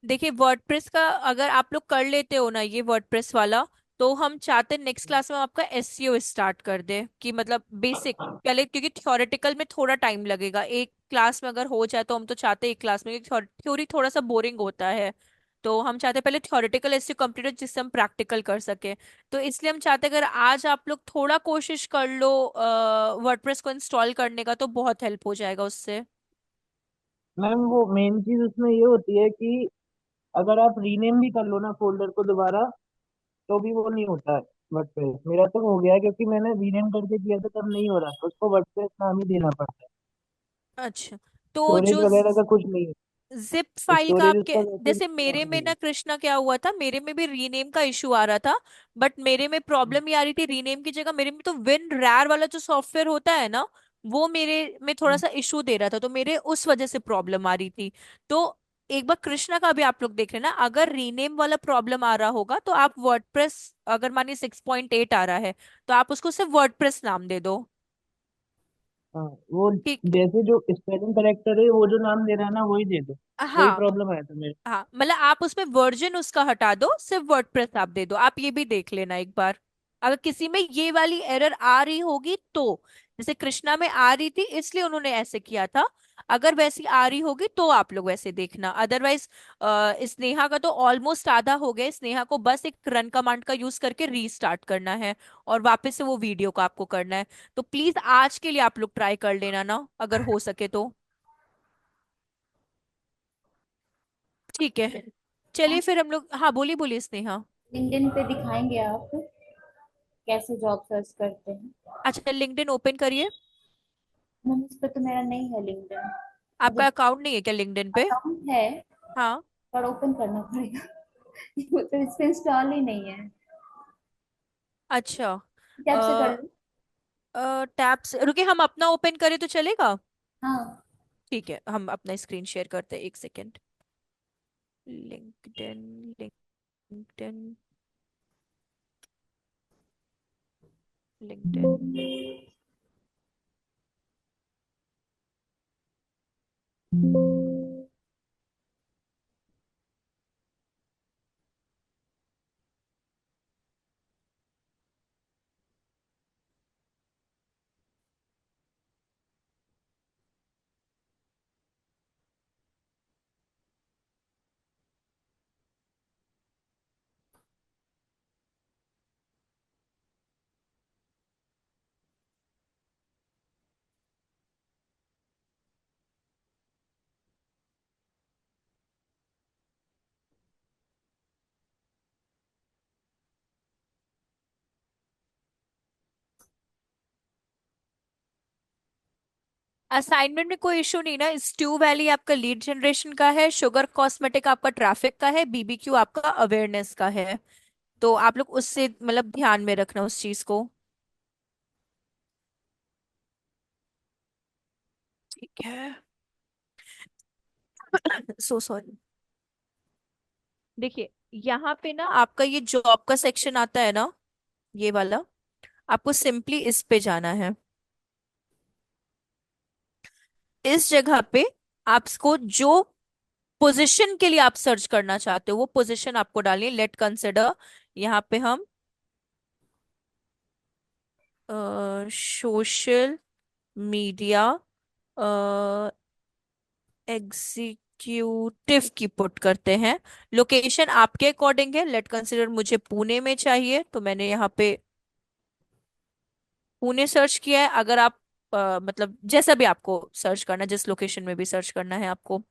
देखिए वर्डप्रेस का अगर आप लोग कर लेते हो ना ये वर्डप्रेस वाला, तो हम चाहते हैं नेक्स्ट क्लास में हम आपका SEO स्टार्ट कर दे, कि मतलब बेसिक पहले, क्योंकि थ्योरेटिकल में थोड़ा टाइम लगेगा, एक क्लास में अगर हो जाए तो हम तो चाहते हैं एक क्लास में, क्योंकि थ्योरी थोड़ा सा बोरिंग होता है, तो हम चाहते हैं पहले थ्योरेटिकल SEO कंप्लीट हो, जिससे हम प्रैक्टिकल कर सके। तो इसलिए हम चाहते हैं अगर आज आप लोग थोड़ा कोशिश कर लो वर्डप्रेस को इंस्टॉल करने का, तो बहुत हेल्प हो जाएगा उससे। मैम वो मेन चीज उसमें ये होती है कि अगर आप रीनेम भी कर लो ना फोल्डर को दोबारा, तो भी वो नहीं होता है वर्डप्रेस। मेरा तो हो गया है, क्योंकि मैंने रीनेम करके किया था तब नहीं हो रहा था, उसको वर्डप्रेस नाम ही देना पड़ता है। अच्छा, तो स्टोरेज जो वगैरह का कुछ नहीं है। जिप फाइल का स्टोरेज आपके, उसका वैसे जैसे भी मेरे में नहीं ना है। कृष्णा क्या हुआ था, मेरे में भी रीनेम का इशू आ रहा था। बट मेरे में प्रॉब्लम ये आ रही थी, रीनेम की जगह मेरे में तो विन रैर वाला जो सॉफ्टवेयर होता है ना, वो मेरे में थोड़ा सा इशू दे रहा था, तो मेरे उस वजह से प्रॉब्लम आ रही थी। तो एक बार कृष्णा का भी आप लोग देख लेना, अगर रीनेम वाला प्रॉब्लम आ रहा होगा तो आप वर्डप्रेस, अगर मानिए 6.8 आ रहा है, तो आप उसको सिर्फ वर्डप्रेस नाम दे दो। हाँ, वो ठीक। जैसे जो स्पेलिंग करेक्टर है वो जो नाम दे रहा है ना वही दे दो। वही हाँ। प्रॉब्लम आया था मेरे। हाँ मतलब आप उसमें वर्जन उसका हटा दो, सिर्फ वर्डप्रेस आप दे दो। आप ये भी देख लेना एक बार, अगर किसी में ये वाली एरर आ रही होगी तो। जैसे कृष्णा में आ रही थी इसलिए उन्होंने ऐसे किया था, अगर वैसी आ रही होगी तो आप लोग वैसे देखना। अदरवाइज स्नेहा का तो ऑलमोस्ट आधा हो गया, स्नेहा को बस एक रन कमांड का यूज करके रीस्टार्ट करना है और वापस से वो वीडियो का आपको करना है। तो प्लीज आज के लिए आप लोग ट्राई कर लेना ना, अगर हो सके तो। ठीक है, चलिए फिर हम लोग, हाँ बोलिए बोलिए स्नेहा। लिंक्डइन पे दिखाएंगे आप कैसे जॉब सर्च करते हैं? अच्छा लिंक्डइन ओपन करिए। मैम इस पे तो मेरा नहीं है लिंक्डइन। आपका मतलब अकाउंट नहीं है क्या लिंक्डइन पे? अकाउंट है हाँ। पर ओपन करना पड़ेगा। वो तो इस पे इंस्टॉल ही नहीं है। अच्छा। टैब से कर लो। टैब से रुके, हम अपना ओपन करें तो चलेगा? हाँ। ठीक है, हम अपना स्क्रीन शेयर करते हैं, एक second. LinkedIn, LinkedIn, LinkedIn. Assignment में कोई इशू नहीं ना? स्ट्यू वैली आपका लीड जनरेशन का है, शुगर कॉस्मेटिक आपका ट्रैफिक का है, बीबीक्यू आपका अवेयरनेस का है। तो आप लोग उससे मतलब ध्यान में रखना उस चीज को। ठीक है। So sorry. देखिए, यहाँ पे ना आपका ये जॉब का सेक्शन आता है ना, ये वाला, आपको सिंपली इस पे जाना है। इस जगह पे आपको जो पोजीशन के लिए आप सर्च करना चाहते हो वो पोजीशन आपको डालनी है। लेट कंसिडर, यहाँ पे हम सोशल मीडिया एग्जीक्यूटिव की पुट करते हैं। लोकेशन आपके अकॉर्डिंग है, लेट कंसिडर मुझे पुणे में चाहिए तो मैंने यहाँ पे पुणे सर्च किया है। अगर आप मतलब जैसा भी आपको सर्च करना है, जिस लोकेशन में भी सर्च करना है आपको।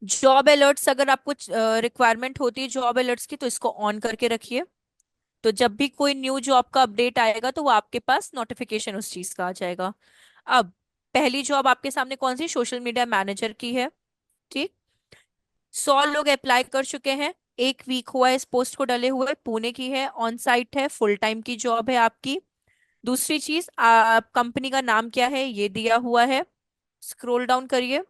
जॉब अलर्ट्स, अगर आपको रिक्वायरमेंट होती है जॉब अलर्ट्स की तो इसको ऑन करके रखिए। तो जब भी कोई न्यू जॉब का अपडेट आएगा तो वो आपके पास नोटिफिकेशन उस चीज का आ जाएगा। अब पहली जॉब आपके सामने कौन सी, सोशल मीडिया मैनेजर की है। ठीक। 100 लोग अप्लाई कर चुके हैं, 1 वीक हुआ है इस पोस्ट को डले हुए, पुणे की है, ऑन साइट है, फुल टाइम की जॉब है आपकी। दूसरी चीज, कंपनी का नाम क्या है ये दिया हुआ है। स्क्रॉल डाउन करिए।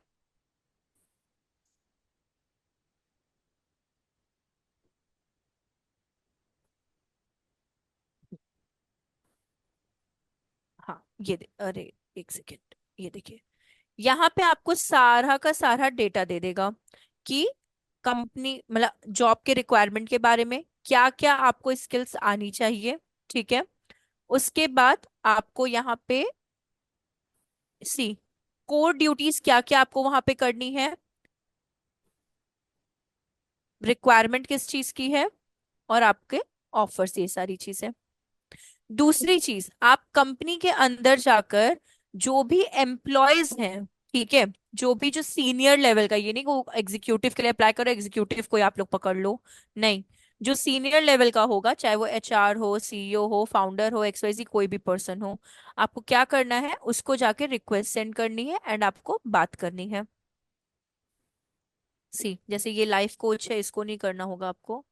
हाँ अरे एक सेकेंड, ये देखिए, यहाँ पे आपको सारा का सारा डेटा दे देगा कि कंपनी मतलब जॉब के रिक्वायरमेंट के बारे में क्या क्या आपको स्किल्स आनी चाहिए। ठीक है। उसके बाद आपको यहाँ पे सी कोर ड्यूटीज क्या क्या आपको वहां पे करनी है, रिक्वायरमेंट किस चीज की है, और आपके ऑफर्स, ये सारी चीजें। दूसरी चीज, आप कंपनी के अंदर जाकर जो भी एम्प्लॉयज हैं, ठीक है, जो भी जो सीनियर लेवल का, ये नहीं को एग्जीक्यूटिव के लिए अप्लाई करो, एग्जीक्यूटिव कोई आप लोग पकड़ लो, नहीं। जो सीनियर लेवल का होगा, चाहे वो एचआर हो, सीईओ हो, फाउंडर हो, एक्सवाइजी कोई भी पर्सन हो, आपको क्या करना है, उसको जाके रिक्वेस्ट सेंड करनी है एंड आपको बात करनी है। सी जैसे ये लाइफ कोच है, इसको नहीं करना होगा आपको।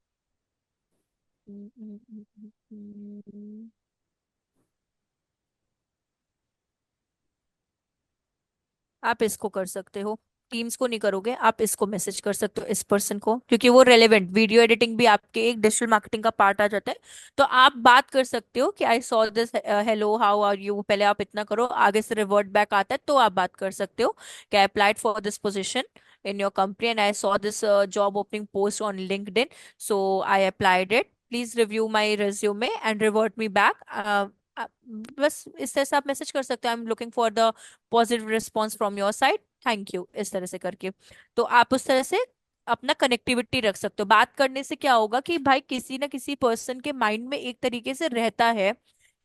आप इसको कर सकते हो। टीम्स को नहीं करोगे, आप इसको मैसेज कर सकते हो इस पर्सन को, क्योंकि वो रेलेवेंट, वीडियो एडिटिंग भी आपके एक डिजिटल मार्केटिंग का पार्ट आ जाता है। तो आप बात कर सकते हो कि I saw this, hello how are you, पहले आप इतना करो, आगे से रिवर्ट बैक आता है तो आप बात कर सकते हो कि I applied for this position in your company and I saw this job opening post on LinkedIn, so I applied it, please review my resume and revert me back। अ, बस इस तरह से आप मैसेज कर सकते हो, I am looking for the positive response from your side, thank you, इस तरह से करके। तो आप उस तरह से अपना कनेक्टिविटी रख सकते हो। बात करने से क्या होगा कि भाई किसी ना किसी पर्सन के माइंड में एक तरीके से रहता है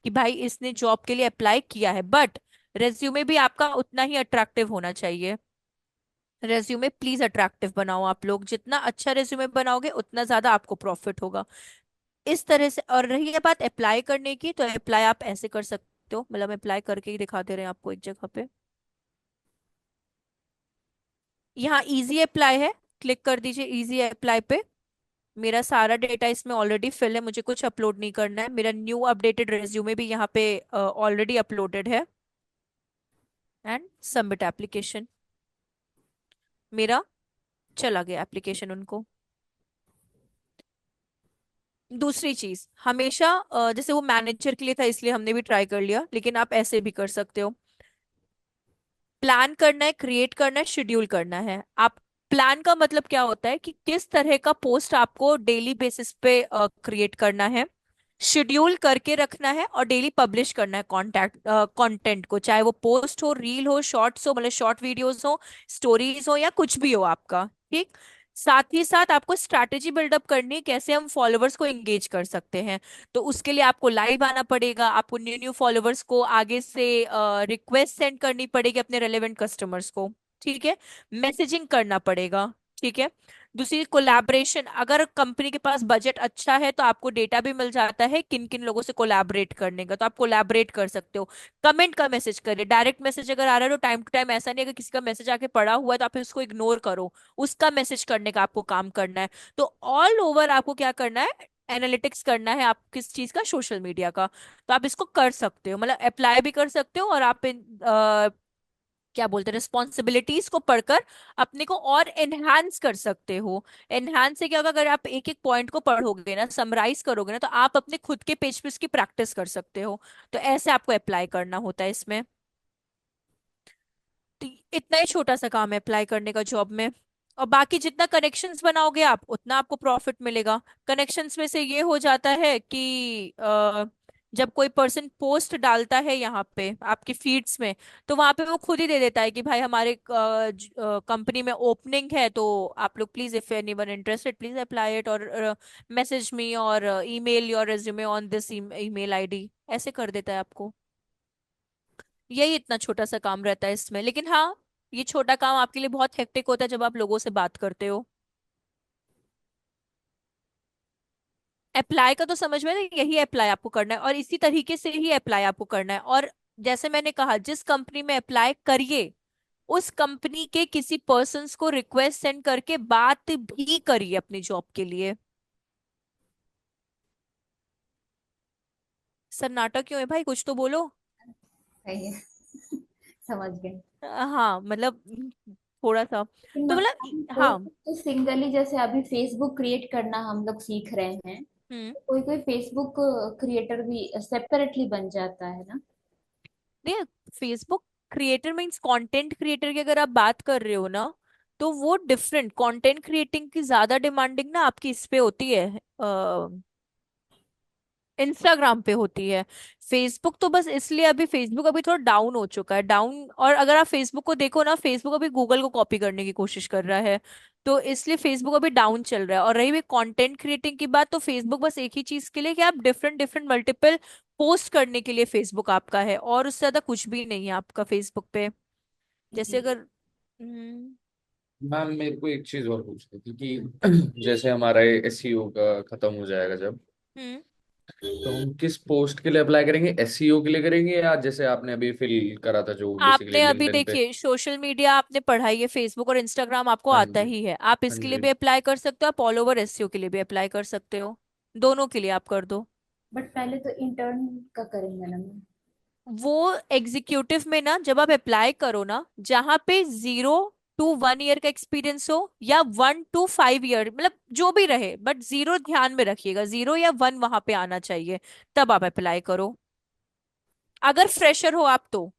कि भाई इसने जॉब के लिए अप्लाई किया है, बट रेज्यूमे भी आपका उतना ही अट्रैक्टिव होना चाहिए। रेज्यूमे प्लीज अट्रैक्टिव बनाओ, आप लोग जितना अच्छा रेज्यूमे बनाओगे उतना ज्यादा आपको प्रॉफिट होगा इस तरह से। और रही है बात अप्लाई करने की, तो अप्लाई आप ऐसे कर सकते हो, मतलब अप्लाई करके ही दिखा दे रहे हैं आपको एक जगह पे। यहाँ इजी अप्लाई है, क्लिक कर दीजिए इजी अप्लाई पे। मेरा सारा डेटा इसमें ऑलरेडी फिल है, मुझे कुछ अपलोड नहीं करना है। मेरा न्यू अपडेटेड रेज्यूमे भी यहाँ पे ऑलरेडी अपलोडेड है। एंड सबमिट एप्लीकेशन, मेरा चला गया एप्लीकेशन उनको। दूसरी चीज, हमेशा जैसे वो मैनेजर के लिए था इसलिए हमने भी ट्राई कर लिया, लेकिन आप ऐसे भी कर सकते हो। प्लान करना है, क्रिएट करना है, शेड्यूल करना है। आप प्लान का मतलब क्या होता है कि किस तरह का पोस्ट आपको डेली बेसिस पे क्रिएट करना है, शेड्यूल करके रखना है और डेली पब्लिश करना है कॉन्टैक्ट कंटेंट को, चाहे वो पोस्ट हो, रील हो, शॉर्ट्स हो, मतलब शॉर्ट वीडियोस हो, स्टोरीज हो, या कुछ भी हो आपका। ठीक। साथ ही साथ आपको स्ट्रैटेजी बिल्डअप करनी है, कैसे हम फॉलोअर्स को एंगेज कर सकते हैं। तो उसके लिए आपको लाइव आना पड़ेगा, आपको न्यू न्यू फॉलोअर्स को आगे से रिक्वेस्ट सेंड करनी पड़ेगी अपने रेलेवेंट कस्टमर्स को। ठीक है। मैसेजिंग करना पड़ेगा। ठीक है। दूसरी कोलैबोरेशन, अगर कंपनी के पास बजट अच्छा है तो आपको डेटा भी मिल जाता है किन किन लोगों से कोलैबोरेट करने का, तो आप कोलैबोरेट कर सकते हो। कमेंट का मैसेज करिए, डायरेक्ट मैसेज अगर आ रहा है तो टाइम टू टाइम, ऐसा नहीं अगर किसी का मैसेज आके पड़ा हुआ है तो आप उसको इग्नोर करो, उसका मैसेज करने का आपको काम करना है। तो ऑल ओवर आपको क्या करना है, एनालिटिक्स करना है आप किस चीज का, सोशल मीडिया का। तो आप इसको कर सकते हो, मतलब अप्लाई भी कर सकते हो, और आप क्या बोलते हैं, रिस्पॉन्सिबिलिटीज को पढ़कर अपने को और एनहांस कर सकते हो। एनहांस से क्या होगा, अगर आप एक एक पॉइंट को पढ़ोगे ना, समराइज करोगे ना, तो आप अपने खुद के पेज पे उसकी प्रैक्टिस कर सकते हो। तो ऐसे आपको अप्लाई करना होता है इसमें। तो इतना ही छोटा सा काम है अप्लाई करने का जॉब में। और बाकी जितना कनेक्शंस बनाओगे आप, उतना आपको प्रॉफिट मिलेगा। कनेक्शंस में से ये हो जाता है कि जब कोई पर्सन पोस्ट डालता है यहाँ पे आपकी फीड्स में, तो वहां पे वो खुद ही दे देता है कि भाई हमारे कंपनी में ओपनिंग है, तो आप लोग please if anyone interested please apply it, और मैसेज मी और email your resume on this email ID, ऐसे कर देता है आपको। यही इतना छोटा सा काम रहता है इसमें, लेकिन हाँ, ये छोटा काम आपके लिए बहुत हेक्टिक होता है जब आप लोगों से बात करते हो। अप्लाई का तो समझ में ना, यही अप्लाई आपको करना है और इसी तरीके से ही अप्लाई आपको करना है। और जैसे मैंने कहा, जिस कंपनी में अप्लाई करिए उस कंपनी के किसी पर्सन्स को रिक्वेस्ट सेंड करके बात भी करिए अपनी जॉब के लिए। सन्नाटा क्यों है भाई, कुछ तो बोलो। सही है। समझ गए। हाँ मतलब थोड़ा सा लेकिन तो मतलब मतलब हम कोई हाँ। तो सिंगली, जैसे अभी फेसबुक क्रिएट करना हम लोग सीख रहे हैं, हम्म। तो कोई कोई फेसबुक क्रिएटर भी सेपरेटली बन जाता है ना। नहीं, Facebook creator means content creator की अगर आप बात कर रहे हो ना, तो वो डिफरेंट, कंटेंट क्रिएटिंग की ज्यादा डिमांडिंग ना आपकी इस पे होती है, इंस्टाग्राम पे होती है। फेसबुक तो बस इसलिए, अभी फेसबुक अभी थोड़ा डाउन हो चुका है, डाउन। और अगर आप फेसबुक को देखो ना, फेसबुक अभी गूगल को कॉपी करने की कोशिश कर रहा है, तो इसलिए फेसबुक अभी डाउन चल रहा है। और रही हुई कंटेंट क्रिएटिंग की बात, तो फेसबुक बस एक ही चीज के लिए कि आप डिफरेंट डिफरेंट मल्टीपल पोस्ट करने के लिए फेसबुक आपका है, और उससे ज्यादा कुछ भी नहीं है आपका फेसबुक पे। जैसे जी। अगर मैम मेरे को एक चीज और पूछनी थी कि जैसे हमारा एसईओ का खत्म हो जाएगा जब, हम्म तो हम किस पोस्ट के लिए अप्लाई करेंगे, एसईओ के लिए करेंगे या जैसे आपने अभी फिल करा था जो बेसिकली आपने अभी लिंक्डइन पे? देखिए सोशल मीडिया आपने पढ़ाई है, फेसबुक और इंस्टाग्राम आपको हाँ आता जी। ही है, आप हाँ इसके लिए जी। भी अप्लाई कर सकते हो, आप ऑल ओवर एसईओ के लिए भी अप्लाई कर सकते हो, दोनों के लिए आप कर दो। बट पहले तो इंटर्न का करेंगे ना मैम। वो एग्जीक्यूटिव में ना जब आप अप्लाई करो ना, जहां पे 0 to 1 ईयर का एक्सपीरियंस हो या 1 to 5 ईयर, मतलब जो भी रहे, बट 0 ध्यान में रखिएगा, 0 या 1 वहां पे आना चाहिए, तब आप अप्लाई करो, अगर फ्रेशर हो आप तो।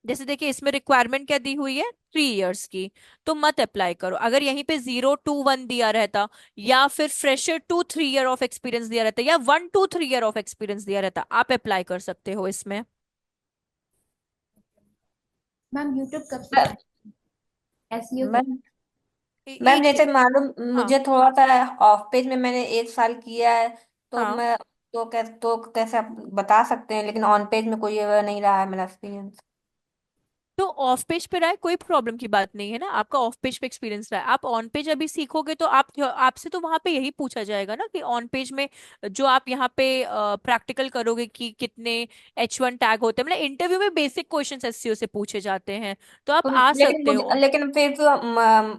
जैसे देखिए इसमें रिक्वायरमेंट क्या दी हुई है, 3 इयर्स की, तो मत अप्लाई करो। अगर यहीं पे 0 to 1 दिया रहता, या फिर fresher to 3 year of experience दिया रहता, या 1 to 3 ईयर ऑफ एक्सपीरियंस दिया रहता, आप अप्लाई कर सकते हो इसमें। मैम यूट्यूब कब से एसईओ के? मैम मैम एक जैसे मालूम, हाँ मुझे थोड़ा सा ऑफ पेज में मैंने 1 साल किया है, तो हाँ। मैं तो कैसे आप बता सकते हैं, लेकिन ऑन पेज में कोई नहीं रहा है मेरा एक्सपीरियंस। तो ऑफ पेज पे रहा है, कोई प्रॉब्लम की बात नहीं है ना, आपका ऑफ पेज पे एक्सपीरियंस रहा है, आप ऑन पेज अभी सीखोगे तो आप आपसे तो वहां पे यही पूछा जाएगा ना कि ऑन पेज में जो आप यहाँ पे प्रैक्टिकल करोगे कि कितने H1 टैग होते हैं, मतलब इंटरव्यू में बेसिक क्वेश्चंस एससीओ से पूछे जाते हैं, तो आप आ लेकिन सकते मुझे, हो। लेकिन फिर भी हम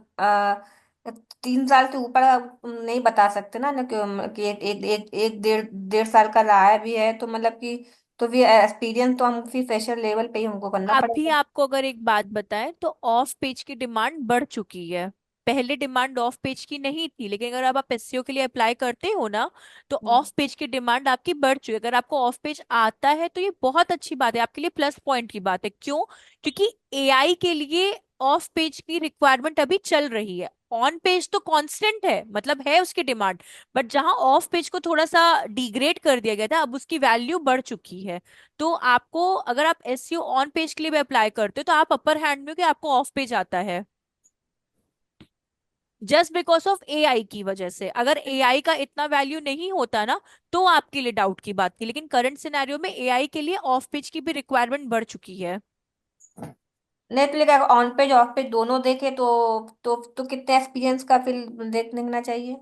3 साल से ऊपर नहीं बता सकते ना कि एक एक एक एक 1.5 साल का रहा है भी है, तो मतलब कि तो भी एक्सपीरियंस तो हम फिर फ्रेशर लेवल पे ही हमको करना अभी पड़ेगा। आपको अगर एक बात बताएं तो ऑफ पेज की डिमांड बढ़ चुकी है, पहले डिमांड ऑफ पेज की नहीं थी, लेकिन अगर अब आप एससीओ के लिए अप्लाई करते हो ना, तो हम्म। ऑफ पेज की डिमांड आपकी बढ़ चुकी है। अगर आपको ऑफ पेज आता है तो ये बहुत अच्छी बात है, आपके लिए प्लस पॉइंट की बात है। क्यों? क्योंकि एआई के लिए ऑफ पेज की रिक्वायरमेंट अभी चल रही है, ऑन पेज तो कांस्टेंट है, मतलब है उसकी डिमांड, बट जहां ऑफ पेज को थोड़ा सा डिग्रेड कर दिया गया था, अब उसकी वैल्यू बढ़ चुकी है। तो आपको अगर आप एसईओ ऑन पेज के लिए भी अप्लाई करते हो तो आप अपर हैंड में हो कि आपको ऑफ पेज आता है, जस्ट बिकॉज ऑफ एआई की वजह से। अगर एआई का इतना वैल्यू नहीं होता ना, तो आपके लिए डाउट की बात थी, लेकिन करंट सिनेरियो में एआई के लिए ऑफ पेज की भी रिक्वायरमेंट बढ़ चुकी है। नहीं तो लेकिन ऑन पेज ऑफ पेज दोनों देखे तो कितने एक्सपीरियंस का फिर देखना चाहिए।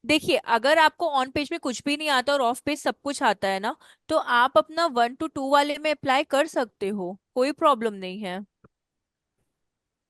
देखिए अगर आपको ऑन पेज में कुछ भी नहीं आता और ऑफ पेज सब कुछ आता है ना, तो आप अपना 1 to 2 वाले में अप्लाई कर सकते हो, कोई प्रॉब्लम नहीं है।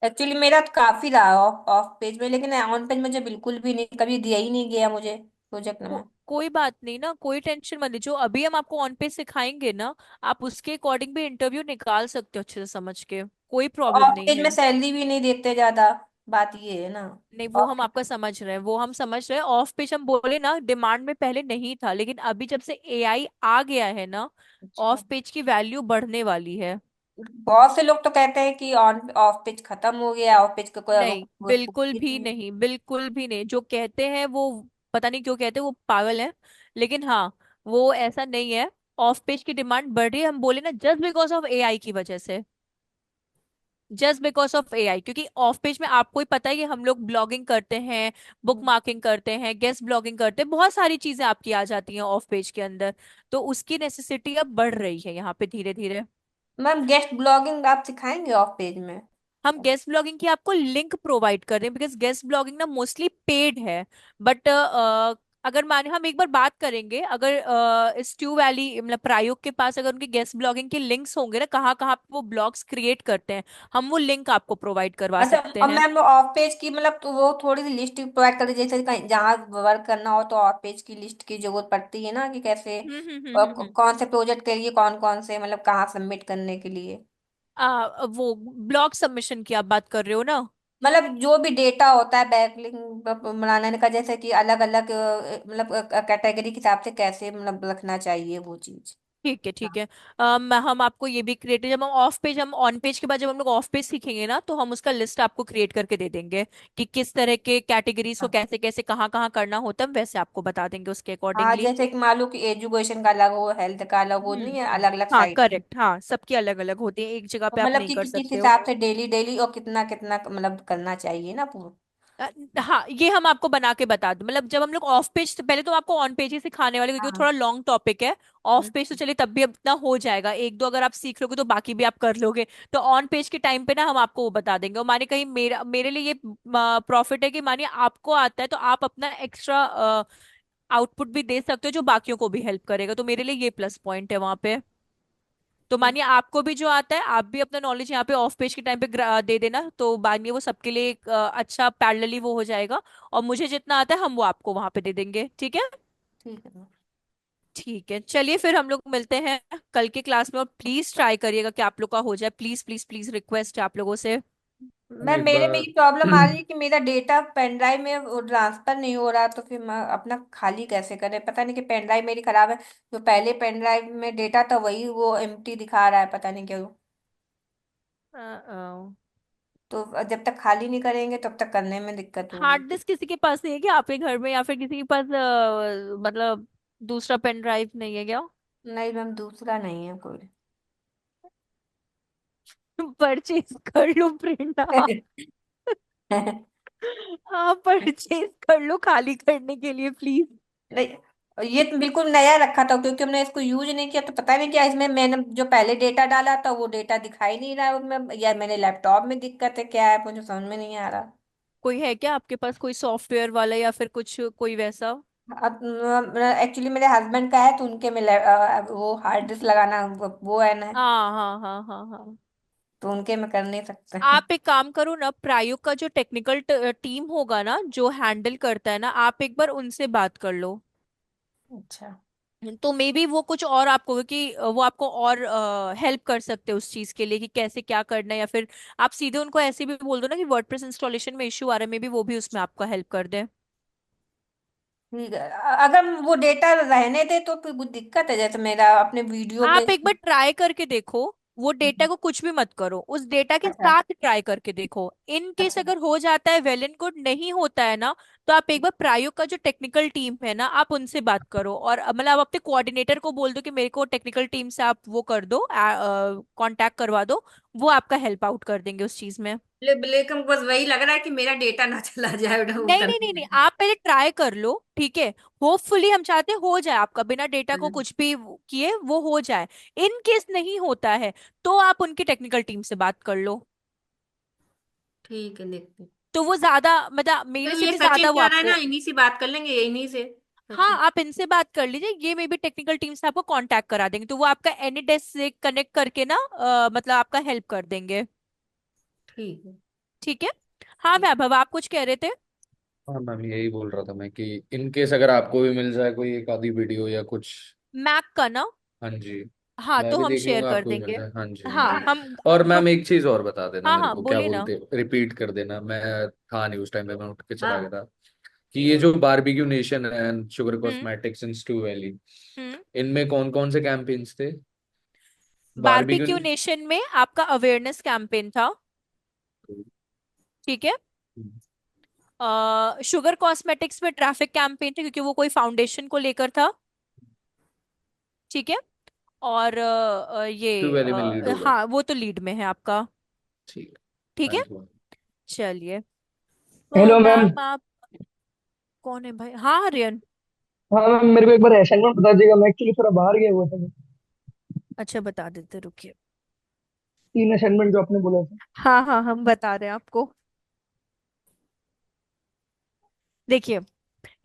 एक्चुअली मेरा तो काफी रहा ऑफ ऑफ पेज में, लेकिन ऑन पेज मुझे बिल्कुल भी नहीं, कभी दिया ही नहीं गया मुझे प्रोजेक्ट में। कोई बात नहीं ना, कोई टेंशन मत लीजिए, जो अभी हम आपको ऑन पेज सिखाएंगे ना, आप उसके अकॉर्डिंग भी इंटरव्यू निकाल सकते हो अच्छे से समझ के, कोई प्रॉब्लम ऑफ नहीं पेज में है। सैलरी भी नहीं देते ज्यादा, बात ये है ना। नहीं वो ऑफ हम आपका समझ रहे हैं, वो हम समझ रहे हैं, ऑफ पेज हम बोले ना डिमांड में पहले नहीं था, लेकिन अभी जब से एआई आ गया है ना, अच्छा। ऑफ पेज की वैल्यू बढ़ने वाली है। बहुत से लोग तो कहते हैं कि ऑन ऑफ पेज खत्म हो गया, ऑफ पेज का कोई नहीं बिल्कुल ही भी नहीं है। नहीं, बिल्कुल भी नहीं, जो कहते हैं वो पता नहीं क्यों कहते हैं, वो पागल है। लेकिन हाँ, वो ऐसा नहीं है, ऑफ पेज की डिमांड बढ़ रही है, हम बोले ना जस्ट बिकॉज ऑफ एआई की वजह से, जस्ट बिकॉज ऑफ एआई, क्योंकि ऑफ पेज में आपको ही पता है कि हम लोग ब्लॉगिंग करते हैं, बुक मार्किंग करते हैं, गेस्ट ब्लॉगिंग करते हैं, बहुत सारी चीजें आपकी आ जाती हैं ऑफ पेज के अंदर, तो उसकी नेसेसिटी अब बढ़ रही है यहाँ पे धीरे धीरे। मैम गेस्ट ब्लॉगिंग आप सिखाएंगे ऑफ पेज में? हम गेस्ट ब्लॉगिंग की आपको लिंक प्रोवाइड कर रहे हैं, बिकॉज गेस्ट ब्लॉगिंग ना मोस्टली पेड है, बट अगर माने हम एक बार बात करेंगे, अगर स्ट्यू वैली मतलब प्रायोग के पास अगर उनके गेस्ट ब्लॉगिंग के लिंक्स होंगे ना, कहाँ कहाँ पे वो ब्लॉग्स क्रिएट करते हैं, हम वो लिंक आपको प्रोवाइड करवा अच्छा, सकते और हैं। मैम ऑफ पेज की मतलब तो वो थोड़ी सी लिस्ट प्रोवाइड कर दीजिए, जैसे कहीं जहाँ वर्क करना हो तो ऑफ पेज की लिस्ट की जरूरत पड़ती है ना, कि कैसे कौन से प्रोजेक्ट के लिए कौन कौन से, मतलब कहाँ सबमिट करने के लिए। वो ब्लॉग सबमिशन की आप बात कर रहे हो ना? मतलब जो भी डेटा होता है बैकलिंक बनाने का, जैसे कि अलग अलग मतलब कैटेगरी के हिसाब से कैसे मतलब रखना चाहिए वो चीज। ठीक है ठीक है। हम आपको ये भी क्रिएट, जब हम ऑफ पेज, हम ऑन पेज के बाद जब हम लोग ऑफ पेज सीखेंगे ना, तो हम उसका लिस्ट आपको क्रिएट करके दे देंगे कि किस तरह के कैटेगरीज को हाँ। कैसे कैसे कहाँ कहाँ करना होता है, हम वैसे आपको बता देंगे उसके हाँ, अकॉर्डिंगली। जैसे कि मान लो कि एजुकेशन का अलग हो, हेल्थ का अलग हो, नहीं है अलग अलग हाँ साइट। करेक्ट, हाँ सबकी अलग अलग होती है, एक जगह पे आप मतलब नहीं कि कर किस सकते हो। हिसाब से डेली डेली और कितना कितना मतलब करना चाहिए ना पूरा। अ, हाँ ये हम आपको बना के बता दूं, मतलब जब हम लोग ऑफ पेज, पहले तो आपको ऑन पेज ही सिखाने वाले, क्योंकि वो हाँ। थोड़ा लॉन्ग टॉपिक है। Of hmm. पेज तो चलिए तब भी अपना हो जाएगा, एक दो अगर आप सीख लोगे तो बाकी भी आप कर लोगे। तो ऑन पेज के टाइम पे ना हम आपको वो बता देंगे, और माने कहीं मेरे लिए ये प्रॉफिट है कि मानिए आपको आता है तो आप अपना एक्स्ट्रा आउटपुट भी दे सकते हो जो बाकियों को भी हेल्प करेगा, तो मेरे लिए ये प्लस पॉइंट है वहां पे। तो मानिए आपको भी जो आता है आप भी अपना नॉलेज यहाँ पे ऑफ पेज के टाइम पे दे देना, तो मानिए वो सबके लिए एक अच्छा पैरेलली वो हो जाएगा, और मुझे जितना आता है हम वो आपको वहां पे दे देंगे, ठीक है। ठीक है मैम। ठीक है, चलिए फिर हम लोग मिलते हैं कल के क्लास में, और प्लीज ट्राई करिएगा कि आप लोग का हो जाए, प्लीज प्लीज प्लीज रिक्वेस्ट है आप लोगों से। मैम मैम एक मेरे में बार ये प्रॉब्लम आ रही है कि मेरा डेटा पेन ड्राइव में वो ट्रांसफर नहीं हो रहा, तो फिर मैं अपना खाली कैसे करें? पता नहीं कि पेन ड्राइव मेरी खराब है। जो पहले पेन ड्राइव में डेटा था वही वो एम्प्टी दिखा रहा है, पता नहीं क्यों। तो जब तक खाली नहीं करेंगे तब तक करने में दिक्कत होगी। हार्ड डिस्क किसी के पास नहीं है क्या आपके घर में, या फिर किसी के पास मतलब दूसरा पेन ड्राइव नहीं है क्या? नहीं मैम, दूसरा नहीं है कोई। परचेज कर लो प्रेरणा। हाँ परचेज कर लो खाली करने के लिए प्लीज। नहीं, ये तो बिल्कुल नया रखा था क्योंकि हमने इसको यूज नहीं किया, तो पता नहीं क्या इसमें मैंने जो पहले डेटा डाला था वो डेटा दिखाई नहीं रहा है उसमें, या मेरे लैपटॉप में दिक्कत है, क्या है मुझे समझ में नहीं आ रहा। कोई है क्या आपके पास कोई सॉफ्टवेयर वाला या फिर कुछ कोई वैसा? अब एक्चुअली मेरे हस्बैंड का है, तो उनके में वो हार्ड डिस्क लगाना वो है ना, हाँ हाँ हाँ हाँ हाँ। तो उनके में कर नहीं सकते। आप एक काम करो ना, प्रायोग का जो टेक्निकल टीम होगा ना जो हैंडल करता है ना, आप एक बार उनसे बात कर लो। अच्छा। तो मे बी वो कुछ और आपको कि वो आपको और हेल्प कर सकते हैं उस चीज के लिए कि कैसे क्या करना है, या फिर आप सीधे उनको ऐसे भी बोल दो ना कि वर्डप्रेस इंस्टॉलेशन में इश्यू आ रहा है, मे बी वो भी उसमें आपका हेल्प कर दे। ठीक है, अगर वो डेटा रहने दे तो फिर कुछ दिक्कत है, जैसे मेरा अपने वीडियो पे। आप एक बार ट्राई करके देखो, वो डेटा को कुछ भी मत करो, उस डेटा के अच्छा। साथ ट्राई करके देखो। इन केस अच्छा। अगर हो जाता है वेल एंड गुड, नहीं होता है ना, तो आप एक बार प्रायोग का जो टेक्निकल टीम है ना आप उनसे बात करो, और मतलब आप अपने कोऑर्डिनेटर को बोल दो कि मेरे को टेक्निकल टीम से आप वो कर दो, कांटेक्ट करवा दो, वो आपका हेल्प आउट कर देंगे उस चीज में। ब्लैक हमको बस वही लग रहा है कि मेरा डेटा ना चला जाए वो नहीं नहीं करने नहीं नहीं, में। आप पहले ट्राई कर लो, ठीक है। होपफुली हम चाहते हैं हो जाए आपका, बिना डेटा को हम्म, कुछ भी किए वो हो जाए। इन केस नहीं होता है तो आप उनकी टेक्निकल टीम से बात कर लो। ठीक है, देखते हैं। तो वो ज्यादा मतलब तो मेरे से ये भी सचिन ज्यादा वो कह रहा है ना, आपको। इन्हीं से बात कर लेंगे, इन्हीं से। हाँ सचिन। आप इनसे बात कर लीजिए, ये मे बी टेक्निकल टीम से आपको कांटेक्ट करा देंगे, तो वो आपका एनी डेस्क से कनेक्ट करके ना मतलब आपका हेल्प कर देंगे। ठीक है। ठीक है। हाँ ठीक। वैभव आप कुछ कह रहे थे? हाँ मैम यही बोल रहा था मैं कि इन केस अगर आपको भी मिल जाए कोई एक आधी वीडियो या कुछ। मैक का ना? हाँ जी। हाँ मैं तो भी हम देख शेयर लूंगा, कर आपको भी मिल देंगे। जाए। हाँ जी हाँ हाँ जी। हम और ग्रुप। मैम एक चीज और बता देना हाँ मेरे हाँ को, क्या बोलिए ना। बोलते, रिपीट कर देना, मैं था नहीं उस टाइम पे, मैं उठ के चला गया हाँ। था। कि ये जो Barbeque Nation and Sugar hmm Cosmetics in stew valley, hmm. इनमें कौन कौन से कैंपेन्स थे? बारबेक्यू। बारबेक्यू नेशन में आपका अवेयरनेस कैंपेन था, ठीक है। शुगर कॉस्मेटिक्स में ट्रैफिक कैंपेन था क्योंकि वो कोई फाउंडेशन को लेकर था, ठीक है। और स्टू वैली में लीड होगा। हाँ वो तो लीड में है आपका, ठीक। ठीक है। Thank you. चलिए। Hello ma'am. मैम आप कौन है भाई? हाँ आर्यन। हाँ मैम, मेरे को एक बार असाइनमेंट बता दीजिएगा, मैं एक्चुअली थोड़ा बाहर गया हुआ था। अच्छा बता देते, रुकिए। 3 असाइनमेंट जो आपने बोला था। हाँ हाँ हम बता रहे हैं आपको। देखिए,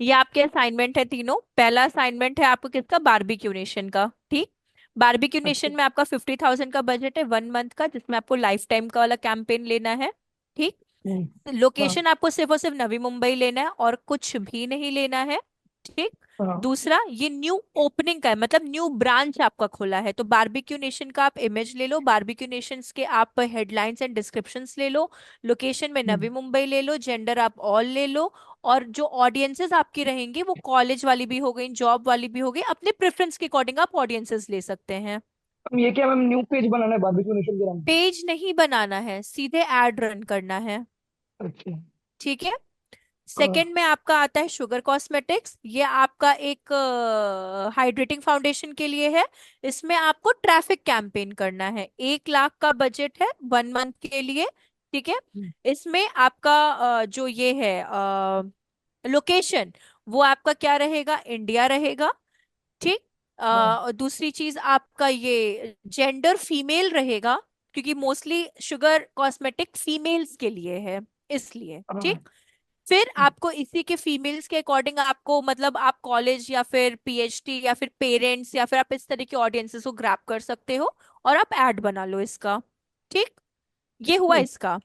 ये आपके असाइनमेंट है तीनों। पहला असाइनमेंट है आपको किसका? बारबेक्यू नेशन का, ठीक। बारबेक्यू अच्छा। नेशन में आपका 50,000 का बजट है 1 मंथ का, जिसमें आपको लाइफ टाइम का वाला कैंपेन लेना है, ठीक। हाँ लोकेशन आपको सिर्फ और सिर्फ नवी मुंबई लेना है और कुछ भी नहीं लेना है, ठीक। हाँ। दूसरा, ये न्यू ओपनिंग का है, मतलब न्यू ब्रांच आपका खुला है, तो बारबेक्यू नेशन का आप इमेज ले लो, बारबेक्यू नेशंस के आप हेडलाइंस एंड डिस्क्रिप्शंस ले लो, लोकेशन में नवी मुंबई ले लो, जेंडर आप ऑल ले लो, और जो ऑडियंसेस आपकी रहेंगी वो कॉलेज वाली भी हो गई, जॉब वाली भी हो गई, अपने प्रेफरेंस के अकॉर्डिंग आप ऑडियंसेस ले सकते हैं। मैम ये क्या मैम, न्यू पेज बनाना है बारबेक्यू नेशन के नाम पेज नहीं बनाना है, सीधे एड रन करना है, पे? अच्छा। ठीक है। हाँ। सेकंड में आपका आता है शुगर कॉस्मेटिक्स, ये आपका एक हाइड्रेटिंग फाउंडेशन के लिए है। इसमें आपको ट्रैफिक कैंपेन करना है, 1 लाख का बजट है 1 मंथ के लिए, ठीक है। इसमें आपका जो ये है लोकेशन, वो आपका क्या रहेगा? इंडिया रहेगा, ठीक। हाँ। और दूसरी चीज आपका ये जेंडर फीमेल रहेगा, क्योंकि मोस्टली शुगर कॉस्मेटिक फीमेल्स के लिए है, इसलिए, हाँ। ठीक। फिर आपको इसी के फीमेल्स के अकॉर्डिंग आपको मतलब आप कॉलेज या फिर पीएचडी या फिर पेरेंट्स या फिर आप इस तरह के ऑडियंसेस को ग्रैब कर सकते हो और आप ऐड बना लो इसका। ठीक, ये हुआ इसका।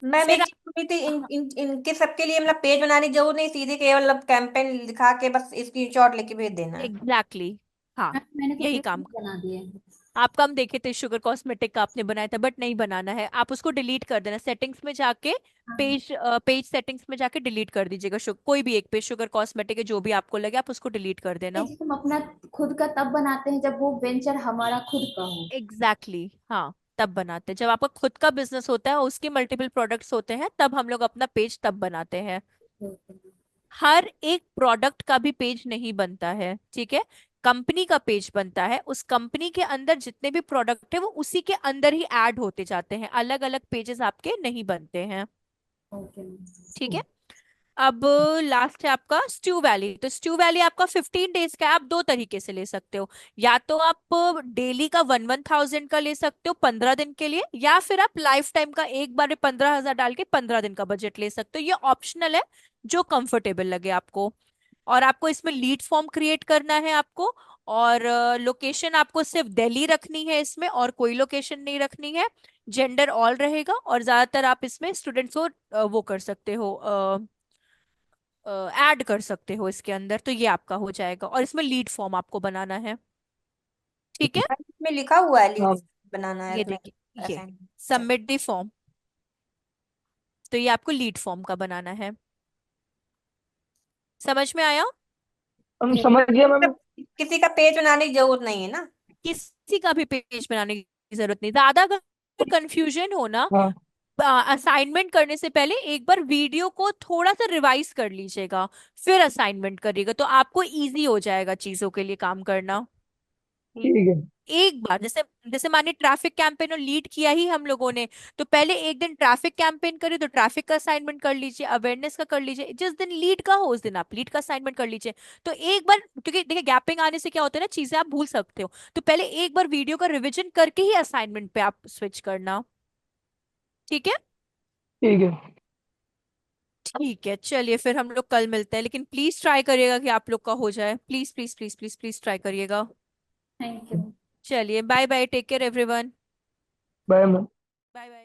मैम फिर एक चीज पूछी थी, इनके सबके लिए मतलब पेज बनाने की जरूरत नहीं, सीधे केवल मतलब कैंपेन दिखा के बस स्क्रीनशॉट लेके भेज देना है? एग्जैक्टली हाँ, हाँ, मैंने तो यही पेज काम। बना दिए। आपका हम देखे थे शुगर कॉस्मेटिक का आपने बनाया था, बट नहीं बनाना है, आप उसको डिलीट कर देना सेटिंग्स में जाके। हाँ, पेज सेटिंग्स में जाके डिलीट कर दीजिएगा, कोई भी एक पेज शुगर कॉस्मेटिक है जो भी आपको लगे आप उसको डिलीट कर देना। पेज हम अपना खुद का तब बनाते हैं जब वो वेंचर हमारा खुद का हो। एग्जैक्टली हाँ, तब बनाते हैं जब आपका खुद का बिजनेस होता है, उसके मल्टीपल प्रोडक्ट्स होते हैं, तब हम लोग अपना पेज तब बनाते हैं। हर एक प्रोडक्ट का भी पेज नहीं बनता है, ठीक है। कंपनी का पेज बनता है, उस कंपनी के अंदर जितने भी प्रोडक्ट है वो उसी के अंदर ही ऐड होते जाते हैं, अलग अलग पेजेस आपके नहीं बनते हैं। ओके। ठीक है। अब लास्ट है आपका स्ट्यू वैली। तो स्ट्यू वैली आपका 15 डेज का है, आप दो तरीके से ले सकते हो। या तो आप डेली का 1,000 का ले सकते हो 15 दिन के लिए, या फिर आप लाइफ टाइम का एक बार में 15,000 डाल के 15 दिन का बजट ले सकते हो। ये ऑप्शनल है, जो कंफर्टेबल लगे आपको। और आपको इसमें लीड फॉर्म क्रिएट करना है आपको। और लोकेशन आपको सिर्फ दिल्ली रखनी है इसमें, और कोई लोकेशन नहीं रखनी है। जेंडर ऑल रहेगा, और ज्यादातर आप इसमें स्टूडेंट्स को वो कर सकते हो, ऐड कर सकते हो इसके अंदर। तो ये आपका हो जाएगा, और इसमें लीड फॉर्म आपको बनाना है। ठीक है। मैम इसमें लिखा हुआ है हाँ। लीड बनाना है ये इसमें? देखिए, ये असाइन। अच्छा। Submit the form. तो ये आपको लीड फॉर्म का बनाना है। समझ में आया? हम समझ गए मैम। मतलब किसी का पेज बनाने की जरूरत नहीं है ना? किसी का भी पेज बनाने की जरूरत नहीं। ज्यादा अगर कंफ्यूजन हो ना, हाँ। असाइनमेंट करने से पहले एक बार वीडियो को थोड़ा सा रिवाइज कर लीजिएगा, फिर असाइनमेंट करिएगा, तो आपको इजी हो जाएगा चीजों के लिए काम करना। ठीक है। एक बार जैसे जैसे मानिए ट्रैफिक कैंपेन और लीड किया ही हम लोगों ने, तो पहले एक दिन ट्रैफिक कैंपेन करे तो ट्रैफिक का असाइनमेंट कर लीजिए, अवेयरनेस का कर लीजिए, जिस दिन लीड का हो उस दिन आप लीड का असाइनमेंट कर लीजिए। तो एक बार, क्योंकि देखिए गैपिंग आने से क्या होता है ना, चीजें आप भूल सकते हो, तो पहले एक बार वीडियो का रिविजन करके ही असाइनमेंट पे आप स्विच करना। ठीक है। ठीक है। ठीक है, चलिए फिर हम लोग कल मिलते हैं, लेकिन प्लीज ट्राई करिएगा कि आप लोग का हो जाए, please please please please please try करिएगा। Thank you. चलिए, bye bye, take care everyone. Bye ma'am. Bye bye.